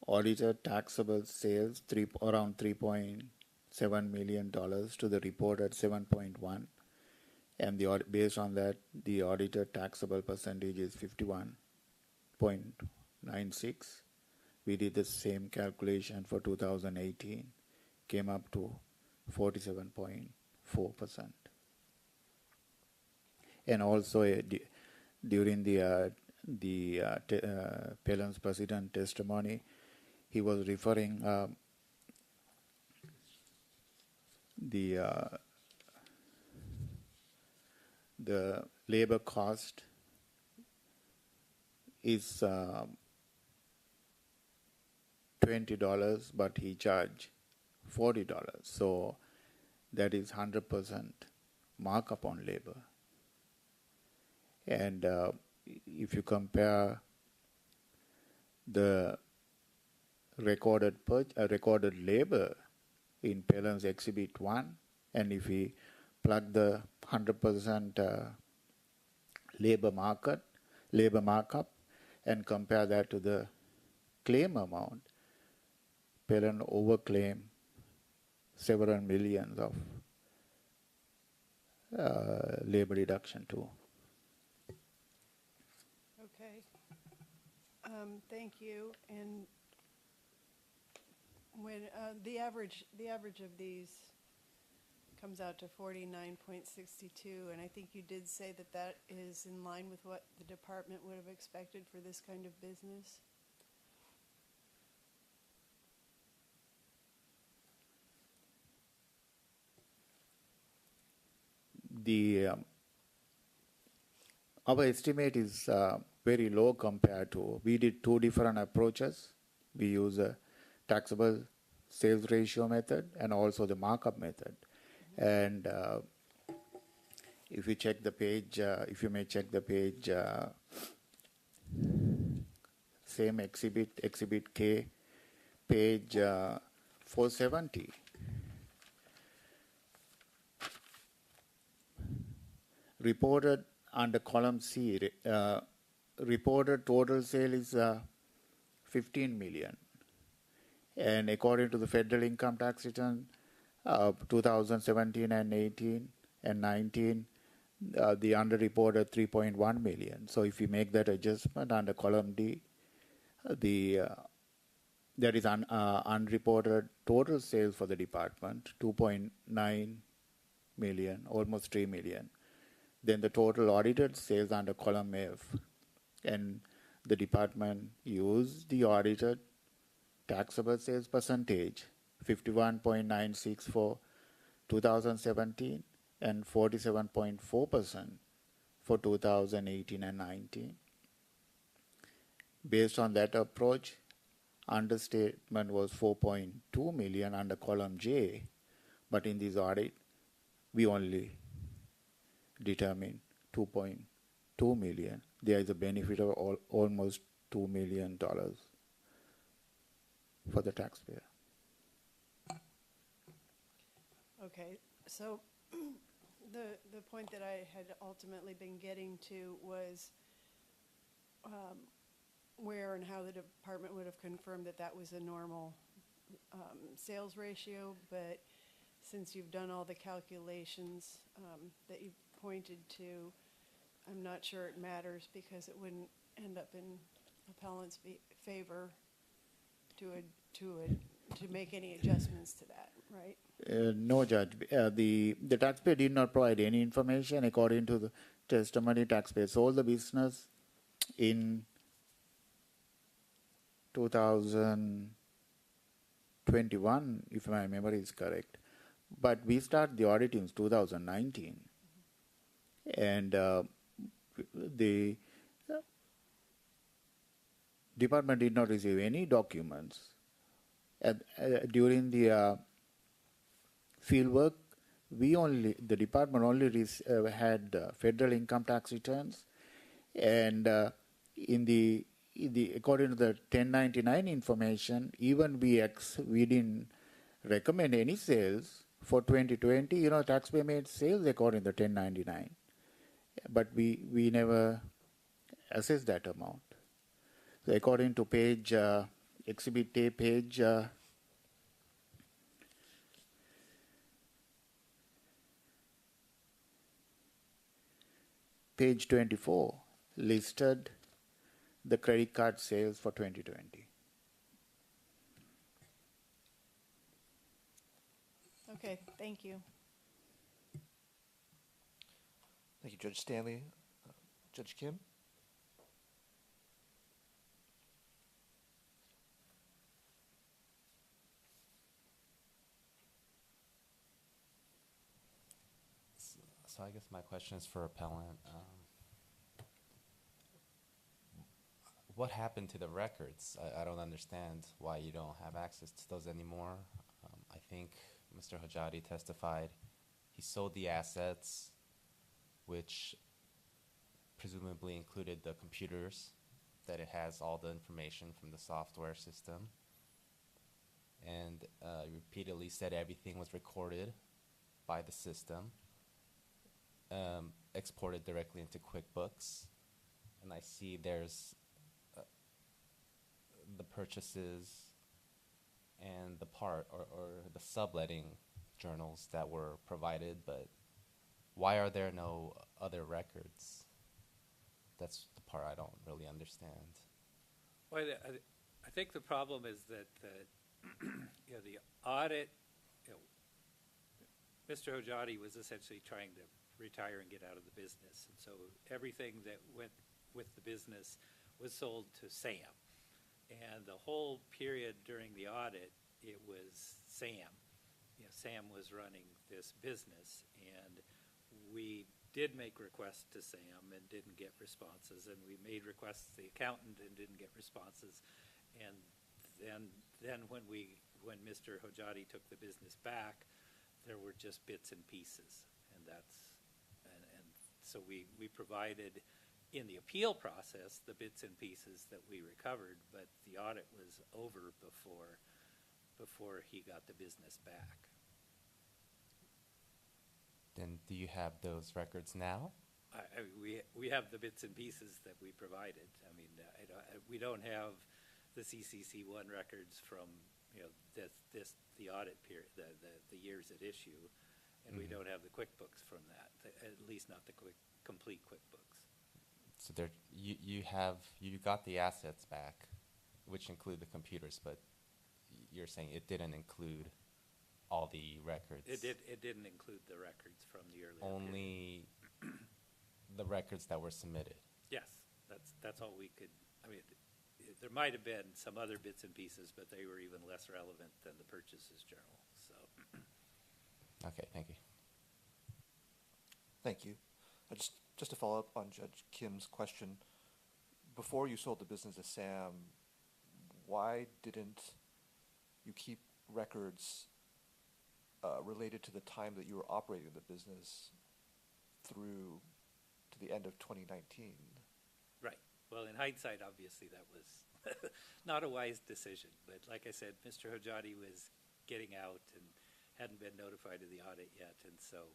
audited taxable sales around $3.7 million to the reported 7.1, and based on that, the audited taxable percentage is 51.96. We did the same calculation for 2018, came up to 47.4%. And also during the Pelham's president testimony, he was referring the labor cost is $20, but he charged $40. So that is 100% markup on labor. And if you compare the recorded labor in Pelham's Exhibit 1, and if we plug the 100% labor markup and compare that to the claim amount, Pelham overclaimed several millions of labor deduction too. Okay. Thank you. And when the average of these comes out to 49.62, and I think you did say that is in line with what the department would have expected for this kind of business. Our estimate is very low compared to, we did two different approaches. We use a taxable sales ratio method and also the markup method. And if you check the page, if you may check the page, same exhibit K, page 470. Reported under column C, reported total sale is 15 million. And according to the federal income tax return, 2017 and 18 and 19, the underreported 3.1 million. So if you make that adjustment under column D, there is unreported total sales for the department, 2.9 million, almost 3 million. Then the total audited sales under column F, and the department used the audited taxable sales percentage, 51.96 for 2017 and 47.4% for 2018 and 19. Based on that approach, understatement was 4.2 million under column J, but in this audit, we only determine 2.2 million. There is a benefit of almost $2 million for the taxpayer. Okay, so the point that I had ultimately been getting to was where and how the department would have confirmed that was a normal sales ratio, but since you've done all the calculations that you've pointed to, I'm not sure it matters because it wouldn't end up in appellant's favor to make any adjustments to that, right? No, Judge. The taxpayer did not provide any information. According to the testimony, taxpayer sold the business in 2021, if my memory is correct. But we started the audit in 2019. And the department did not receive any documents. During the field work, the department only had federal income tax returns, and according to the 1099 information, even we didn't recommend any sales for 2020. Taxpayer made sales according to 1099, but we never assess that amount. So according to page Exhibit A, page 24 listed the credit card sales for 2020. Okay, thank you. Thank you, Judge Stanley. Judge Kim? So I guess my question is for appellant. What happened to the records? I don't understand why you don't have access to those anymore. I think Mr. Hojati testified he sold the assets, which presumably included the computers, that it has all the information from the software system, and repeatedly said everything was recorded by the system, exported directly into QuickBooks, and I see there's the purchases and the part or the subletting journals that were provided, but why are there no other records? That's the part I don't really understand. Well, I think the problem is that the audit, Mr. Hojati was essentially trying to retire and get out of the business, and so everything that went with the business was sold to SAM. And the whole period during the audit, it was SAM. SAM was running this business, and we did make requests to SAM and didn't get responses, and we made requests to the accountant and didn't get responses. And then when Mr. Hojati took the business back, there were just bits and pieces, and so we provided in the appeal process the bits and pieces that we recovered, but the audit was over before he got the business back. Then do you have those records now? We have the bits and pieces that we provided. I mean, we don't have the CCC1 records from the audit period, the years at issue, and we don't have the QuickBooks from that. At least not the complete QuickBooks. So there, you got the assets back, which include the computers, but you're saying it didn't include all the records. It didn't include the records from the earlier Only the records that were submitted. Yes, that's all we could. I mean, there might have been some other bits and pieces, but they were even less relevant than the purchases journal. So. Okay, thank you. Thank you. Just to follow up on Judge Kim's question, before you sold the business to SAM, why didn't you keep records related to the time that you were operating the business through to the end of 2019? Right. Well, in hindsight, obviously that was not a wise decision. But like I said, Mr. Hojati was getting out and hadn't been notified of the audit yet, and so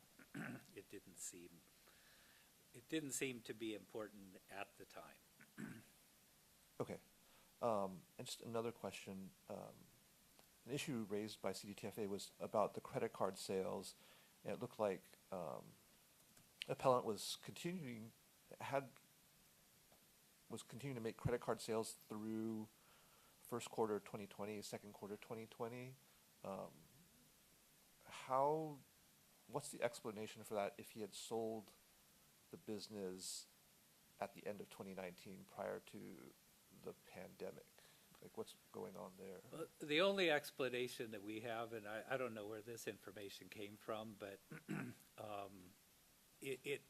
it didn't seem to be important at the time. Okay. And just another question. An issue raised by CDTFA was about the credit card sales, and it looked like appellant was continuing to make credit card sales through first quarter 2020, second quarter 2020. What's the explanation for that if he had sold the business at the end of 2019 prior to the pandemic? Like, what's going on there? Well, the only explanation that we have, and I don't know where this information came from, but it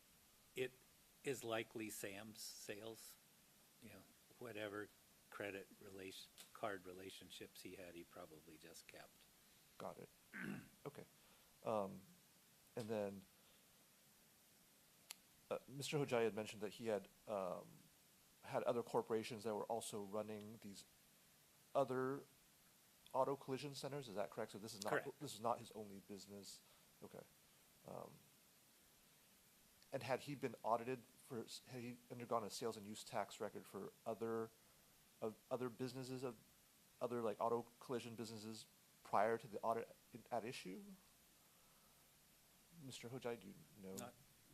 is likely Sam's sales. Whatever card relationships he had, he probably just kept. Got it. Okay. And then Mr. Hojai had mentioned that he had had other corporations that were also running these other auto collision centers, is that correct? So Correct. this is not his only business? Okay. And had he been audited had he undergone a sales and use tax record for other businesses, other like auto collision businesses prior to the audit at issue? Mr. Hojai, do you know?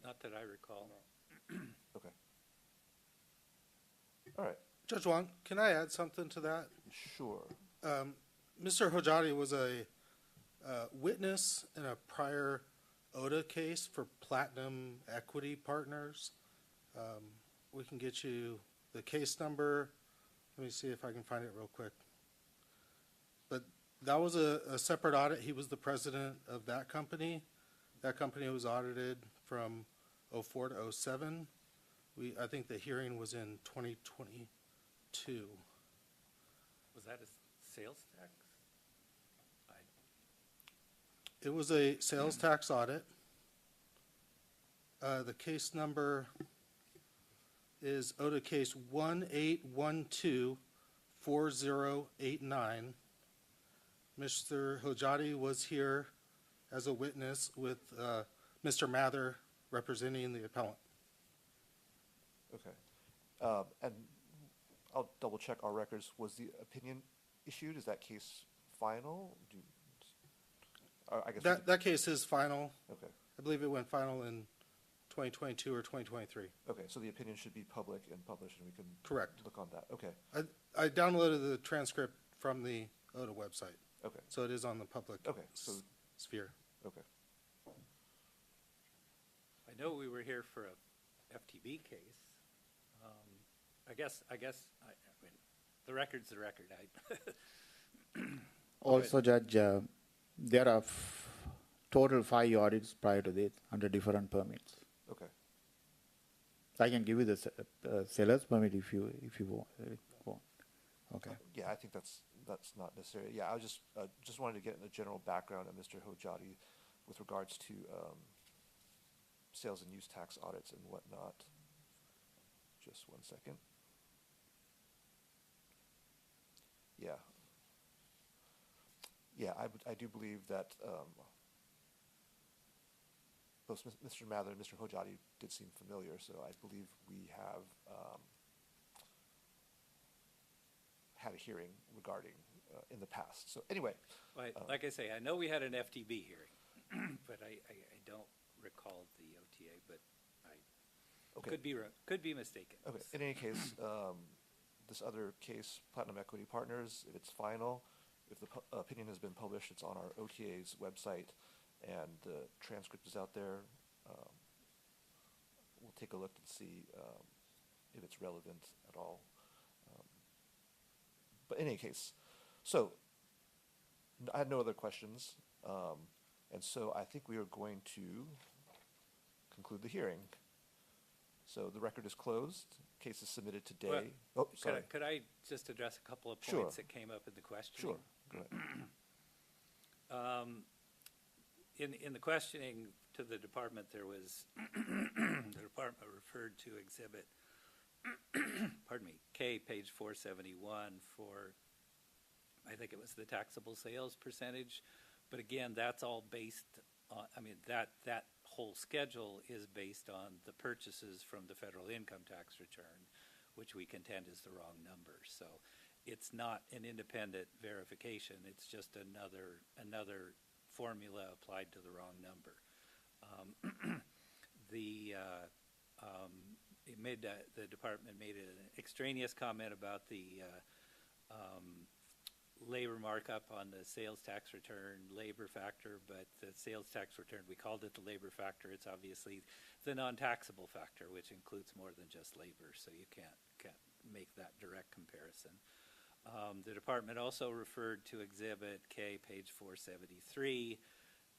Not that I recall. Okay. All right, Judge Wong, can I add something to that? sure. Mr. Hojati was a witness in a prior OTA case for Platinum Equity Partners. We can get you the case number. Let me see if I can find it real quick. But that was a separate audit. He was the president of that company. That company was audited from 04 to 07. I think the hearing was in 2022. Was that a sales tax? It was a sales tax audit. The case number is OTA case 18124089. Mr. Hojati was here as a witness with Mr. Mather representing the appellant. Okay. And I'll double check our records. Was the opinion issued? Is that case final? I guess. That case is final. Okay. I believe it went final in 2022 or 2023. Okay, so the opinion should be public and published, and we can Correct. look on that. Okay. I downloaded the transcript from the OTA website, Okay. so it is on the public Okay, so sphere. okay. I know we were here for a FTB case. I guess, mean, the record's the record. Also, Judge, there are total 5 audits prior to this under different permits. Okay. I can give you the seller's permit if you want. Okay. Yeah, I think that's not necessary. Yeah, I was just wanted to get a general background of Mr. Hojati with regards to sales and use tax audits and whatnot. Just one second. Yeah. Yeah, I do believe that both Mr. Mather and Mr. Hojati did seem familiar, so I believe we have had a hearing regarding in the past. So anyway. Like I say, I know we had an FTB hearing, but I don't recall the OTA, but I Okay. could be mistaken. Okay, in any case, this other case, Platinum Equity Partners, if it's final, if the opinion has been published, it's on our OTA's website, and the transcript is out there. We'll take a look and see if it's relevant at all. But in any case, so I had no other questions, and so I think we are going to conclude the hearing. So the record is closed. Case is submitted today. Well, Oh, sorry. Could I just address a couple of Sure. points that came up in the questioning? Sure. Go ahead. In the questioning to the department, there was, the department referred to exhibit, pardon me, K, page 471 for, I think it was the taxable sales percentage. But again, that's all based on, that whole schedule is based on the purchases from the federal income tax return, which we contend is the wrong number. So it's not an independent verification. It's just another formula applied to the wrong number. The department made an extraneous comment about the labor markup on the sales tax return labor factor, but the sales tax return, we called it the labor factor. It's obviously the non-taxable factor, which includes more than just labor, so you can't make that direct comparison. The department also referred to Exhibit K, page 473,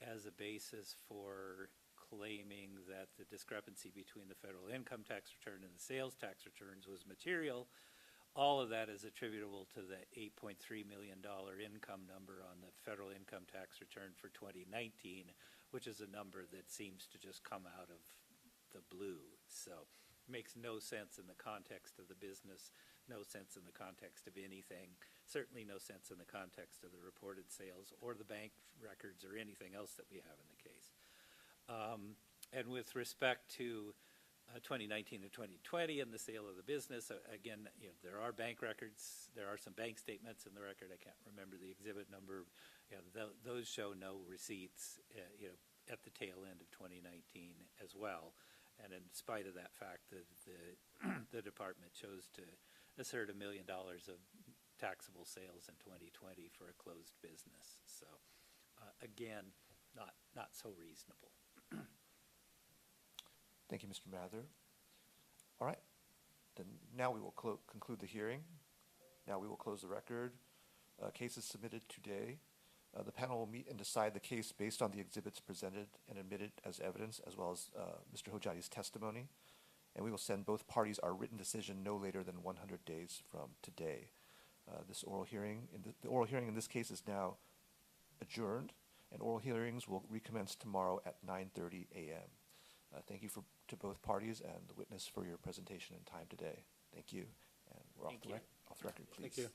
as a basis for claiming that the discrepancy between the federal income tax return and the sales tax returns was material. All of that is attributable to the $8.3 million income number on the federal income tax return for 2019, which is a number that seems to just come out of the blue. So it makes no sense in the context of the business, no sense in the context of anything. certainly no sense in the context of the reported sales or the bank records or anything else that we have in the case. And with respect to 2019 to 2020 and the sale of the business, again, there are bank records, there are some bank statements in the record. I can't remember the exhibit number. Those show no receipts, at the tail end of 2019 as well. And in spite of that fact, the department chose to assert $1 million of taxable sales in 2020 for a closed business. So, again, not so reasonable. Thank you, Mr. Mather. All right, then now we will conclude the hearing. Now we will close the record. Cases submitted today. The panel will meet and decide the case based on the exhibits presented and admitted as evidence, as well as Mr. Hojadi's testimony. And we will send both parties our written decision no later than 100 days from today. The oral hearing in this case is now adjourned, and oral hearings will recommence tomorrow at 9:30 a.m. Thank you to both parties and the witness for your presentation and time today. Thank you. And we're off the record, please. Thank you.